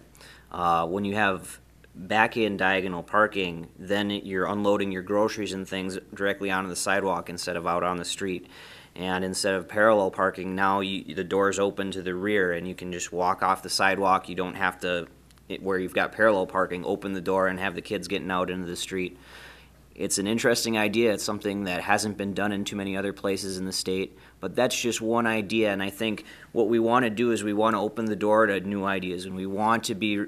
when you have back-in diagonal parking, then you're unloading your groceries and things directly onto the sidewalk instead of out on the street. And instead of parallel parking, now the door's open to the rear and you can just walk off the sidewalk. You don't have to, where you've got parallel parking, open the door and have the kids getting out into the street. It's an interesting idea. It's something that hasn't been done in too many other places in the state, but that's just one idea. And I think what we want to do is we want to open the door to new ideas, and we want to be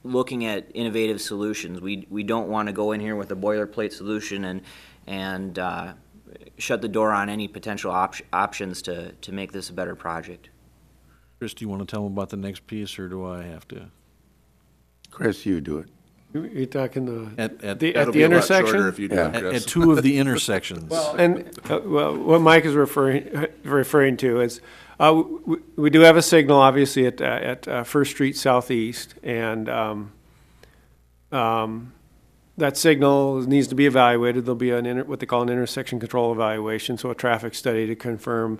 looking at innovative solutions. We don't want to go in here with a boilerplate solution and shut the door on any potential options to make this a better project. Chris, do you want to tell them about the next piece, or do I have to? Chris, you do it. You're talking At the That'll be a lot shorter intersection? if you do it, At Chris. two of the intersections. And, well, what Mike is referring to is, we do have a signal, obviously, at First Street Southeast, and that signal needs to be evaluated. There'll be what they call an intersection control evaluation, so a traffic study to confirm,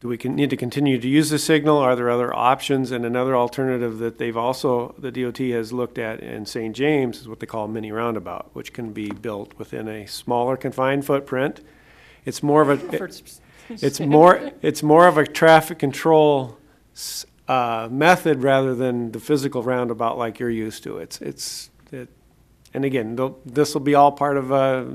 do we need to continue to use the signal? Are there other options? And another alternative that the DOT has looked at in St. James is what they call a mini roundabout, which can be built within a smaller confined footprint. It's more of a traffic control method rather than the physical roundabout like you're used to. And again, this will be all part of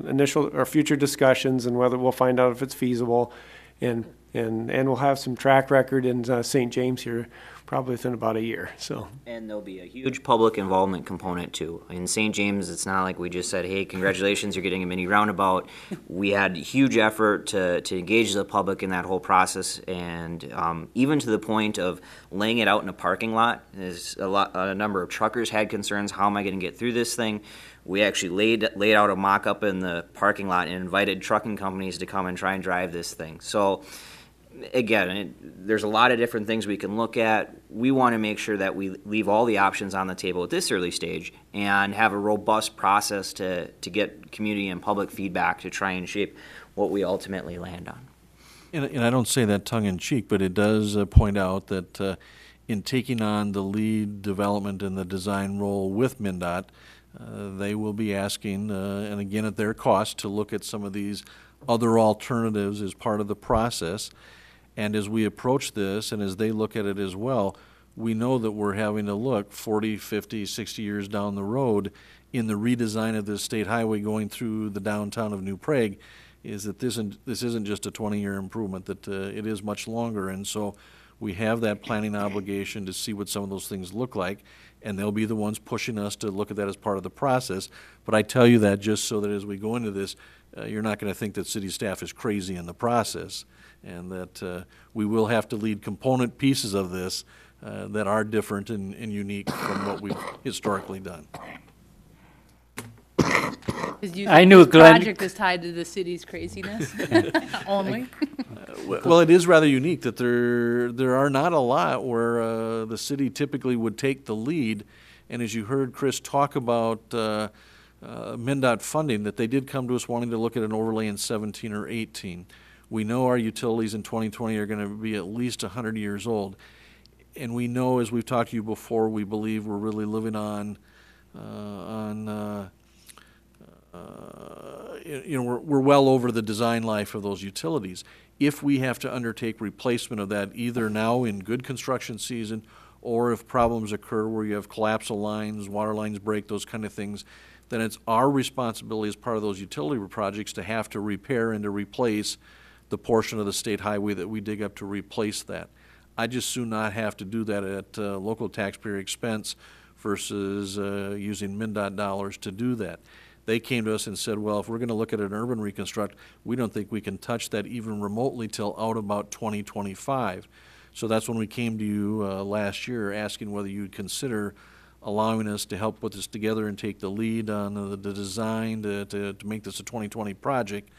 initial or future discussions, and whether we'll find out if it's feasible, and we'll have some track record in St. James here probably within about a year. So. And there'll be a huge public involvement component too. In St. James, it's not like we just said, hey, congratulations, you're getting a mini roundabout. We had huge effort to engage the public in that whole process, and even to the point of laying it out in a parking lot. A number of truckers had concerns, how am I going to get through this thing? We actually laid out a mock-up in the parking lot and invited trucking companies to come and try and drive this thing. So again, there's a lot of different things we can look at. We want to make sure that we leave all the options on the table at this early stage and have a robust process to get community and public feedback to try and shape what we ultimately land on. And I don't say that tongue-in-cheek, but it does point out that in taking on the lead development and the design role with MnDOT, they will be asking, and again at their cost, to look at some of these other alternatives as part of the process. And as we approach this, and as they look at it as well, we know that we're having to look 40, 50, 60 years down the road in the redesign of this state highway going through the downtown of New Prague, is that this isn't just a 20-year improvement, that it is much longer. And so we have that planning obligation to see what some of those things look like, and they'll be the ones pushing us to look at that as part of the process. But I tell you that just so that as we go into this, you're not going to think that city staff is crazy in the process, and that we will have to lead component pieces of this that are different and unique from what we've historically done. I knew this Glenn- project is tied to the city's craziness only. Well, it is rather unique that there are not a lot where the city typically would take the lead, and as you heard Chris talk about MnDOT funding, that they did come to us wanting to look at an overlay in 17 or 18. We know our utilities in 2020 are going to be at least 100 years old, and we know, as we've talked to you before, we believe we're really living we're well over the design life of those utilities. If we have to undertake replacement of that, either now in good construction season, or if problems occur where you have collapse of lines, water lines break, those kind of things, then it's our responsibility as part of those utility projects to have to repair and to replace the portion of the state highway that we dig up to replace that. I just soon not have to do that at local taxpayer expense versus using MnDOT dollars to do that. They came to us and said, well, if we're going to look at an urban reconstruct, we don't think we can touch that even remotely till out about 2025. So that's when we came to you last year asking whether you'd consider allowing us to help put this together and take the lead on the design to make this a 2020 project.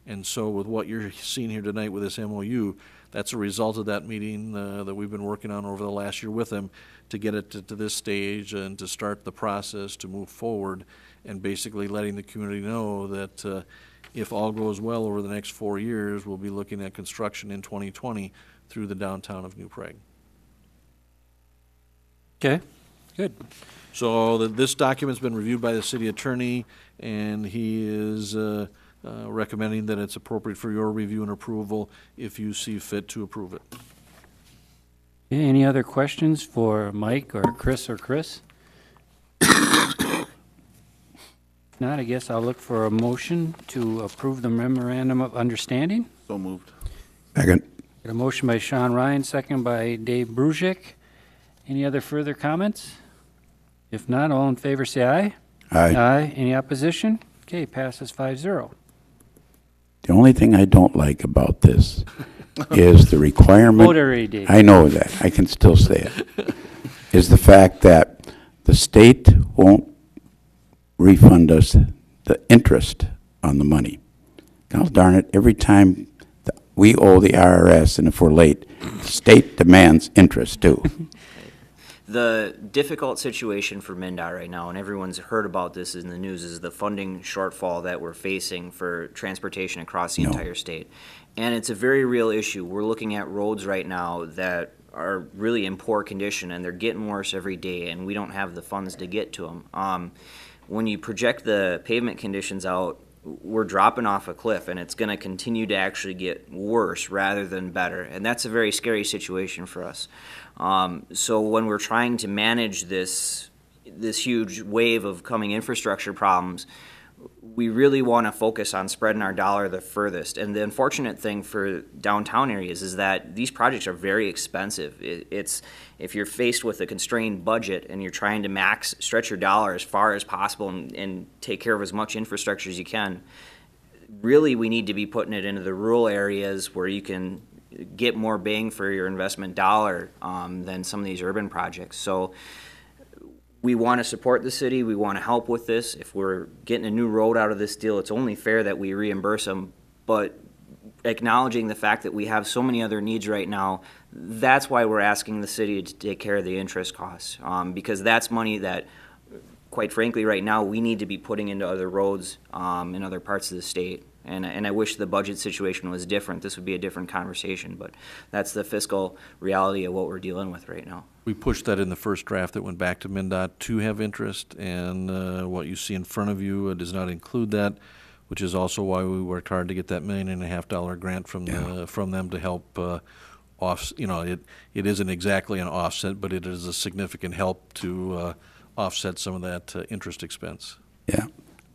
And so with what you're seeing here tonight with this MOU, that's a result of that meeting that we've been working on over the last year with them to get it to this stage and to start the process to move forward, and basically letting the community know that if all goes well over the next 4 years, we'll be looking at construction in 2020 through the downtown of New Prague. Okay, good. So this document's been reviewed by the city attorney, and he is recommending that it's appropriate for your review and approval if you see fit to approve it. Okay, any other questions for Mike or Chris or Chris? If not, I guess I'll look for a motion to approve the Memorandum of Understanding. So moved. Second. Got a motion by Sean Ryan, second by Dave Brusick. Any other further comments? If not, all in favor say aye. Aye. Aye. Any opposition? Okay, passes 5-0. The only thing I don't like about this is the requirement. Voter ID. I know that, I can still say it, is the fact that the state won't refund us the interest on the money. God darn it, every time we owe the IRS, and if we're late, the state demands interest too. The difficult situation for MnDOT right now, and everyone's heard about this in the news, is the funding shortfall that we're facing for transportation across the entire state. And it's a very real issue. We're looking at roads right now that are really in poor condition, and they're getting worse every day, and we don't have the funds to get to them. When you project the pavement conditions out, we're dropping off a cliff, and it's going to continue to actually get worse rather than better. And that's a very scary situation for us. So when we're trying to manage this huge wave of coming infrastructure problems, we really want to focus on spreading our dollar the furthest. And the unfortunate thing for downtown areas is that these projects are very expensive. If you're faced with a constrained budget and you're trying to stretch your dollar as far as possible and take care of as much infrastructure as you can, really we need to be putting it into the rural areas where you can get more bang for your investment dollar than some of these urban projects. So we want to support the city. We want to help with this. If we're getting a new road out of this deal, it's only fair that we reimburse them. But acknowledging the fact that we have so many other needs right now, that's why we're asking the city to take care of the interest costs, because that's money that, quite frankly, right now we need to be putting into other roads in other parts of the state. And I wish the budget situation was different. This would be a different conversation, but that's the fiscal reality of what we're dealing with right now. We pushed that in the first draft that went back to MnDOT to have interest, and what you see in front of you does not include that, which is also why we worked hard to get that $1.5 million grant from them to help it isn't exactly an offset, but it is a significant help to offset some of that interest expense. Yeah.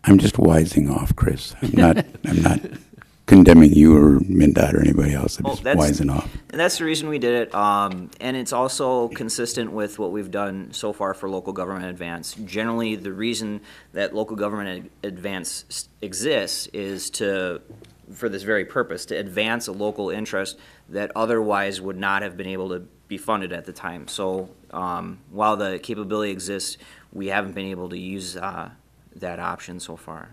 I'm just wising off, Chris. I'm not condemning you or MnDOT or anybody else. I'm just wising off. And that's the reason we did it. And it's also consistent with what we've done so far for local government advance. Generally, the reason that local government advance exists is for this very purpose, to advance a local interest that otherwise would not have been able to be funded at the time. So while the capability exists, we haven't been able to use that option so far.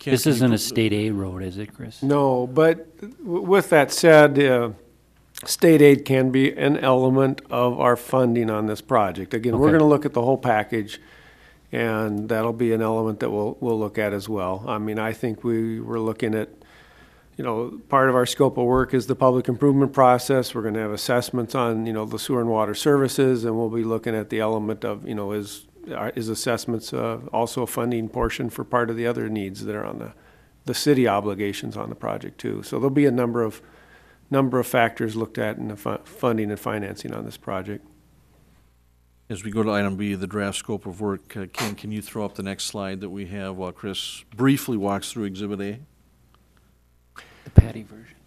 This isn't a state aid road, is it, Chris? No, but with that said, state aid can be an element of our funding on this project. Again, we're going to look at the whole package, and that'll be an element that we'll look at as well. I mean, I think we were looking at, part of our scope of work is the public improvement process. We're going to have assessments on, the sewer and water services, and we'll be looking at the element of, is assessments also a funding portion for part of the other needs that are on the city obligations on the project too. So there'll be a number of factors looked at in the funding and financing on this project. As we go to item B, the draft scope of work, Ken, can you throw up the next slide that we have while Chris briefly walks through Exhibit A? The Patty version.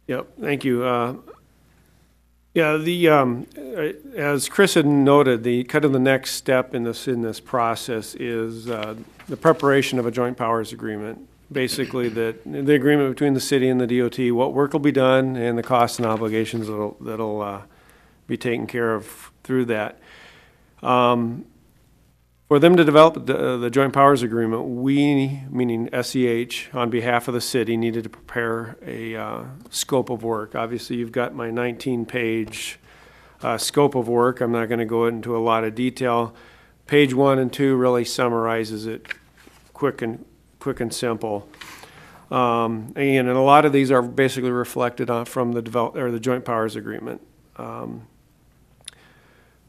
Yep, thank you. As Chris had noted, the next step in this process is the preparation of a joint powers agreement. Basically, the agreement between the city and the DOT, what work will be done, and the costs and obligations that'll be taken care of through that. For them to develop the joint powers agreement, we, meaning SEH, on behalf of the city, needed to prepare a scope of work. Obviously, you've got my 19-page scope of work. I'm not going to go into a lot of detail. Page 1 and 2 really summarizes it quick and simple. And a lot of these are basically reflected from the joint powers agreement.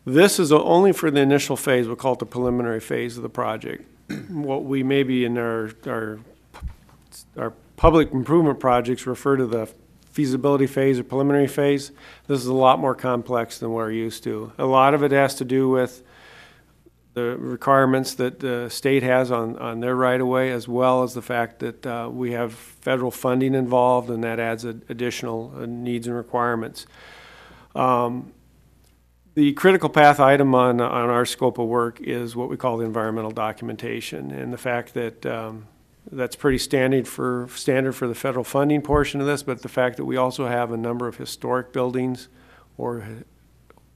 This is only for the initial phase. We'll call it the preliminary phase of the project. What we maybe in our public improvement projects refer to the feasibility phase or preliminary phase. This is a lot more complex than we're used to. A lot of it has to do with the requirements that the state has on their right-of-way, as well as the fact that we have federal funding involved, and that adds additional needs and requirements. The critical path item on our scope of work is what we call the environmental documentation, and the fact that That's pretty standard for the federal funding portion of this, but the fact that we also have a number of historic buildings or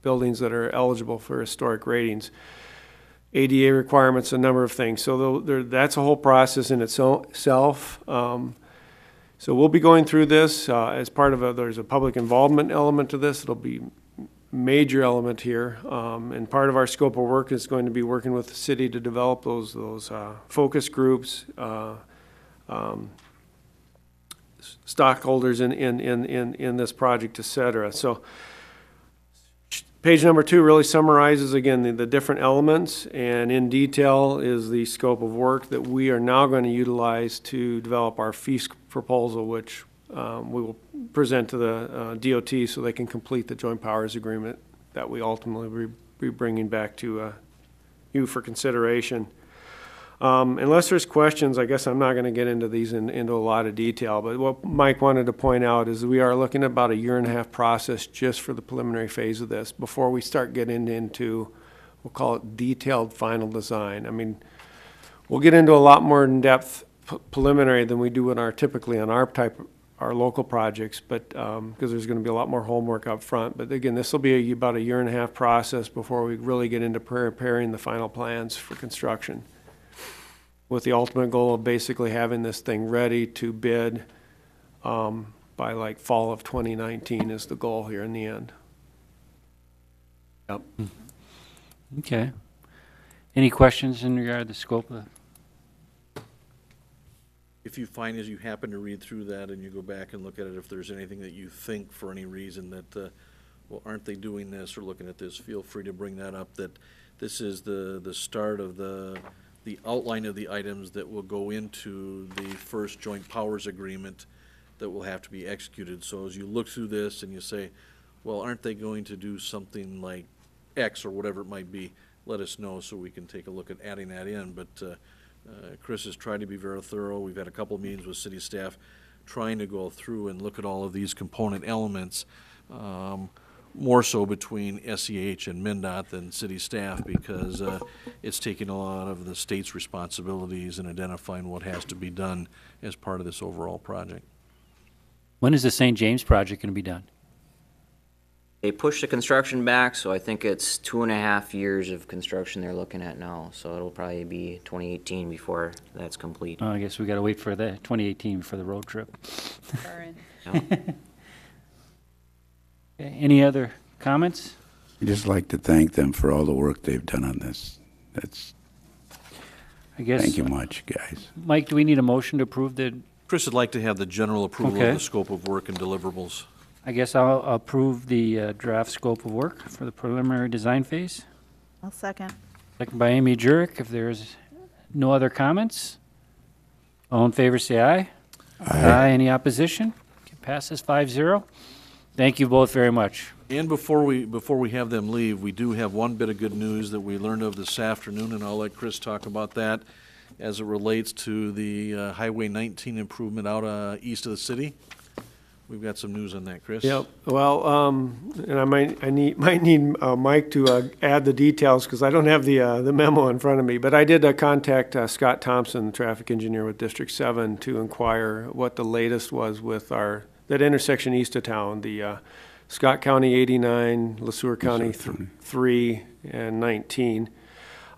buildings that are eligible for historic ratings. ADA requirements, a number of things. So that's a whole process in itself. So we'll be going through this as part of there's a public involvement element to this. It'll be major element here. And part of our scope of work is going to be working with the city to develop those focus groups, stockholders in this project, et cetera. So page number 2 really summarizes, again, the different elements, and in detail is the scope of work that we are now going to utilize to develop our fee proposal, which we will present to the DOT so they can complete the joint powers agreement that we ultimately will be bringing back to you for consideration. Unless there's questions, I guess I'm not going to get into these into a lot of detail, but what Mike wanted to point out is we are looking at about a 1.5-year process just for the preliminary phase of this before we start getting into, we'll call it detailed final design. I mean, we'll get into a lot more in-depth preliminary than we do typically on our local projects, but because there's going to be a lot more homework up front. But again, this will be about a 1.5-year process before we really get into preparing the final plans for construction, with the ultimate goal of basically having this thing ready to bid by like fall of 2019 is the goal here in the end. Yep. Okay. Any questions in regard to the scope of? If you find as you happen to read through that and you go back and look at it, if there's anything that you think for any reason that, well, aren't they doing this or looking at this, feel free to bring that up, that this is the start of the outline of the items that will go into the first joint powers agreement that will have to be executed. So as you look through this and you say, well, aren't they going to do something like X or whatever it might be, let us know so we can take a look at adding that in. But Chris has tried to be very thorough. We've had a couple of meetings with city staff trying to go through and look at all of these component elements, more so between SEH and MNDOT than city staff, because it's taking a lot of the state's responsibilities and identifying what has to be done as part of this overall project. When is the St. James project going to be done? They pushed the construction back, so I think it's 2.5 years of construction they're looking at now. So it'll probably be 2018 before that's complete. Oh, I guess we got to wait for the 2018 for the road trip. Okay, any other comments? I'd just like to thank them for all the work they've done on this. Thank you much, guys. Mike, do we need a motion to approve the? Chris would like to have the general approval of the scope of work and deliverables. I guess I'll approve the draft scope of work for the preliminary design phase. I'll second. Second by Amy Jurek. If there's no other comments, all in favor say aye. Aye. Any opposition? Okay, passes 5-0. Thank you both very much. And before we have them leave, we do have one bit of good news that we learned of this afternoon, and I'll let Chris talk about that as it relates to the Highway 19 improvement out east of the city. We've got some news on that, Chris. Yep. Well, and I might need Mike to add the details because I don't have the memo in front of me. But I did contact Scott Thompson, traffic engineer with District 7, to inquire what the latest was with that intersection east of town, the Scott County 89, LeSueur County 3 and 19.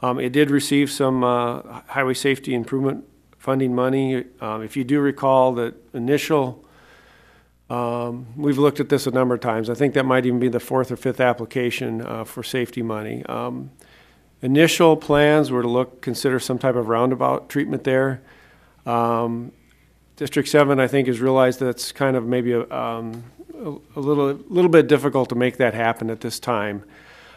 It did receive some highway safety improvement funding money. If you do recall that initial. We've looked at this a number of times. I think that might even be the 4th or 5th application for safety money. Initial plans were to consider some type of roundabout treatment there. District 7, I think, has realized that's kind of maybe a little bit difficult to make that happen at this time.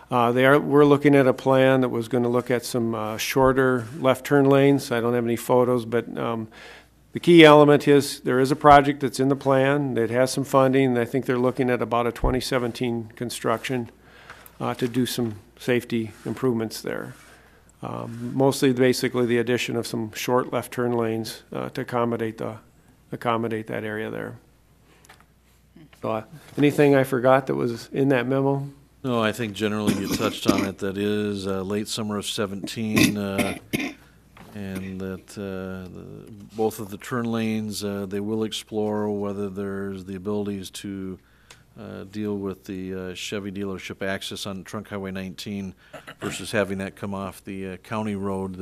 We're looking at a plan that was going to look at some shorter left turn lanes. I don't have any photos, but the key element is there is a project that's in the plan that has some funding, and I think they're looking at about a 2017 construction to do some safety improvements there. Mostly basically the addition of some short left turn lanes to accommodate that area there. So, anything I forgot that was in that memo? No, I think generally you touched on it. That is late summer of 17, and that at both of the turn lanes. They will explore whether there's the abilities to deal with the Chevy dealership access on Trunk Highway 19 versus having that come off the county road.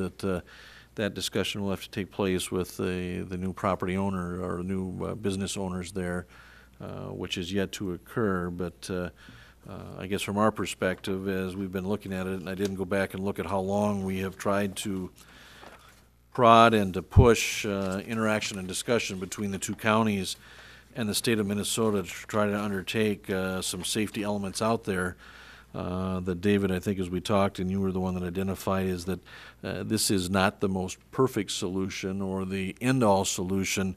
That discussion will have to take place with the new property owner or new business owners there, which is yet to occur. But I guess from our perspective, as we've been looking at it, and I didn't go back and look at how long we have tried to prod and to push interaction and discussion between the two counties and the state of Minnesota to try to undertake some safety elements out there. That David, I think as we talked, and you were the one that identified, is that this is not the most perfect solution or the end-all solution,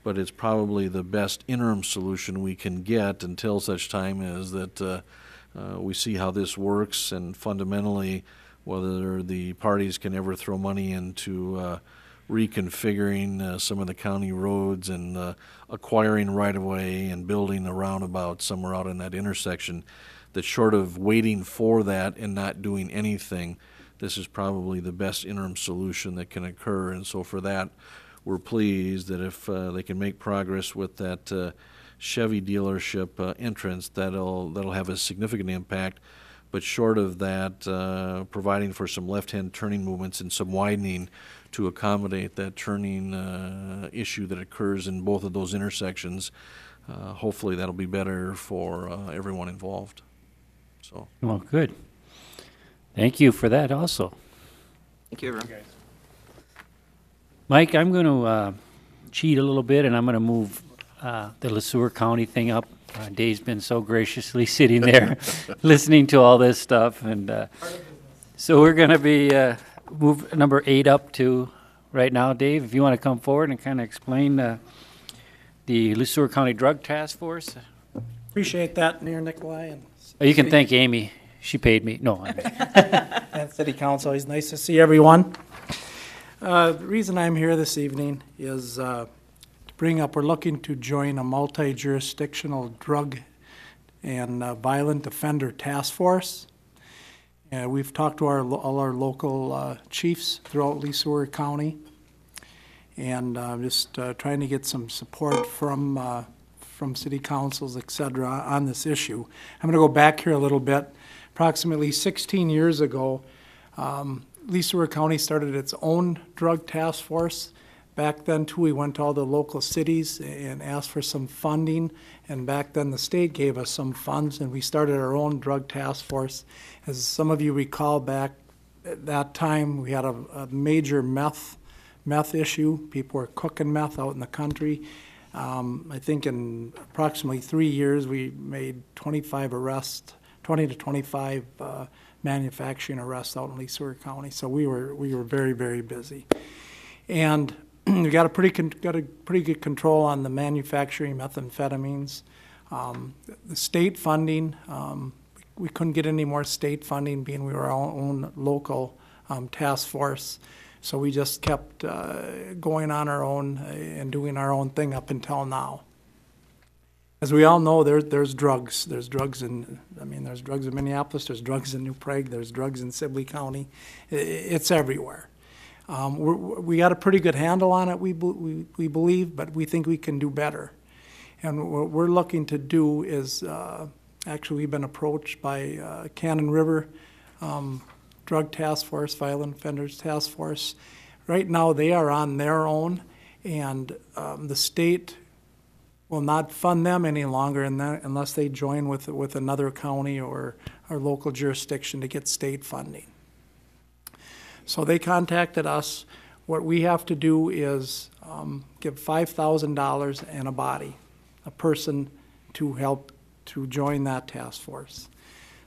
but it's probably the best interim solution we can get until such time as that we see how this works, and fundamentally whether the parties can ever throw money into reconfiguring some of the county roads and acquiring right-of-way and building a roundabout somewhere out in that intersection. That short of waiting for that and not doing anything, this is probably the best interim solution that can occur. And so for that, we're pleased that if they can make progress with that Chevy dealership entrance, that'll have a significant impact. But short of that, providing for some left-hand turning movements and some widening to accommodate that turning issue that occurs in both of those intersections, hopefully that'll be better for everyone involved. So. Well, good. Thank you for that also. Thank you, everyone. Mike, I'm going to cheat a little bit, and I'm going to move the LeSueur County thing up. Dave's been so graciously sitting there listening to all this stuff. And so we're going to be move number 8 up to right now. Dave, if you want to come forward and kind of explain the LeSueur County Drug Task Force. Appreciate that, Mayor Nicolai. And you can thank Amy. She paid me. No, I mean. and City Council. It's nice to see everyone. The reason I'm here this evening is to bring up, we're looking to join a multi-jurisdictional drug and violent offender task force. We've talked to all our local chiefs throughout LeSueur County, and just trying to get some support from city councils, et cetera, on this issue. I'm going to go back here a little bit. Approximately 16 years ago, LeSueur County started its own drug task force. Back then, too, we went to all the local cities and asked for some funding, and back then the state gave us some funds, and we started our own drug task force. As some of you recall, back at that time, we had a major meth issue. People were cooking meth out in the country. I think in approximately 3 years, we made 25 arrests, 20 to 25 manufacturing arrests out in LeSueur County. So we were very, very busy, and we got a pretty good control on the manufacturing methamphetamines. The state funding, we couldn't get any more state funding, being we were our own local task force. So we just kept going on our own and doing our own thing up until now. As we all know, there's drugs. There's drugs in Minneapolis. There's drugs in New Prague. There's drugs in Sibley County. It's everywhere. We got a pretty good handle on it, we believe, but we think we can do better. And what we're looking to do is, actually, we've been approached by Cannon River Drug Task Force, Violent Offenders Task Force. Right now, they are on their own, and the state will not fund them any longer unless they join with another county or local jurisdiction to get state funding. So they contacted us. What we have to do is give $5,000 and a body, a person, to help to join that task force.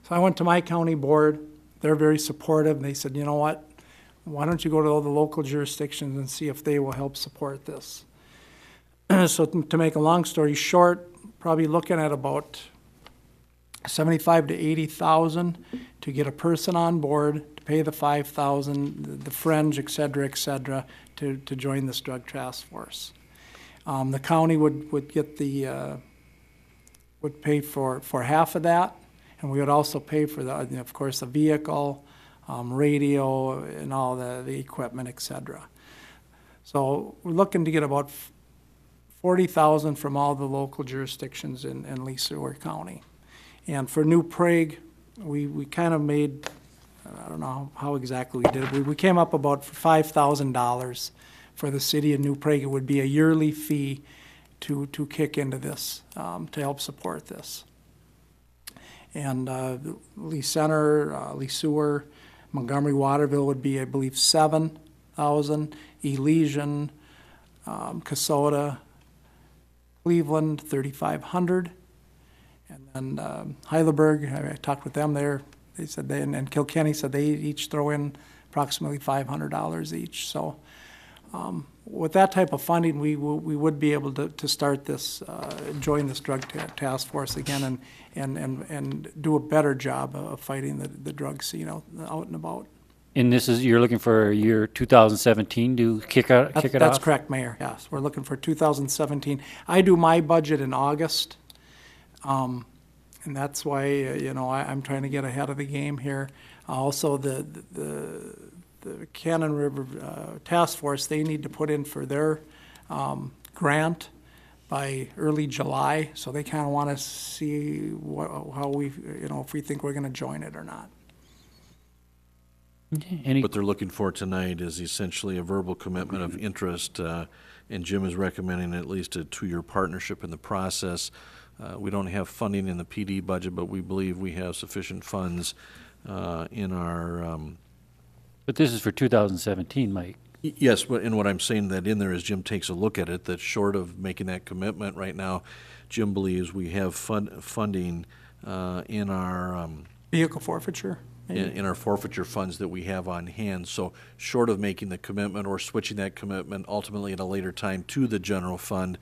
So I went to my county board. They're very supportive. They said, you know what, why don't you go to all the local jurisdictions and see if they will help support this. So to make a long story short, probably looking at about $75,000 to $80,000 to get a person on board, to pay the $5,000, the fringe, et cetera, to join this drug task force. The county would get would pay for half of that, and we would also pay for of course, the vehicle, radio, and all the equipment, et cetera. So we're looking to get about 40,000 from all the local jurisdictions in Lee Sewer County. And for New Prague, we kind of made, I don't know how exactly we did it. We came up about $5,000 for the city of New Prague. It would be a yearly fee to kick into this, to help support this. And Lee Center, Lee Sewer, Montgomery Waterville would be, I believe, 7,000. Elysian, Kasota, Cleveland, 3,500. And then Heidelberg, I talked with them there. They said and Kilkenny said they each throw in approximately $500 each. So with that type of funding, we would be able to start this, join this drug task force again and do a better job of fighting the drug scene out and about. And this is, you're looking for year 2017 to kick it off? That's correct, Mayor, yes. We're looking for 2017. I do my budget in August, and that's why, I'm trying to get ahead of the game here. Also, the Cannon River Task Force, they need to put in for their grant by early July, so they kind of want to see how we, if we think we're going to join it or not. What they're looking for tonight is essentially a verbal commitment of interest, and Jim is recommending at least a 2-year partnership in the process. We don't have funding in the PD budget, but we believe we have sufficient funds in our... But this is for 2017, Mike. Yes, and what I'm saying that in there is Jim takes a look at it, that short of making that commitment right now, Jim believes we have funding in our... Vehicle forfeiture? In our forfeiture funds that we have on hand. So short of making the commitment or switching that commitment ultimately at a later time to the general fund,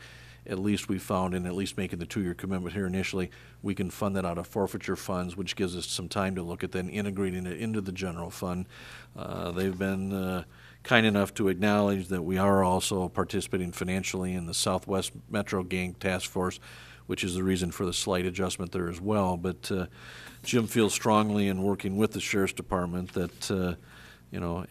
at least we found in at least making the 2-year commitment here initially, we can fund that out of forfeiture funds, which gives us some time to look at then integrating it into the general fund. They've been kind enough to acknowledge that we are also participating financially in the Southwest Metro Gang Task Force, which is the reason for the slight adjustment there as well. But Jim feels strongly in working with the Sheriff's Department that,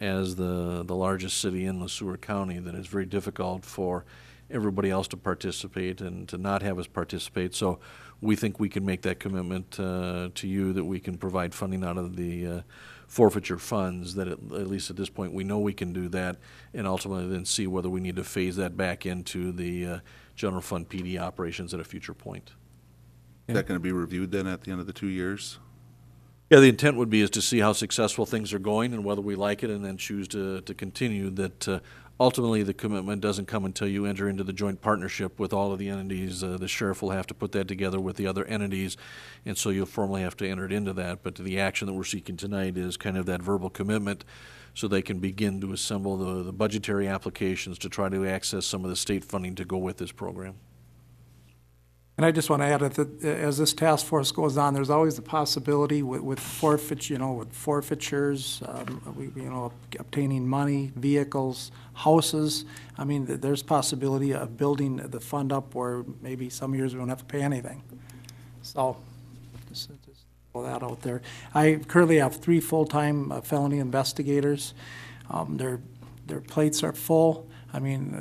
as the largest city in the Seward County, that it's very difficult for everybody else to participate and to not have us participate. So we think we can make that commitment to you, that we can provide funding out of the forfeiture funds, that at least at this point we know we can do that, and ultimately then see whether we need to phase that back into the general fund PD operations at a future point. Is that going to be reviewed then at the end of the 2 years? Yeah, the intent would be is to see how successful things are going and whether we like it, and then choose to continue. That ultimately the commitment doesn't come until you enter into the joint partnership with all of the entities. The sheriff will have to put that together with the other entities, and so you'll formally have to enter it into that. But the action that we're seeking tonight is kind of that verbal commitment, so they can begin to assemble the budgetary applications to try to access some of the state funding to go with this program. And I just want to add that as this task force goes on, there's always the possibility with forfeitures, obtaining money, vehicles, houses. I mean, there's possibility of building the fund up where maybe some years we don't have to pay anything. So just throw that out there. I currently have 3 full-time felony investigators. Their plates are full. I mean,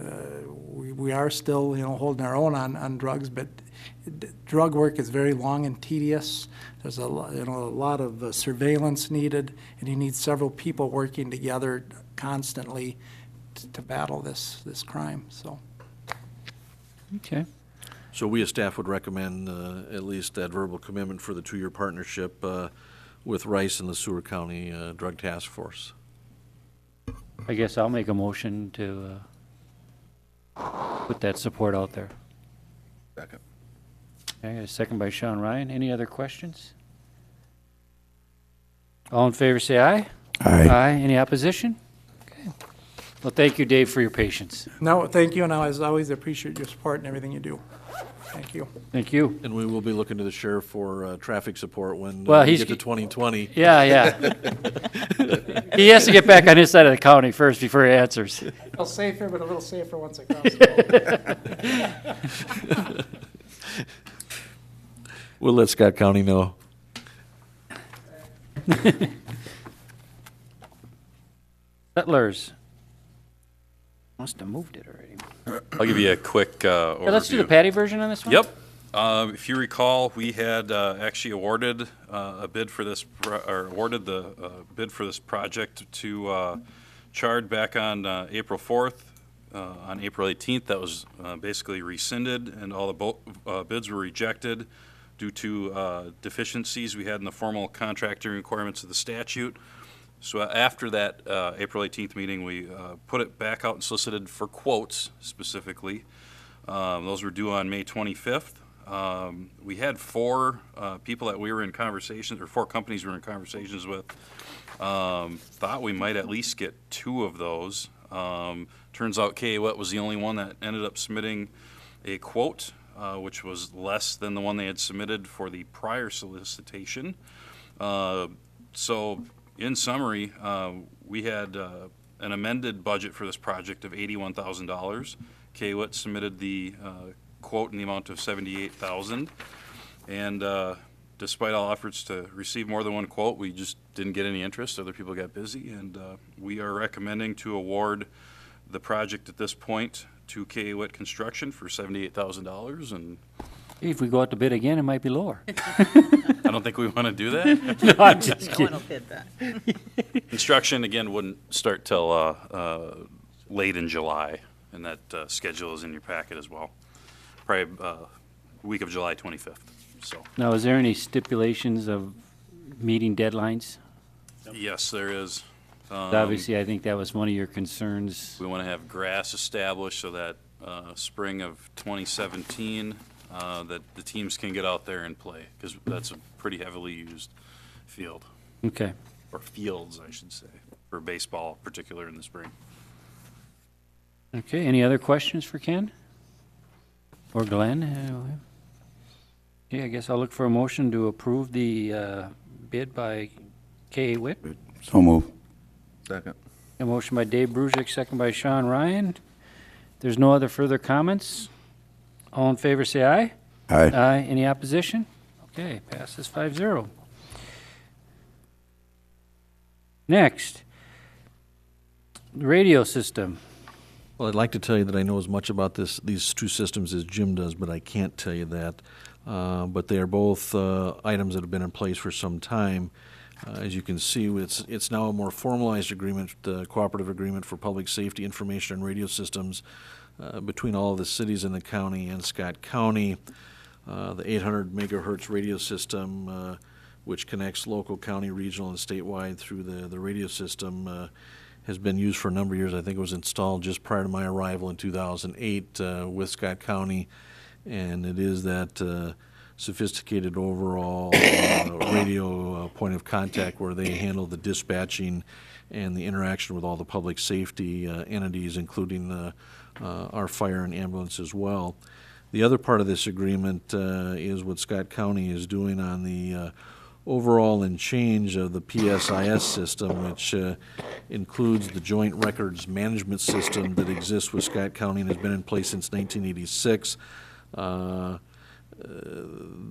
we are still, holding our own on drugs, but drug work is very long and tedious. There's a lot of surveillance needed, and you need several people working together constantly to battle this crime. So. Okay. So we as staff would recommend at least that verbal commitment for the 2-year partnership with Rice and the Seward County Drug Task Force. I guess I'll make a motion to put that support out there. Second. Okay, a second by Sean Ryan. Any other questions? All in favor say aye. Aye. Aye. Any opposition? Okay. Well, thank you, Dave, for your patience. No, thank you, and I, as always, appreciate your support and everything you do. Thank you. Thank you. And we will be looking to the sheriff for traffic support when Well, we get to 2020. Yeah. He has to get back on his side of the county first before he answers. A little safer, but a little safer once I cross the road. We'll let Scott County know. Settlers. Must have moved it already. I'll give you a quick overview. Yeah, let's do the Patty version on this one. Yep. If you recall, we had actually awarded a bid for this, or awarded the bid for this project to Chard back on April 4th. On April 18th, that was basically rescinded, and all the bids were rejected due to deficiencies we had in the formal contracting requirements of the statute. So after that April 18th meeting, we put it back out and solicited for quotes specifically. Those were due on May 25th. We had four people that we were in conversations, or four companies we were in conversations with. Thought we might at least get two of those. Turns out Witt was the only one that ended up submitting a quote, which was less than the one they had submitted for the prior solicitation. So in summary, we had an amended budget for this project of $81,000. Witt submitted the quote in the amount of $78,000, and despite all efforts to receive more than one quote, we just didn't get any interest. Other people got busy, and we are recommending to award the project at this point to Witt Construction for $78,000. And If we go out to bid again, it might be lower. I don't think we want to do that. No, I'm just No kidding. one will bid that. Construction, again, wouldn't start till late in July, and that schedule is in your packet as well. Probably week of July 25th. So Now, is there any stipulations of meeting deadlines? yes, there is. Obviously, I think that was one of your concerns. We want to have grass established so that spring of 2017, that the teams can get out there and play, because that's a pretty heavily used field, Okay. or fields, I should say, for baseball, particular in the spring. Okay, any other questions for Ken? Or Glenn? Okay, I guess I'll look for a motion to approve the bid by K.A. Witt. So move. Second. A motion by Dave Brusick, second by Sean Ryan. There's no other further comments. All in favor, say aye. Aye. Aye. Any opposition? Okay, passes 5-0. Next, the radio system. Well, I'd like to tell you that I know as much about these two systems as Jim does, but I can't tell you that. But they are both items that have been in place for some time. As you can see, it's now a more formalized agreement, the cooperative agreement for public safety information and radio systems between all of the cities in the county and Scott County. The 800 megahertz radio system, which connects local, county, regional, and statewide through the radio system, has been used for a number of years. I think it was installed just prior to my arrival in 2008 with Scott County, and it is that sophisticated overall radio point of contact where they handle the dispatching and the interaction with all the public safety entities, including our fire and ambulance as well. The other part of this agreement is what Scott County is doing on the overall and change of the PSIS system, which includes the Joint Records Management System that exists with Scott County and has been in place since 1986.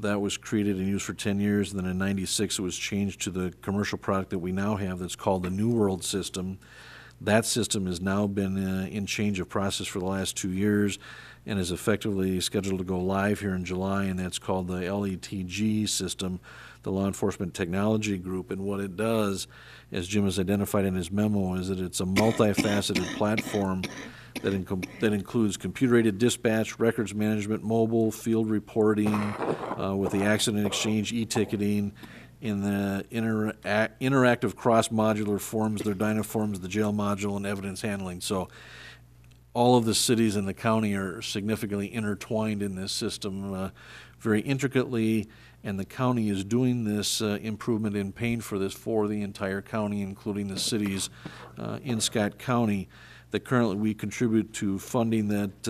That was created and used for 10 years, and then in 96 it was changed to the commercial product that we now have that's called the New World System. That system has now been in change of process for the last 2 years and is effectively scheduled to go live here in July, and that's called the LETG system, the Law Enforcement Technology Group. And what it does, as Jim has identified in his memo, is that it's a multifaceted platform that includes computer-aided dispatch, records management, mobile, field reporting, with the accident exchange, e-ticketing, in the interactive cross-modular forms, their Dynaforms, the jail module, and evidence handling. So all of the cities in the county are significantly intertwined in this system very intricately, and the county is doing this improvement in paying for this for the entire county, including the cities in Scott County. That currently we contribute to funding that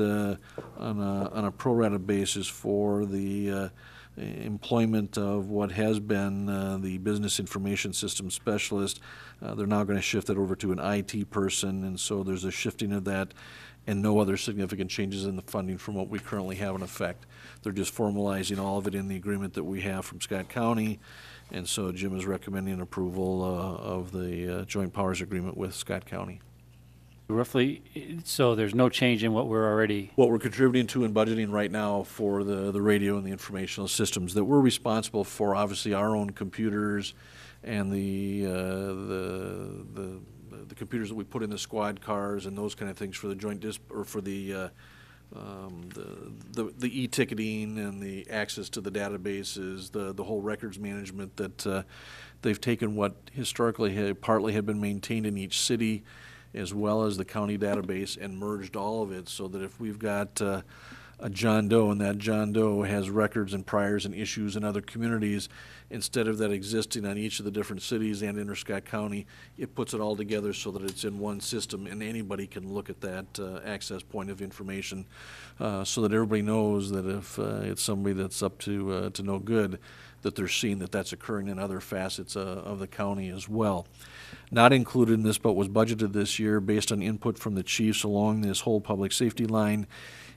on a pro rata basis for the employment of what has been the business information system specialist. They're now going to shift it over to an IT person, and so there's a shifting of that and no other significant changes in the funding from what we currently have in effect. They're just formalizing all of it in the agreement that we have from Scott County, and so Jim is recommending approval of the joint powers agreement with Scott County. Roughly, so there's no change in what we're already, What we're contributing to and budgeting right now for the radio and the informational systems that we're responsible for, obviously our own computers and the computers that we put in the squad cars and those kind of things for the joint or for the e-ticketing and the access to the databases, the whole records management that they've taken what historically partly had been maintained in each city as well as the county database and merged all of it so that if we've got a John Doe and that John Doe has records and priors and issues in other communities, instead of that existing on each of the different cities and in Scott County, it puts it all together so that it's in one system and anybody can look at that access point of information so that everybody knows that if it's somebody that's up to no good, that they're seeing that that's occurring in other facets of the county as well. Not included in this, but was budgeted this year based on input from the chiefs along this whole public safety line,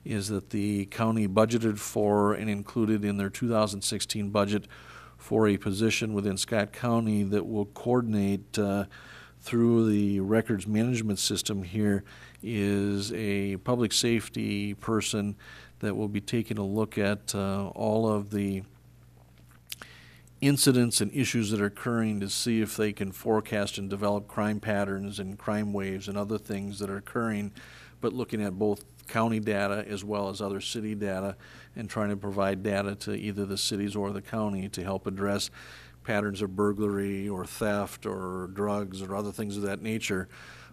is that the county budgeted for and included in their 2016 budget for a position within Scott County that will coordinate through the records management system here is a public safety person that will be taking a look at all of the incidents and issues that are occurring to see if they can forecast and develop crime patterns and crime waves and other things that are occurring, but looking at both county data as well as other city data and trying to provide data to either the cities or the county to help address patterns of burglary or theft or drugs or other things of that nature.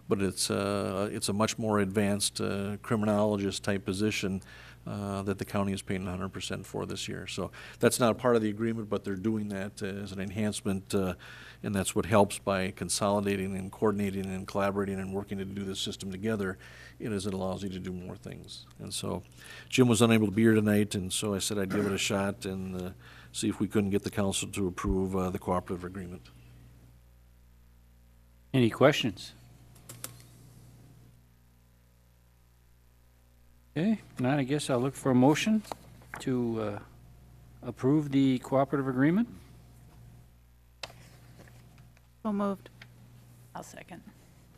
But it's a much more advanced criminologist type position that the county is paying 100% for this year. So that's not a part of the agreement, but they're doing that as an enhancement, and that's what helps by consolidating and coordinating and collaborating and working to do this system together. It allows you to do more things. And so Jim was unable to be here tonight, and so I said I'd give it a shot and see if we couldn't get the council to approve the cooperative agreement. any questions? Okay, now I guess I'll look for a motion to approve the cooperative agreement. So moved. I'll second.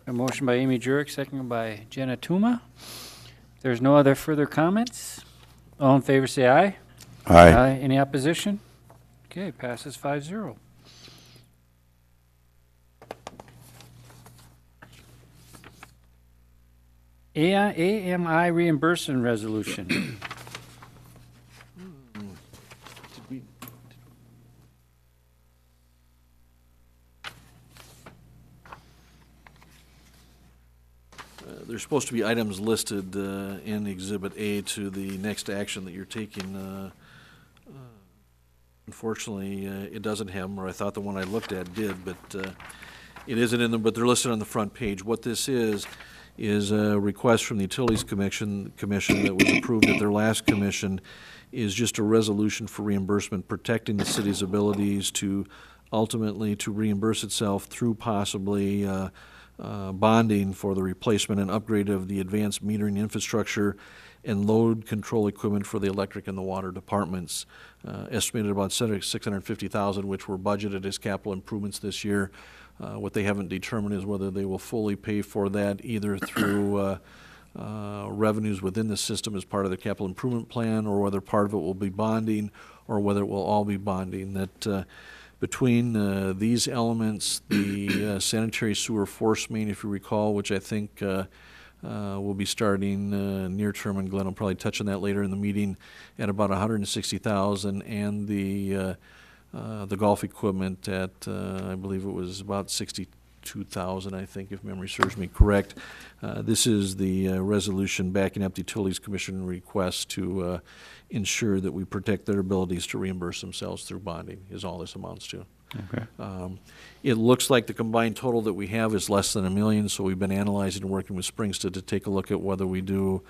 A motion by Amy Jurek, seconded by Jenna Tuma. If there's no other further comments, all in favor say aye. Aye. Aye. Any opposition? Okay, passes 5-0. AMI reimbursement resolution. There's supposed to be items listed in Exhibit A to the next action that you're taking. Unfortunately, it doesn't have them, or I thought the one I looked at did, but it isn't in them, but they're listed on the front page. What this is a request from the Utilities Commission that was approved at their last commission, is just a resolution for reimbursement, protecting the city's abilities to ultimately to reimburse itself through possibly bonding for the replacement and upgrade of the advanced metering infrastructure and load control equipment for the electric and the water departments. Estimated about $650,000, which were budgeted as capital improvements this year. What they haven't determined is whether they will fully pay for that either through revenues within the system as part of the capital improvement plan, or whether part of it will be bonding, or whether it will all be bonding. That between these elements, the sanitary sewer force main, if you recall, which I think will be starting near term, and Glenn will probably touch on that later in the meeting, at about $160,000, and the golf equipment at I believe it was about $62,000, I think, if memory serves me correct. This is the resolution backing up the Utilities Commission request to ensure that we protect their abilities to reimburse themselves through bonding, is all this amounts to. Okay. It looks like the combined total that we have is less than $1 million, so we've been analyzing and working with Springstead to take a look at whether we do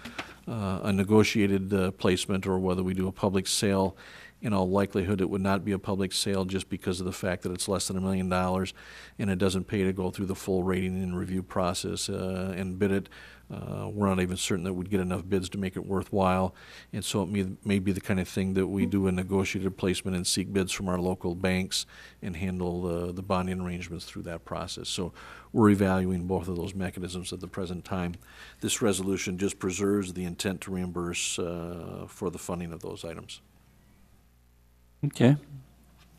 a negotiated placement or whether we do a public sale. in all likelihood, it would not be a public sale just because of the fact that it's less than $1 million, and it doesn't pay to go through the full rating and review process and bid it. We're not even certain that we'd get enough bids to make it worthwhile, and so it may be the kind of thing that we do a negotiated placement and seek bids from our local banks and handle the bonding arrangements through that process. So we're evaluating both of those mechanisms at the present time. This resolution just preserves the intent to reimburse for the funding of those items. Okay.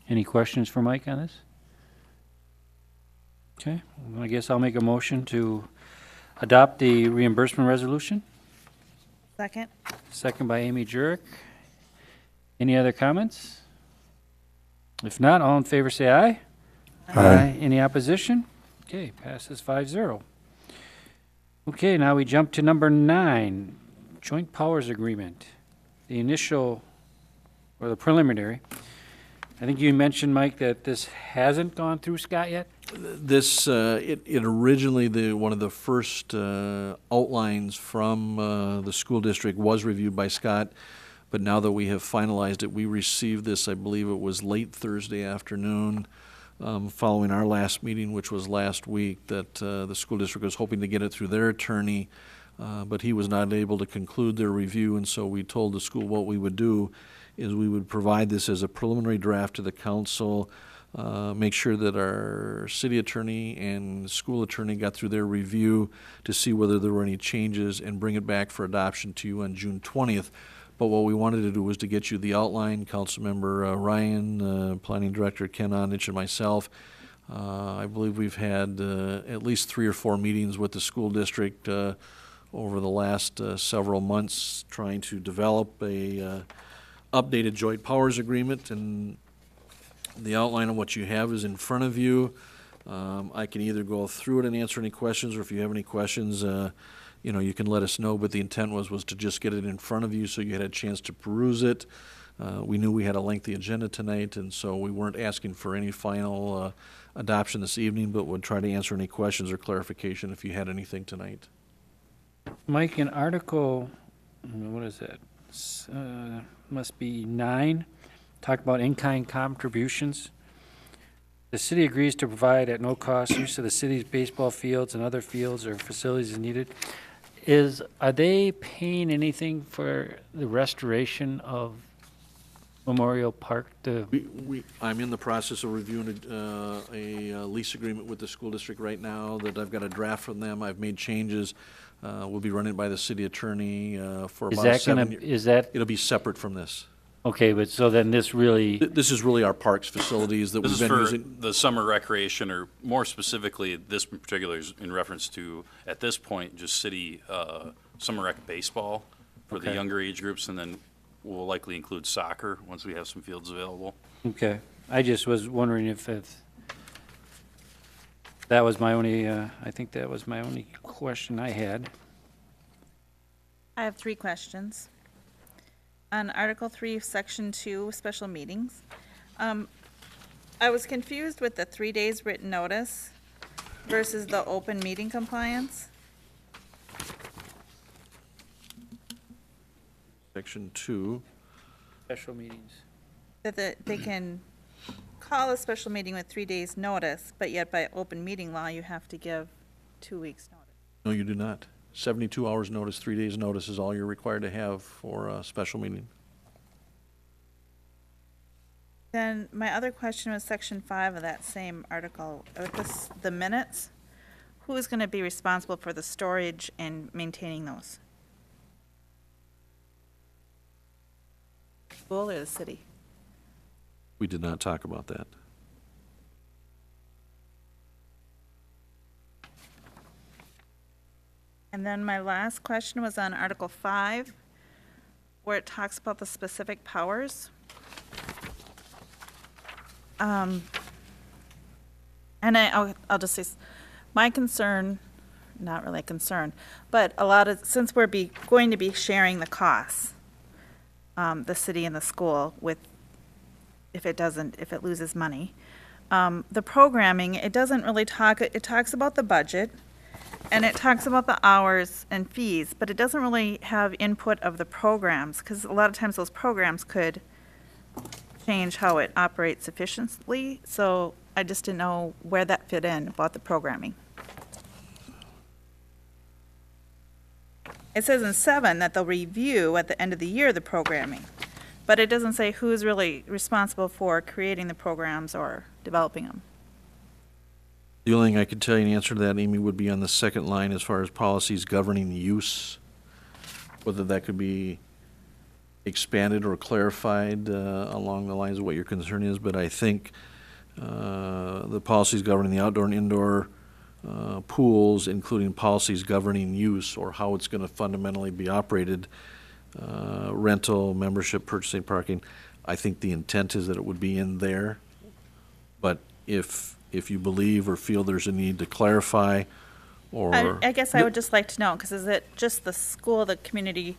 Any questions for Mike on this? Okay, well, I guess I'll make a motion to adopt the reimbursement resolution. Second. Second by Amy Jurek. Any other comments? If not, all in favor say aye. Aye. Any opposition? Okay, passes 5-0. Okay, now we jump to number 9, Joint Powers Agreement. The initial, or the preliminary. I think you mentioned, Mike, that this hasn't gone through Scott yet? This, it originally, one of the first outlines from the school district was reviewed by Scott, but now that we have finalized it, we received this, I believe it was late Thursday afternoon, following our last meeting, which was last week, that the school district was hoping to get it through their attorney, but he was not able to conclude their review, and so we told the school what we would do is we would provide this as a preliminary draft to the council, make sure that our city attorney and school attorney got through their review to see whether there were any changes and bring it back for adoption to you on June 20th. But what we wanted to do was to get you the outline, Councilmember Ryan, Planning Director Ken Onich, and myself. I believe we've had at least 3 or 4 meetings with the school district over the last several months trying to develop a updated joint powers agreement, and the outline of what you have is in front of you. I can either go through it and answer any questions, or if you have any questions, you can let us know, but the intent was to just get it in front of you so you had a chance to peruse it. We knew we had a lengthy agenda tonight, and so we weren't asking for any final adoption this evening, but would try to answer any questions or clarification if you had anything tonight. Mike, in Article, what is that? Must be 9, talk about in-kind contributions. The city agrees to provide at no cost use of the city's baseball fields and other fields or facilities as needed. Are they paying anything for the restoration of Memorial Park? I'm in the process of reviewing a lease agreement with the school district right now that I've got a draft from them. I've made changes. We'll be running it by the city attorney for about 7 years. It'll be separate from this. Okay, but so then this really... This is really our parks facilities that we've been using. This is for the summer recreation, or more specifically, this in particular is in reference to, at this point, just city summer rec baseball for the younger age groups, and then we'll likely include soccer once we have some fields available. Okay. I just was wondering if that was my only, I think that was my only question I had. I have 3 questions. On Article 3, Section 2, special meetings. I was confused with the 3 days written notice versus the open meeting compliance. Section 2. Special meetings. That they can call a special meeting with 3 days' notice, but yet by open meeting law, you have to give 2 weeks' notice. No, you do not. 72 hours notice, 3 days notice is all you're required to have for a special meeting. Then my other question was Section 5 of that same article, the minutes. Who is going to be responsible for the storage and maintaining those? School or the city? We did not talk about that. And then my last question was on Article 5, where it talks about the specific powers. And I'll just say, my concern, not really a concern, but since we're going to be sharing the costs, the city and the school with, if it loses money, the programming, it doesn't really talk, it talks about the budget, and it talks about the hours and fees, but it doesn't really have input of the programs, because a lot of times those programs could change how it operates efficiently, so I just didn't know where that fit in about the programming. It says in 7 that they'll review at the end of the year the programming, but it doesn't say who's really responsible for creating the programs or developing them. The only thing I could tell you in answer to that, Amy, would be on the second line as far as policies governing use, whether that could be expanded or clarified along the lines of what your concern is, but I think the policies governing the outdoor and indoor pools, including policies governing use or how it's going to fundamentally be operated, rental, membership, purchasing, parking, I think the intent is that it would be in there. But if you believe or feel there's a need to clarify or... I guess I would just like to know, because is it just the school, the community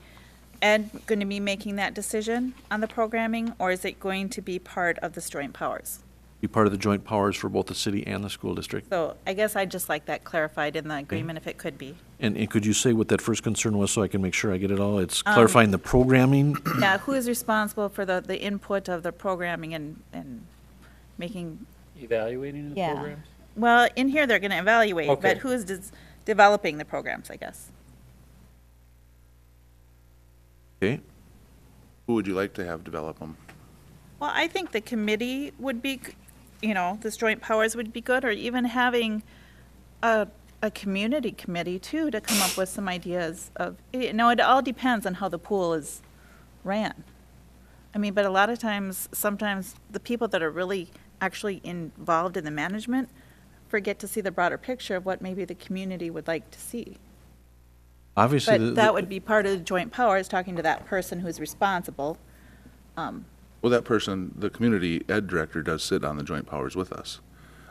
ed going to be making that decision on the programming, or is it going to be part of the joint powers? Be part of the joint powers for both the city and the school district. So I guess I'd just like that clarified in the agreement if it could be. And could you say what that first concern was so I can make sure I get it all? It's clarifying the programming? Yeah, who is responsible for the input of the programming and making... Evaluating the programs? Well, in here they're going to evaluate, Okay. but who is developing the programs, I guess? Okay. Who would you like to have develop them? Well, I think the committee would be, this joint powers would be good, or even having a community committee too to come up with some ideas of, it all depends on how the pool is ran. I mean, but a lot of times, sometimes the people that are really actually involved in the management forget to see the broader picture of what maybe the community would like to see. Obviously, But that would be part of the joint powers, talking to that person who's responsible. Well, that person, the community ed director, does sit on the joint powers with us.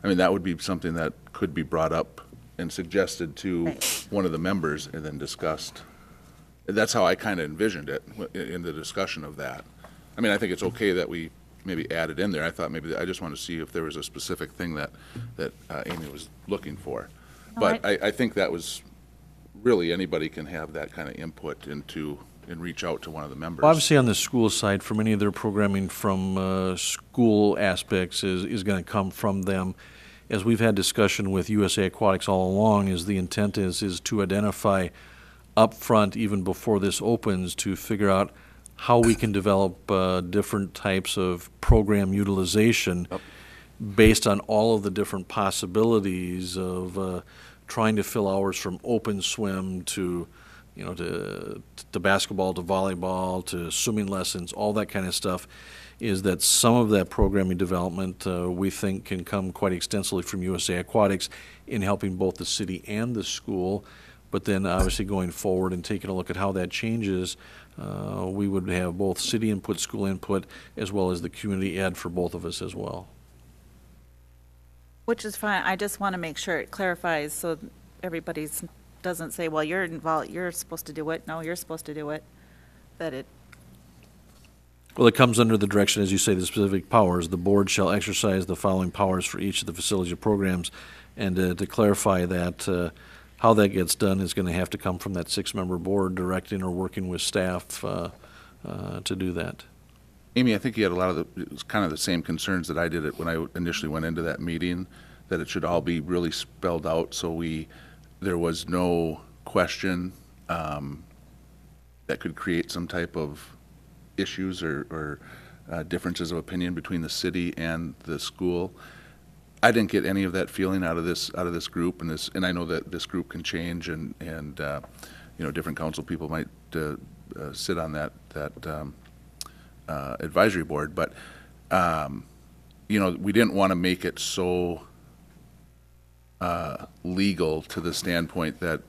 I mean, that would be something that could be brought up and suggested to one of the members and then discussed. That's how I kind of envisioned it in the discussion of that. I mean, I think it's okay that we maybe add it in there. I thought maybe, I just want to see if there was a specific thing that Amy was looking for. But I think that was, really, anybody can have that kind of input into and reach out to one of the members. Well, obviously, on the school side, for many of their programming from school aspects is going to come from them. As we've had discussion with USA Aquatics all along, is the intent is to identify upfront, even before this opens, to figure out how we can develop different types of program utilization based on all of the different possibilities of trying to fill hours from open swim to to basketball, to volleyball, to swimming lessons, all that kind of stuff, is that some of that programming development we think can come quite extensively from USA Aquatics in helping both the city and the school. But then obviously going forward and taking a look at how that changes, we would have both city input, school input, as well as the community ed for both of us as well. Which is fine. I just want to make sure it clarifies so everybody's doesn't say, well, you're involved, you're supposed to do it. No, you're supposed to do it. That it. Well, it comes under the direction, as you say, the specific powers. The board shall exercise the following powers for each of the facilities or programs. And to clarify that, how that gets done is going to have to come from that 6-member board directing or working with staff to do that. Amy, I think you had a lot of it was kind of the same concerns that I did when I initially went into that meeting, that it should all be really spelled out so there was no question that could create some type of issues or differences of opinion between the city and the school. I didn't get any of that feeling out of this group, and I know that this group can change, and different council people might sit on that advisory board, but we didn't want to make it so legal to the standpoint that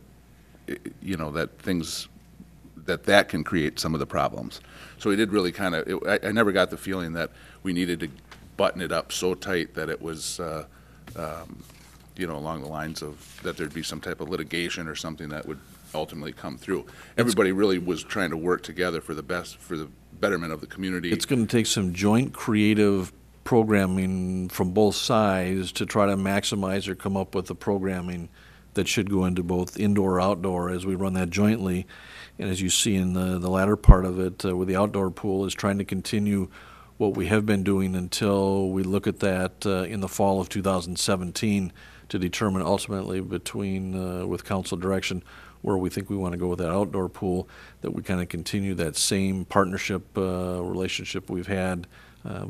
that can create some of the problems. So we did really kind of, I never got the feeling that we needed to button it up so tight that it was, along the lines of that there'd be some type of litigation or something that would ultimately come through. Everybody really was trying to work together for the betterment of the community. It's going to take some joint creative programming from both sides to try to maximize or come up with the programming that should go into both indoor or outdoor as we run that jointly. And as you see in the latter part of it, with the outdoor pool, is trying to continue what we have been doing until we look at that in the fall of 2017 to determine ultimately between, with council direction, where we think we want to go with that outdoor pool, that we kind of continue that same partnership relationship we've had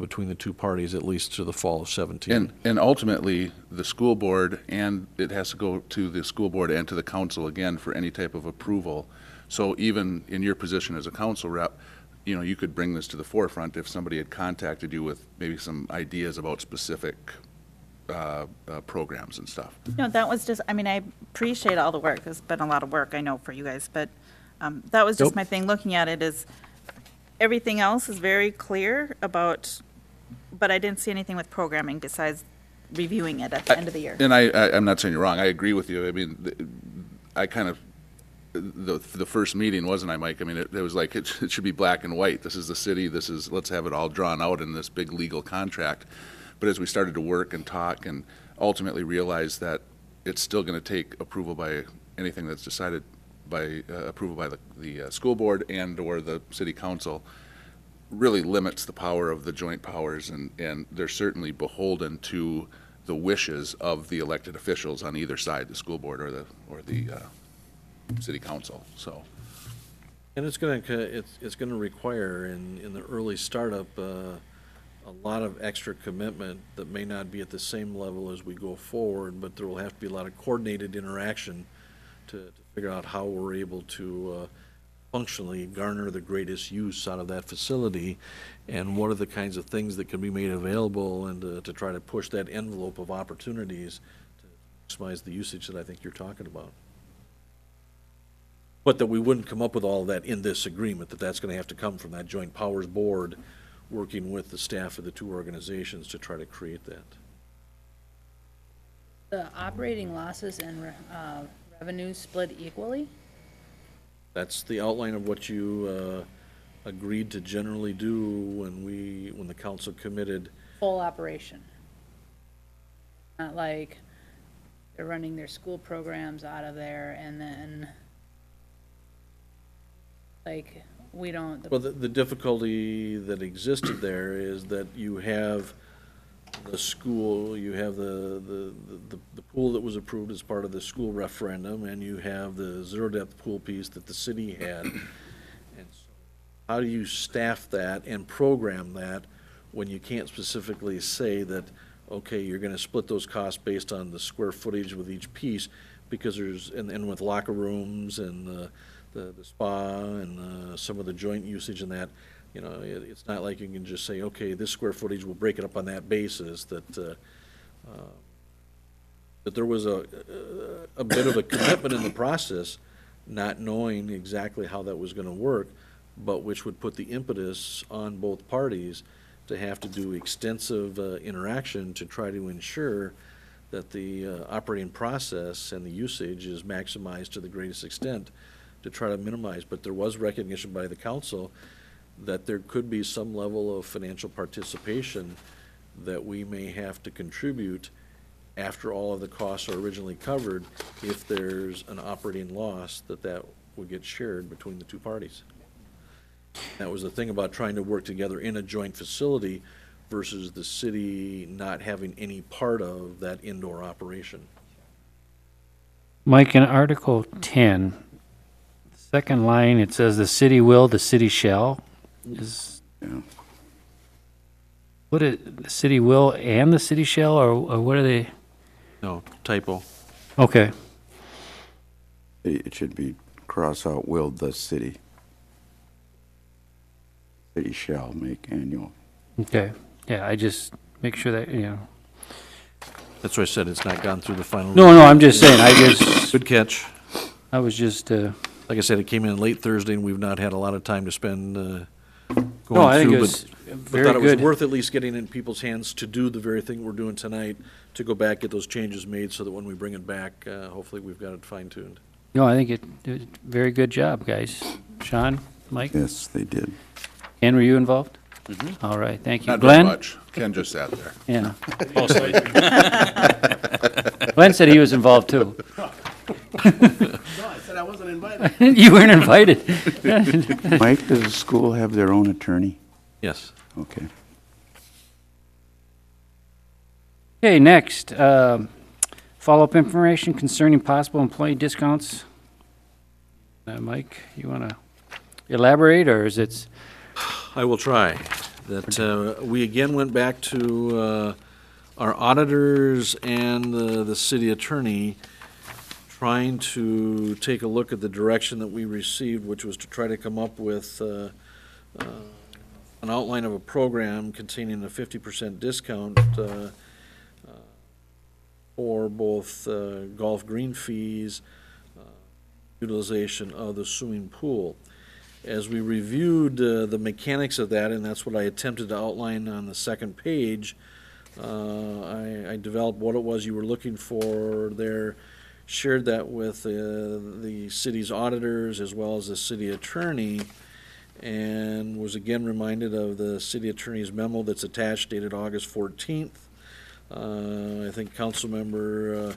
between the two parties, at least to the fall of 17. And ultimately, the school board, and it has to go to the school board and to the council again for any type of approval. So even in your position as a council rep, you know, you could bring this to the forefront if somebody had contacted you with maybe some ideas about specific programs and stuff. No, that was just, I mean, I appreciate all the work. It's been a lot of work, I know, for you guys, but that was just my thing. Looking at it is, everything else is very clear about, but I didn't see anything with programming besides reviewing it at the end of the year. And I'm not saying you're wrong. I agree with you. I mean, I kind of, the first meeting, wasn't I, Mike? I mean, it was like, it should be black and white. This is the city, let's have it all drawn out in this big legal contract. But as we started to work and talk and ultimately realize that it's still going to take approval by anything that's decided by approval by the school board and or the city council, really limits the power of the joint powers, and they're certainly beholden to the wishes of the elected officials on either side, the school board or the city council. So, and it's going to require in the early startup a lot of extra commitment that may not be at the same level as we go forward, but there will have to be a lot of coordinated interaction to figure out how we're able to functionally garner the greatest use out of that facility, and what are the kinds of things that can be made available, and to try to push that envelope of opportunities to maximize the usage that I think you're talking about. But that we wouldn't come up with all of that in this agreement, that's going to have to come from that joint powers board working with the staff of the two organizations to try to create that. The operating losses and revenues split equally? That's the outline of what you agreed to generally do when the council committed. Full operation. Not like they're running their school programs out of there and then like we don't. Well, the difficulty that existed there is that you have the school, you have the pool that was approved as part of the school referendum, and you have the zero-depth pool piece that the city had. And so how do you staff that and program that when you can't specifically say that, okay, you're going to split those costs based on the square footage with each piece, because there's, and with locker rooms and the spa and some of the joint usage and that, you know, it's not like you can just say, okay, this square footage, we'll break it up on that basis. That there was a bit of a commitment in the process, not knowing exactly how that was going to work, but which would put the impetus on both parties to have to do extensive interaction to try to ensure that the operating process and the usage is maximized to the greatest extent to try to minimize. But there was recognition by the council that there could be some level of financial participation that we may have to contribute after all of the costs are originally covered, if there's an operating loss, that would get shared between the two parties. That was the thing about trying to work together in a joint facility versus the city not having any part of that indoor operation. Mike, in Article 10, second line, it says the city will, the city shall. What is the city will and the city shall, or what are they? No, typo. Okay. It should be cross out will the city. City shall make annual. Okay. Yeah, I just make sure that, you know. That's why I said it's not gone through the final. No, I'm just saying, I just. Good catch. I was just. Like I said, it came in late Thursday, and we've not had a lot of time to spend going No, I think through, it was but very thought it was good. worth at least getting in people's hands to do the very thing we're doing tonight, to go back, get those changes made, so that when we bring it back, hopefully we've got it fine-tuned. No, I think it very good job, guys. Sean, Mike? Yes, they did. Ken, were you involved? Mm-hmm. All right, thank you. Not Glenn? very much. Ken just sat there. Yeah. Mostly. Glenn said he was involved too. No, I said I wasn't invited. You weren't invited. Mike, does the school have their own attorney? Yes. Okay. Okay, next, follow-up information concerning possible employee discounts. Mike, you want to elaborate, or is it? I will try. That we again went back to our auditors and the city attorney, trying to take a look at the direction that we received, which was to try to come up with an outline of a program containing a 50% discount for both golf green fees, utilization of the swimming pool. As we reviewed the mechanics of that, and that's what I attempted to outline on the second page, I developed what it was you were looking for there, shared that with the city's auditors as well as the city attorney, and was again reminded of the city attorney's memo that's attached dated August 14th. I think Councilmember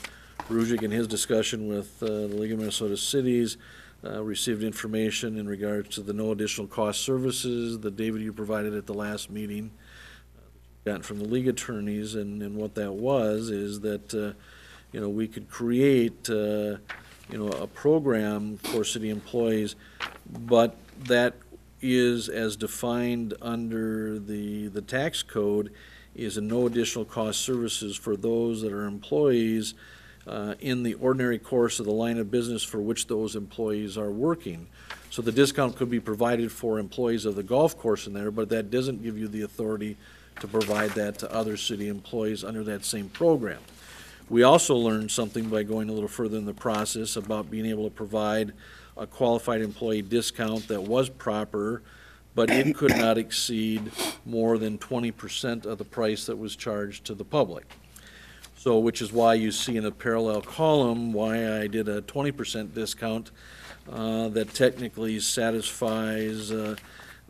Ruzic in his discussion with the League of Minnesota Cities received information in regards to the no additional cost services that David, you provided at the last meeting, gotten from the league attorneys, and what that was is that we could create a program for city employees, but that is as defined under the tax code is a no additional cost services for those that are employees in the ordinary course of the line of business for which those employees are working. So the discount could be provided for employees of the golf course in there, but that doesn't give you the authority to provide that to other city employees under that same program. We also learned something by going a little further in the process about being able to provide a qualified employee discount that was proper, but it could not exceed more than 20% of the price that was charged to the public. So, which is why you see in a parallel column why I did a 20% discount that technically satisfies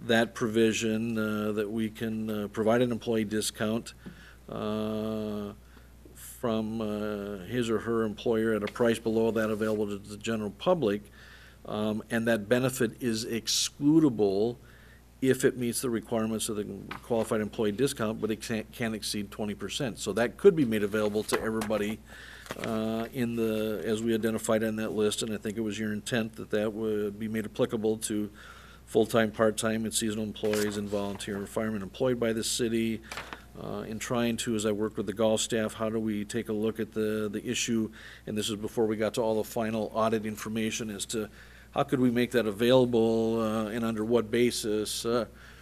that provision that we can provide an employee discount from his or her employer at a price below that available to the general public, and that benefit is excludable if it meets the requirements of the qualified employee discount, but it can't exceed 20%. So that could be made available to everybody as we identified on that list, and I think it was your intent that that would be made applicable to full-time, part-time, and seasonal employees and volunteer and firemen employed by the city. In trying to, as I work with the golf staff, how do we take a look at the issue, and this is before we got to all the final audit information as to how could we make that available and under what basis,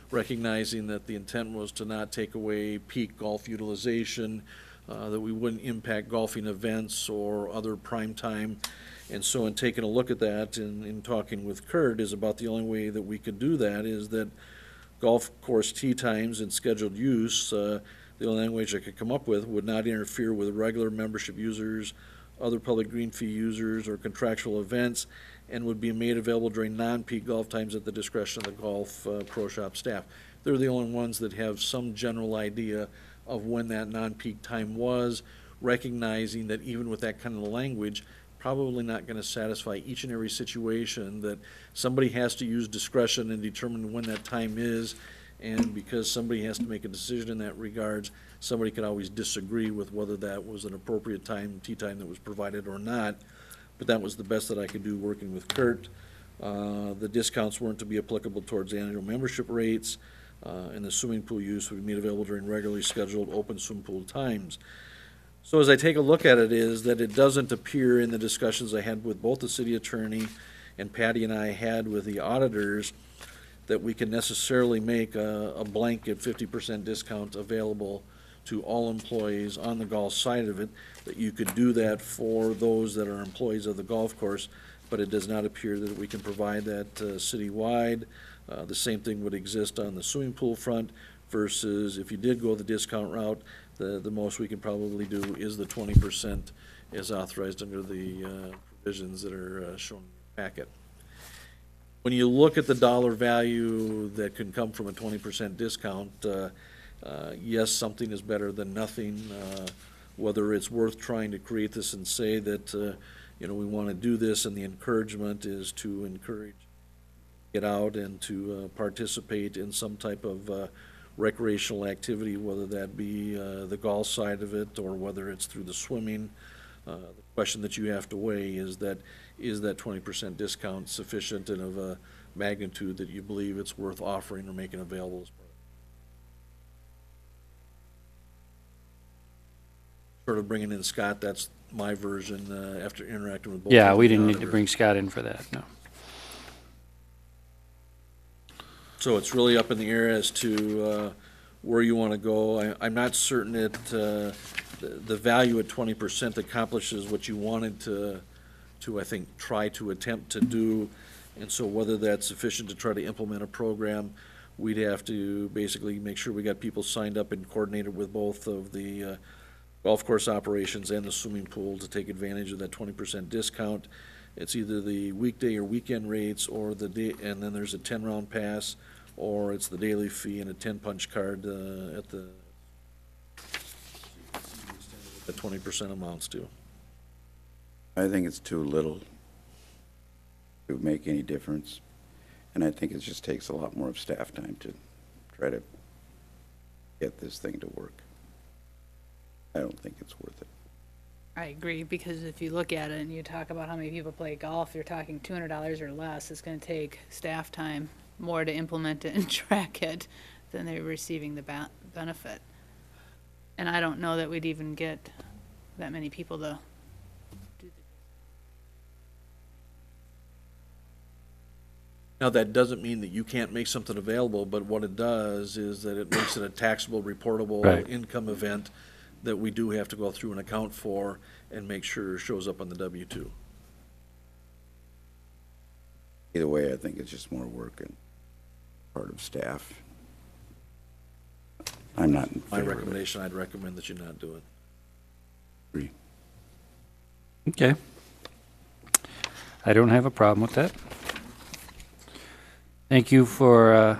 recognizing that the intent was to not take away peak golf utilization, that we wouldn't impact golfing events or other prime time. And so in taking a look at that and in talking with Kurt is about the only way that we could do that is that golf course tee times and scheduled use, the only language I could come up with would not interfere with regular membership users, other public green fee users, or contractual events, and would be made available during non-peak golf times at the discretion of the golf pro shop staff. They're the only ones that have some general idea of when that non-peak time was, recognizing that even with that kind of language, probably not going to satisfy each and every situation, that somebody has to use discretion and determine when that time is, and because somebody has to make a decision in that regards, somebody could always disagree with whether that was an appropriate time, tee time that was provided or not. But that was the best that I could do working with Kurt. The discounts weren't to be applicable towards annual membership rates, and the swimming pool use would be made available during regularly scheduled open swimming pool times. So as I take a look at it is that it doesn't appear in the discussions I had with both the city attorney and Patty and I had with the auditors that we can necessarily make a blanket 50% discount available to all employees on the golf side of it, that you could do that for those that are employees of the golf course, but it does not appear that we can provide that citywide. The same thing would exist on the swimming pool front versus if you did go the discount route, the most we can probably do is the 20% as authorized under the provisions that are shown in the packet. When you look at the dollar value that can come from a 20% discount, yes, something is better than nothing. Whether it's worth trying to create this and say that we want to do this, and the encouragement is to encourage get out and to participate in some type of recreational activity, whether that be the golf side of it or whether it's through the swimming. The question that you have to weigh is that 20% discount sufficient and of a magnitude that you believe it's worth offering or making available as part of sort of bringing in Scott, that's my version after interacting with both. Yeah, of we the didn't need to auditors. bring Scott in for that, no. So it's really up in the air as to where you want to go. I'm not certain that the value at 20% accomplishes what you wanted to I think, try to attempt to do. And so whether that's sufficient to try to implement a program, we'd have to basically make sure we got people signed up and coordinated with both of the golf course operations and the swimming pool to take advantage of that 20% discount. It's either the weekday or weekend rates or the day, and then there's a 10-round pass, or it's the daily fee and a 10-punch card at the 20% amounts to. I think it's too little to make any difference, and I think it just takes a lot more of staff time to try to get this thing to work. I don't think it's worth it. I agree, because if you look at it and you talk about how many people play golf, you're talking $200 or less. It's going to take staff time more to implement it and track it than they're receiving the benefit. And I don't know that we'd even get that many people to do the. Now, that doesn't mean that you can't make something available, but what it does is that it makes it a taxable, reportable Right. income event that we do have to go through and account for and make sure shows up on the W-2. Either way, I think it's just more work and part of staff. I'm not in My favor of it. recommendation, I'd recommend that you not do it. Agree. Okay. I don't have a problem with that. Thank you for,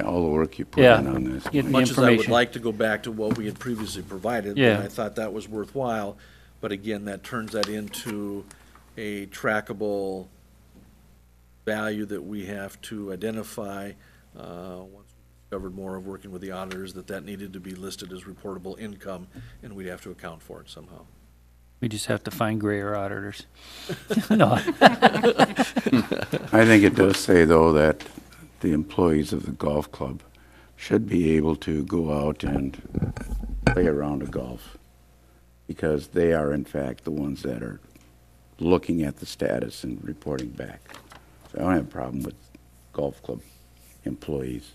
All the work you put yeah, in on this. getting the Much as I would information. like to go back to what we had previously provided, Yeah. and I thought that was worthwhile, but again, that turns that into a trackable value that we have to identify, once we discovered more of working with the auditors, that needed to be listed as reportable income, and we'd have to account for it somehow. We just have to find grayer auditors. No. I think it does say, though, that the employees of the golf club should be able to go out and play a round of golf, because they are, in fact, the ones that are looking at the status and reporting back. So I don't have a problem with golf club employees.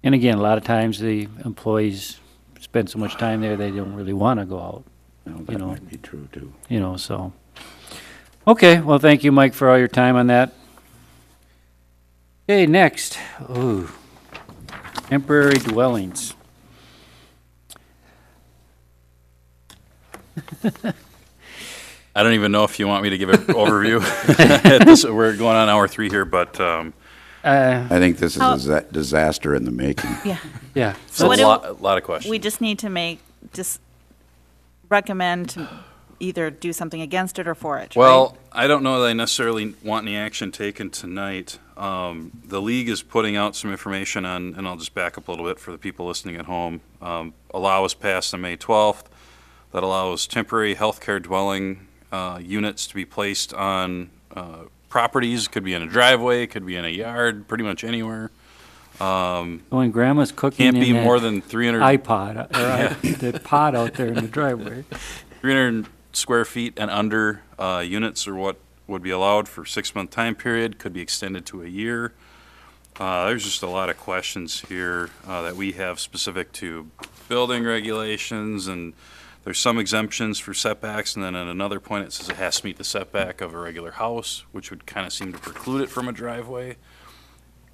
And again, a lot of times the employees spend so much time there, they don't really want to go out. Now, You that know. might be true, too. You know, so. Okay, well, thank you, Mike, for all your time on that. Okay, next. Ooh. Temporary dwellings. I don't even know if you want me to give an overview. At this, we're going on hour 3 here, but I think this is a disaster in the making. Yeah. Yeah. So what a do- lot of questions. We just need to just recommend to either do something against it or for it, Well, right? I don't know that I necessarily want any action taken tonight. The league is putting out some information on, and I'll just back up a little bit for the people listening at home. A law was passed on May 12th that allows temporary healthcare dwelling units to be placed on properties. Could be in a driveway, could be in a yard, pretty much anywhere. When grandma's cooking Can't in be that more than 300 iPod, or the pot out there in the driveway. 300 square feet and under units are what would be allowed for a 6-month time period, could be extended to a year. There's just a lot of questions here that we have specific to building regulations, and there's some exemptions for setbacks, and then at another point it says it has to meet the setback of a regular house, which would kind of seem to preclude it from a driveway.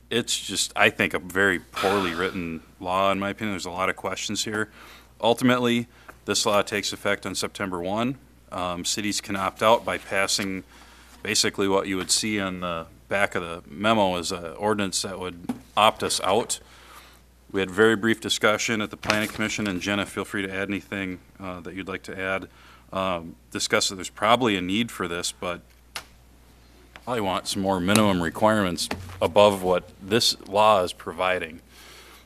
It's just, I think, a very poorly written law, in my opinion. There's a lot of questions here. Ultimately, this law takes effect on September 1. Cities can opt out by passing basically what you would see on the back of the memo is an ordinance that would opt us out. We had very brief discussion at the Planning Commission, and Jenna, feel free to add anything that you'd like to add. Discuss that there's probably a need for this, but probably want some more minimum requirements above what this law is providing.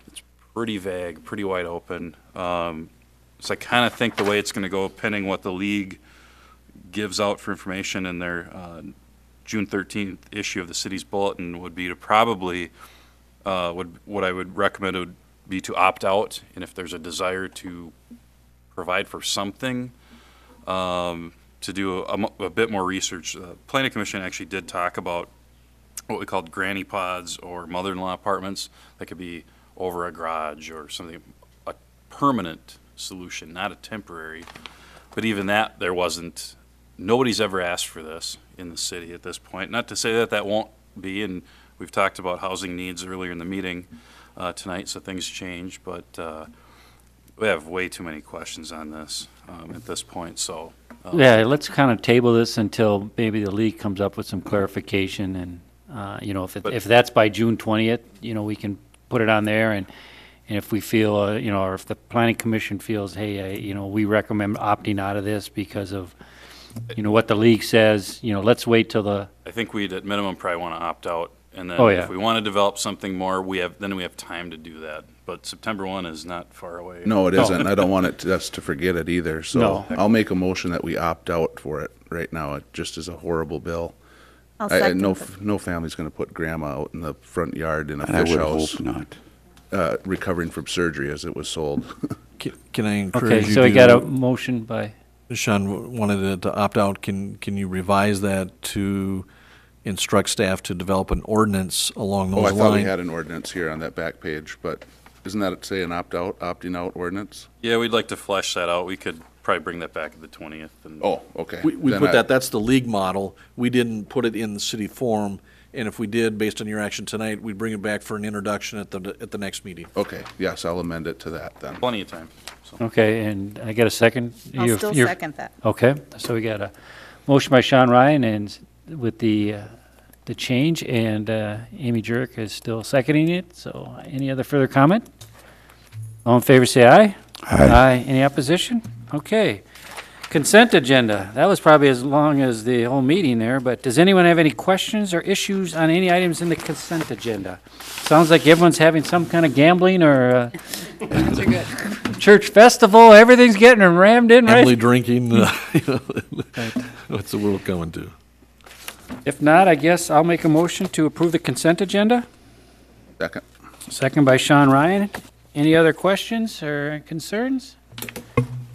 It's pretty vague, pretty wide open. So I kind of think the way it's going to go, pending what the league gives out for information in their June 13th issue of the city's bulletin, would be to probably, what I would recommend would be to opt out, and if there's a desire to provide for something, to do a bit more research. The Planning Commission actually did talk about what we called granny pods or mother-in-law apartments that could be over a garage or something, a permanent solution, not a temporary. But even that, nobody's ever asked for this in the city at this point. Not to say that that won't be, and we've talked about housing needs earlier in the meeting tonight, so things change, but we have way too many questions on this at this point, so. Yeah, let's kind of table this until maybe the league comes up with some clarification, and, you know, if that's by June 20th, you know, we can put it on there, and if we feel, you know, or if the planning commission feels, hey, you know, we recommend opting out of this because of, you know, what the league says, you know, let's wait till the. I think we'd at minimum probably want to opt out, and then Oh, yeah. if we want to develop something more, then we have time to do that. But September 1 is not far away. No, it isn't. I don't want us to forget it either, so No. I'll make a motion that we opt out for it right now. It just is a horrible bill. I'll And second no family's gonna put grandma out in the front yard in a I fish would house, hope not. recovering from surgery as it was sold. Can I encourage Okay, you so we got a to, motion by, Sean wanted to opt out, can you revise that to instruct staff to develop an ordinance along Oh, those I lines? thought we had an ordinance here on that back page, but isn't that, say, an opting out ordinance? Yeah, we'd like to flesh that out. We could probably bring that back at the 20th. And Oh, okay. We Then put I- that's the league model. We didn't put it in the city form, and if we did, based on your action tonight, we'd bring it back for an introduction at the next meeting. Okay, yes, I'll amend it to that then. Plenty of time. So. okay, and I got a second? I'll still second that. Okay, so we got a motion by Sean Ryan and with the change, and Amy Jurek is still seconding it, so any other further comment? All in favor, say aye. Aye. Any opposition? Okay. Consent agenda. That was probably as long as the whole meeting there, but does anyone have any questions or issues on any items in the consent agenda? Sounds like everyone's having some kind of gambling or church festival. Everything's getting rammed in, right? Family drinking, what's the world coming to? If not, I guess I'll make a motion to approve the consent agenda. Second. Second by Sean Ryan. Any other questions or concerns?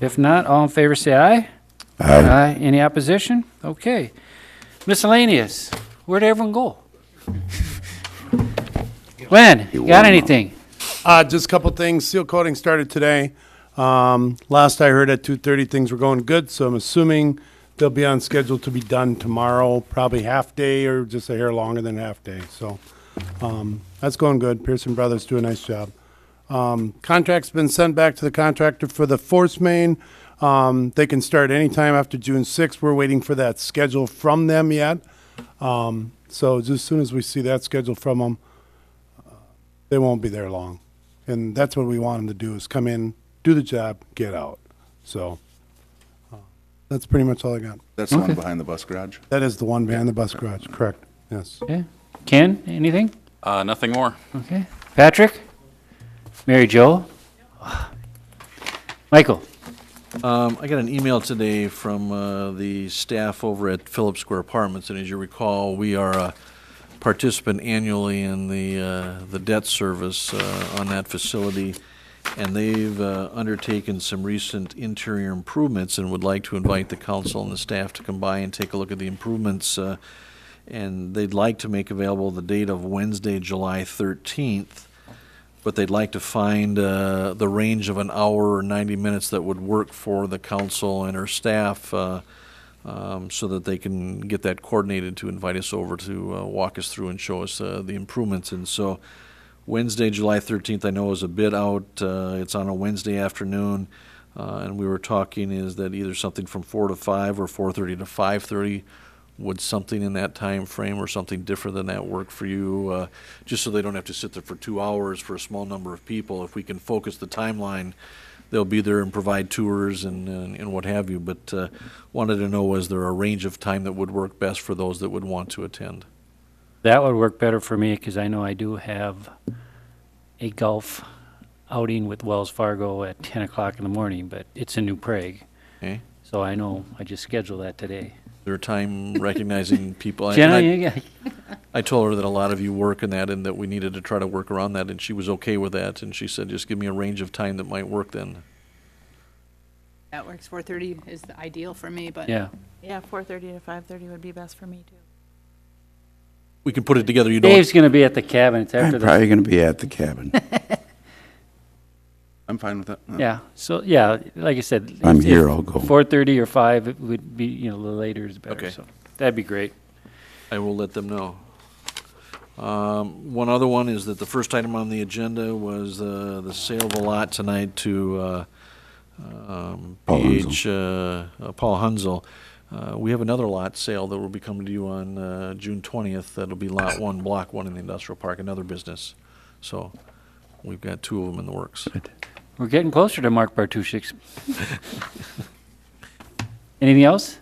If not, all in favor say aye. Aye. Any opposition? Okay. Miscellaneous. Where'd everyone go? Glenn, you got anything? Just a couple things. Seal coating started today. Last I heard at 2:30, things were going good, so I'm assuming they'll be on schedule to be done tomorrow, probably half day or just a hair longer than half day. So that's going good. Pearson Brothers do a nice job. Contract's been sent back to the contractor for the force main. They can start anytime after June 6th. We're waiting for that schedule from them yet. So just as soon as we see that schedule from them, they won't be there long. And that's what we want them to do, is come in, do the job, get out. So that's pretty much all I got. That's the one behind the bus garage? That is the one behind the bus garage, correct, yes. Okay. Ken, anything? Nothing more. Okay. Patrick? Mary Jo? Michael? I got an email today from the staff over at Phillips Square Apartments, and as you recall, we are a participant annually in the debt service on that facility, and they've undertaken some recent interior improvements and would like to invite the council and the staff to come by and take a look at the improvements, and they'd like to make available the date of Wednesday, July 13th. But they'd like to find the range of an hour or 90 minutes that would work for the council and our staff so that they can get that coordinated to invite us over to walk us through and show us the improvements. And so Wednesday, July 13th, I know is a bit out. It's on a Wednesday afternoon. And we were talking is that either something from 4 to 5 or 4:30 to 5:30. Would something in that time frame or something different than that work for you? Just so they don't have to sit there for 2 hours for a small number of people. If we can focus the timeline, they'll be there and provide tours and what have you. But wanted to know, was there a range of time that would work best for those that would want to attend? That would work better for me because I know I do have a golf outing with Wells Fargo at 10 o'clock in the morning, but it's in New Prague. Okay. So I know, I just scheduled that today. There are time recognizing people. Jenna, I told her that a lot of you work in that and that we needed to try to work around that, and she was okay with that. And she said, just give me a range of time that might work then. That works. 4:30 is the ideal for me, but. Yeah. Yeah, 4:30 to 5:30 would be best for me too. We can put it together. You don't. Dave's going to be at the cabin. It's after I'm probably going to be at the cabin. I'm fine with that. Yeah, so, yeah, like I said. I'm if- here, if I'll go. 4:30 or 5, it would be, you know, a little later is better, Okay. so that'd be great. I will let them know. One other one is that the first item on the agenda was the sale of a lot tonight to PH Paul Hunzel. We have another lot sale that will be coming to you on June 20th. That'll be Lot 1, Block 1 in the industrial park, another business. So we've got 2 of them in the works. We're getting closer to Mark Bartuszyk's. Anything else?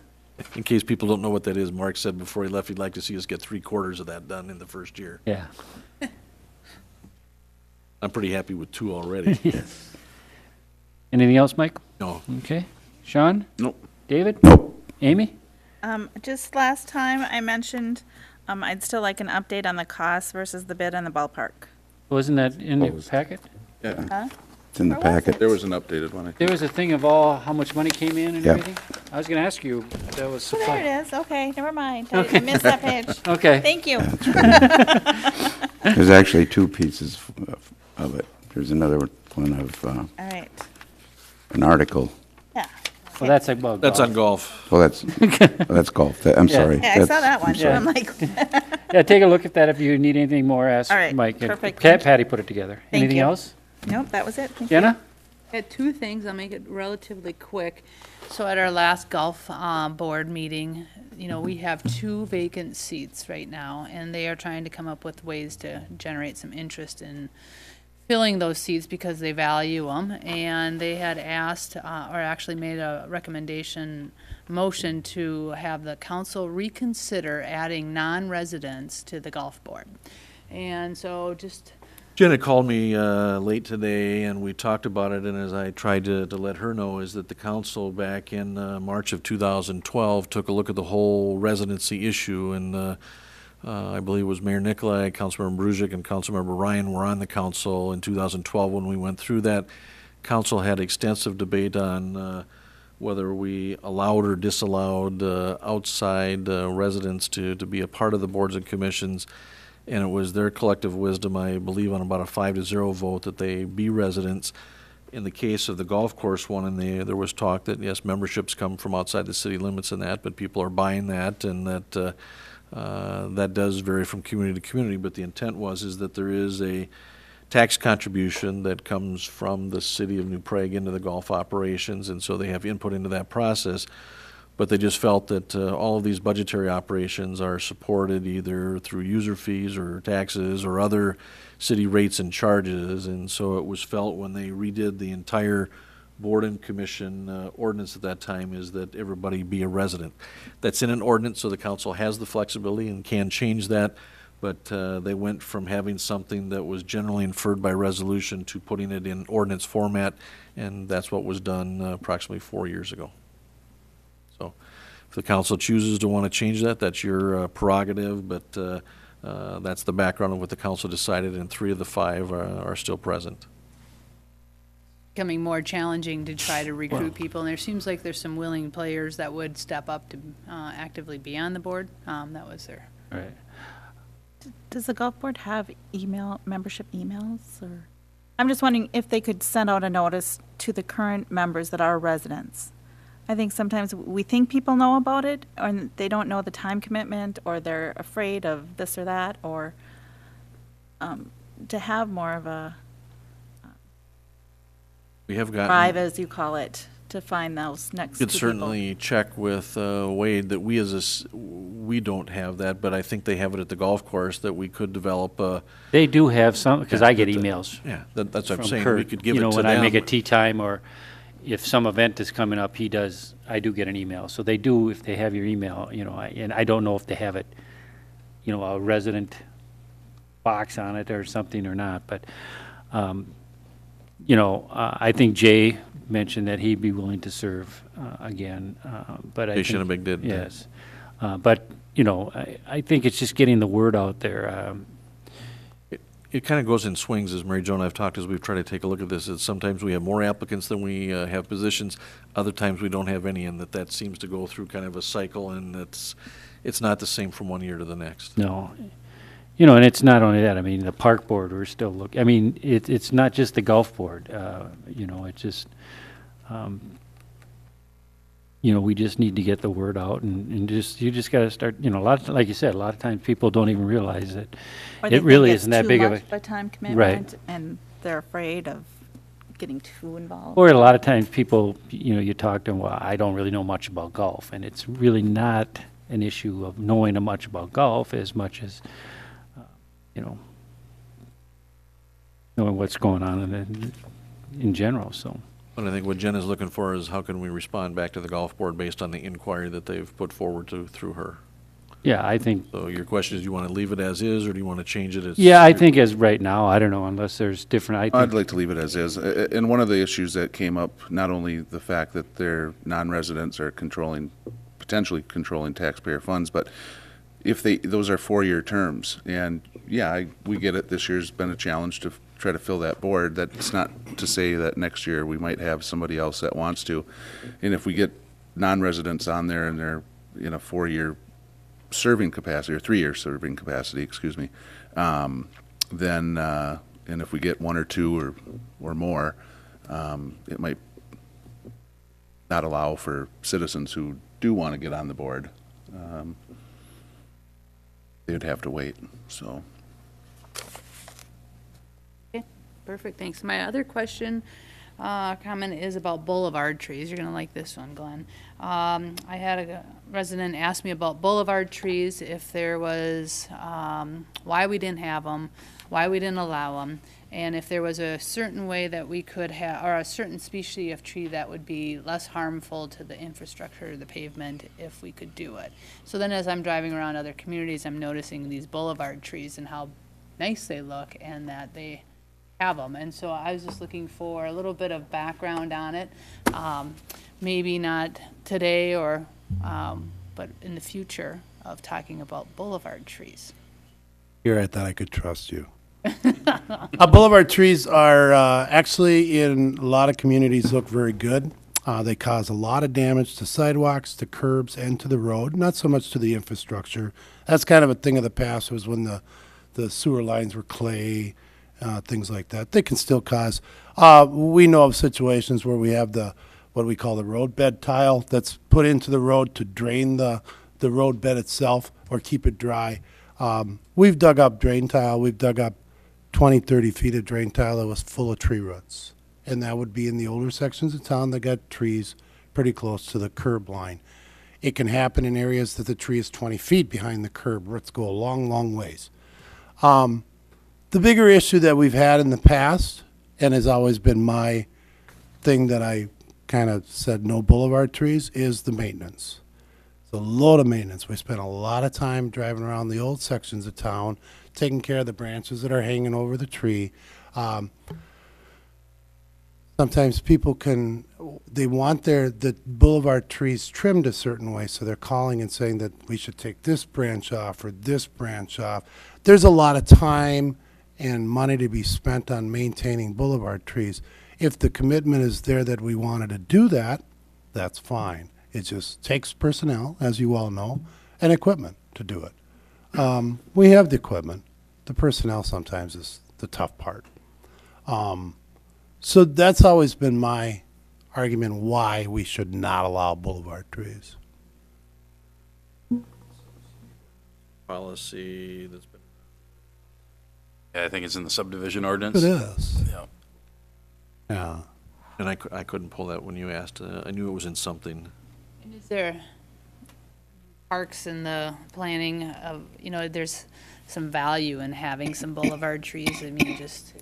In case people don't know what that is, Mark said before he left he'd like to see us get 3/4 of that done in the first year. Yeah. I'm pretty happy with 2 already. Anything else, Mike? No. Okay. Sean? Nope. David? Nope. Amy? Just last time I mentioned, I'd still like an update on the cost versus the bid on the ballpark. Wasn't that in the packet? Yeah, Huh? It's in the packet. there was an updated one. I think. There was a thing of how much money came in and Yep. everything? I was going to ask you if that was Oh, supply. there it is. Okay, never mind. Okay. I missed that page. Okay. Thank you. There's actually 2 pieces of it. There's another one of All right. an article. Yeah. Well, that's about That's on golf. golf. Well, that's golf. I'm Yeah. sorry. Yeah, I saw that one. Yeah. I'm like, Yeah, take a look at that. If you need anything more, ask All right, Mike. perfect. Patty put it together. Thank Anything you. else? nope, that was it. Thank you. Jenna? I had 2 things. I'll make it relatively quick. So at our last golf board meeting, you know, we have 2 vacant seats right now, and they are trying to come up with ways to generate some interest in filling those seats because they value them. And they had asked, or actually made a motion to have the council reconsider adding non-residents to the golf board. And so just Jenna called me late today, and we talked about it, and as I tried to let her know, is that the council back in March of 2012 took a look at the whole residency issue, and I believe it was Mayor Nicolai, Councilmember Brusick, and Councilmember Ryan were on the council in 2012 when we went through that. Council had extensive debate on whether we allowed or disallowed outside residents to be a part of the boards and commissions. And it was their collective wisdom, I believe, on about a 5-0 vote that they be residents. In the case of the golf course one, and there was talk that, yes, memberships come from outside the city limits and that, but people are buying that, and that that does vary from community to community. But the intent is that there is a tax contribution that comes from the city of New Prague into the golf operations, and so they have input into that process. But they just felt that all of these budgetary operations are supported either through user fees or taxes or other city rates and charges. And so it was felt when they redid the entire board and commission ordinance at that time is that everybody be a resident. That's in an ordinance, so the council has the flexibility and can change that. But they went from having something that was generally inferred by resolution to putting it in ordinance format, and that's what was done approximately 4 years ago. So if the council chooses to want to change that, that's your prerogative, but that's the background of what the council decided, and 3 of the 5 are still present. becoming more challenging to try to recruit people, and there seems like there's some willing players that would step up to actively be on the board. That was their. Right. Does the golf board have membership emails, or? I'm just wondering if they could send out a notice to the current members that are residents. I think sometimes we think people know about it, and they don't know the time commitment, or they're afraid of this or that, or to have more of a We have gotten. drive, as you call it, to find those next Could two certainly check with Wade that we don't have that, but I think they have it at the golf course that we could develop. They do have some, because I get emails. Yeah, that's what I'm from saying. Kurt. We could give You it know, to when them. I make a tea time, or if some event is coming up, I do get an email. So they do, if they have your email, you know, and I don't know if they have it, you know, a resident box on it or something or not, but you know, I think Jay mentioned that he'd be willing to serve again, but I Jay think. Shinnebeck did. Yes. But, you know, I think it's just getting the word out there. It kind of goes in swings, as Mary Jo and I have talked as we've tried to take a look at this. Is sometimes we have more applicants than we have positions. Other times we don't have any, and that seems to go through kind of a cycle, and it's not the same from one year to the next. No. You know, and it's not only that. I mean, the park board, we're still looking. I mean, it's not just the golf board. You know, it's just, you know, we just need to get the word out, and you just got to start. You know, like you said, a lot of times people don't even realize that Or they it really think it's isn't that too big of much a a time commitment, right. and they're afraid of getting too involved. Or a lot of times people, you know, you talk to them, well, I don't really know much about golf, and it's really not an issue of knowing much about golf as much as, you know, knowing what's going on in general, so. But I think what Jen is looking for is how can we respond back to the golf board based on the inquiry that they've put forward through her. Yeah, I think. So your question is, do you want to leave it as is, or do you want to change it? Yeah, I think as right now, I don't know, unless there's different. I'd like to leave it as is. And one of the issues that came up, not only the fact that their non-residents are potentially controlling taxpayer funds, but if those are 4-year terms, and yeah, we get it. This year's been a challenge to try to fill that board. That's not to say that next year we might have somebody else that wants to. And if we get non-residents on there and they're in a 4-year serving capacity, or 3-year serving capacity, excuse me, then, and if we get 1 or 2 or more, it might not allow for citizens who do want to get on the board. They would have to wait, so. Okay, perfect, thanks. My other question, comment is about boulevard trees. You're gonna like this one, Glenn. I had a resident ask me about boulevard trees, if there was, why we didn't have them, why we didn't allow them, and if there was a certain way that we could have, or a certain species of tree that would be less harmful to the infrastructure or the pavement if we could do it. So then as I'm driving around other communities, I'm noticing these boulevard trees and how nice they look and that they have them. And so I was just looking for a little bit of background on it. Maybe not today or, but in the future of talking about boulevard trees. Here, I thought I could trust you. Boulevard trees are actually in a lot of communities look very good. They cause a lot of damage to sidewalks, to curbs, and to the road, not so much to the infrastructure. That's kind of a thing of the past, was when the sewer lines were clay, things like that. They can still cause. We know of situations where we have what we call the roadbed tile that's put into the road to drain the roadbed itself or keep it dry. We've dug up drain tile. We've dug up 20, 30 feet of drain tile that was full of tree roots. And that would be in the older sections of town that got trees pretty close to the curb line. It can happen in areas that the tree is 20 feet behind the curb. Roots go a long, long ways. The bigger issue that we've had in the past, and has always been my thing that I kind of said no boulevard trees, is the maintenance. It's a load of maintenance. We spend a lot of time driving around the old sections of town, taking care of the branches that are hanging over the tree. Sometimes people they want the boulevard trees trimmed a certain way, so they're calling and saying that we should take this branch off or this branch off. There's a lot of time and money to be spent on maintaining boulevard trees. If the commitment is there that we wanted to do that, that's fine. It just takes personnel, as you all know, and equipment to do it. We have the equipment. The personnel sometimes is the tough part. So that's always been my argument why we should not allow boulevard trees. Policy that's been. Yeah, I think it's in the subdivision ordinance. It is. Yeah. Yeah. And I couldn't pull that when you asked. I knew it was in something. And is there parks in the planning of, there's some value in having some boulevard trees? I mean, just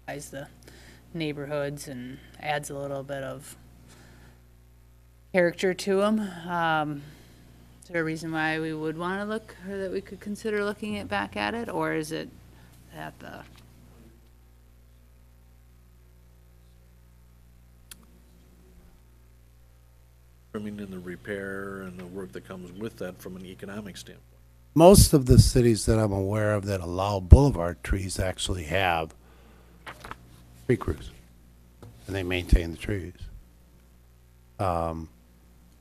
ties the neighborhoods and adds a little bit of character to them. Is there a reason why we would want to look, or that we could consider looking back at it, or is it at the trimming and the repair and the work that comes with that from an economic standpoint. Most of the cities that I'm aware of that allow boulevard trees actually have tree crews, and they maintain the trees.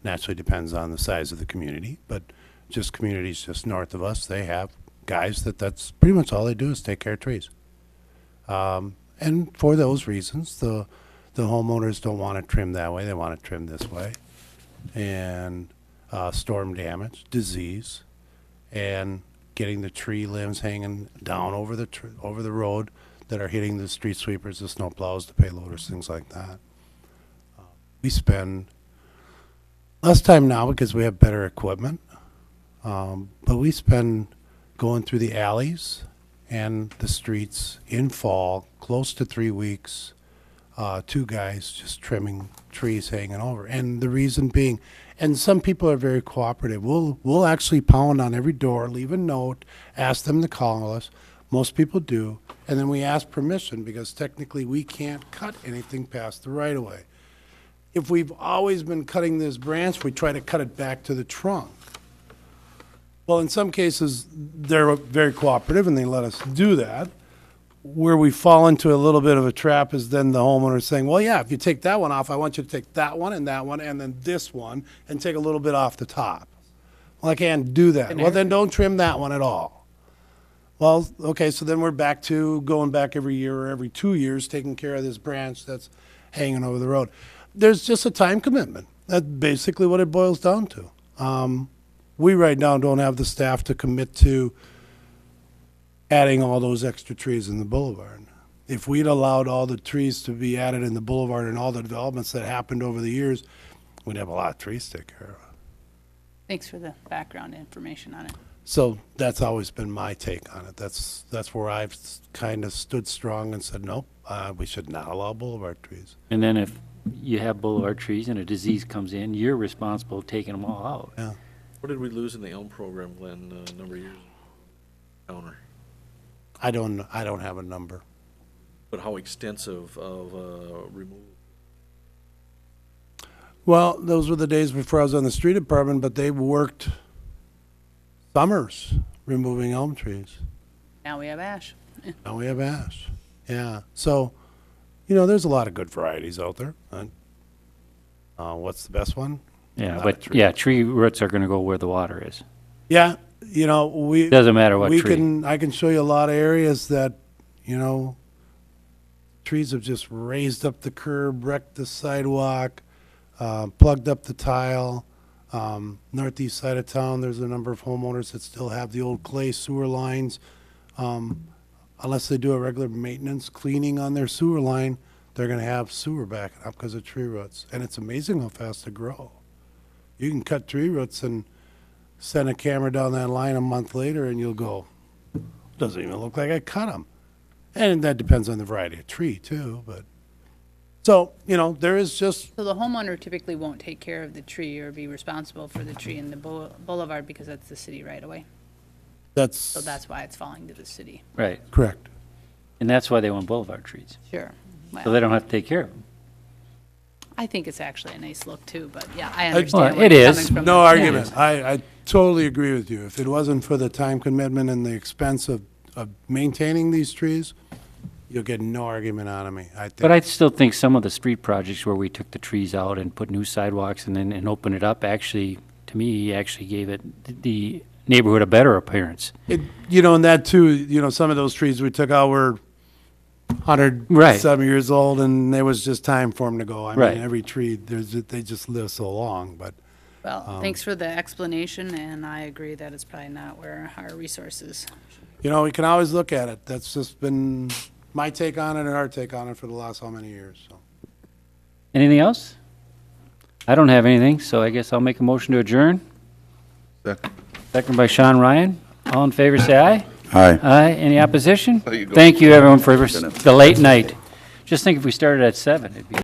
Naturally depends on the size of the community, but just communities just north of us, they have guys that's pretty much all they do is take care of trees. And for those reasons, the homeowners don't want to trim that way, they want to trim this way. And storm damage, disease, and getting the tree limbs hanging down over the road that are hitting the street sweepers, the snow plows, the payloaders, things like that. We spend less time now because we have better equipment, but we spend going through the alleys and the streets in fall, close to 3 weeks, 2 guys just trimming trees hanging over. And the reason being, and some people are very cooperative. We'll actually pound on every door, leave a note, ask them to call us. Most people do. And then we ask permission because technically we can't cut anything past the right of way. If we've always been cutting this branch, we try to cut it back to the trunk. Well, in some cases, they're very cooperative and they let us do that. Where we fall into a little bit of a trap is then the homeowner saying, well, yeah, if you take that one off, I want you to take that one and then this one and take a little bit off the top. Well, I can't do that. Well, then don't trim that one at all. Well, okay, so then we're back to going back every year or every 2 years, taking care of this branch that's hanging over the road. There's just a time commitment. That's basically what it boils down to. We right now don't have the staff to commit to adding all those extra trees in the boulevard. If we'd allowed all the trees to be added in the boulevard and all the developments that happened over the years, we'd have a lot of trees to take care of. Thanks for the background information on it. So that's always been my take on it. That's where I've kind of stood strong and said, nope, we should not allow boulevard trees. And then if you have boulevard trees and a disease comes in, you're responsible for taking them all out. Yeah. What did we lose in the elm program, Glenn, a number of years ago? I don't have a number. But how extensive of removal? Well, those were the days before I was on the street department, but they worked summers removing elm trees. Now we have ash. Now we have ash. Yeah. So, there's a lot of good varieties out there. What's the best one? Yeah, but tree roots are going to go where the water is. Yeah. Doesn't matter what tree. I can show you a lot of areas that, trees have just raised up the curb, wrecked the sidewalk, plugged up the tile. Northeast side of town, there's a number of homeowners that still have the old clay sewer lines. Unless they do a regular maintenance cleaning on their sewer line, they're going to have sewer backing up because of tree roots. And it's amazing how fast they grow. You can cut tree roots and send a camera down that line a month later and you'll go, doesn't even look like I cut them. And that depends on the variety of tree too, but. So, there is just. So the homeowner typically won't take care of the tree or be responsible for the tree in the boulevard because that's the city right away. So that's why it's falling to the city. Right. Correct. And that's why they want boulevard trees. Sure. Well, So they don't have to take care of them. I think it's actually a nice look too, but yeah, I understand Well, where it you're is. coming from. No Yeah. argument. I totally agree with you. If it wasn't for the time commitment and the expense of maintaining these trees, you'll get no argument out of me. But I still think some of the street projects where we took the trees out and put new sidewalks and opened it up, actually, to me, actually gave it the neighborhood a better appearance. And that too, some of those trees we took out were 107 years old, and there was just time for them to go. I Right. mean, every tree, they just live so long, but. Well, thanks for the explanation, and I agree that it's probably not where our resources. We can always look at it. That's just been my take on it and our take on it for the last how many years, so. Anything else? I don't have anything, so I guess I'll make a motion to adjourn. Second by Sean Ryan. All in favor, say aye. Aye. Aye. Any opposition? There you go. Thank you, everyone, for the late night. Just think if we started at 7, it'd be.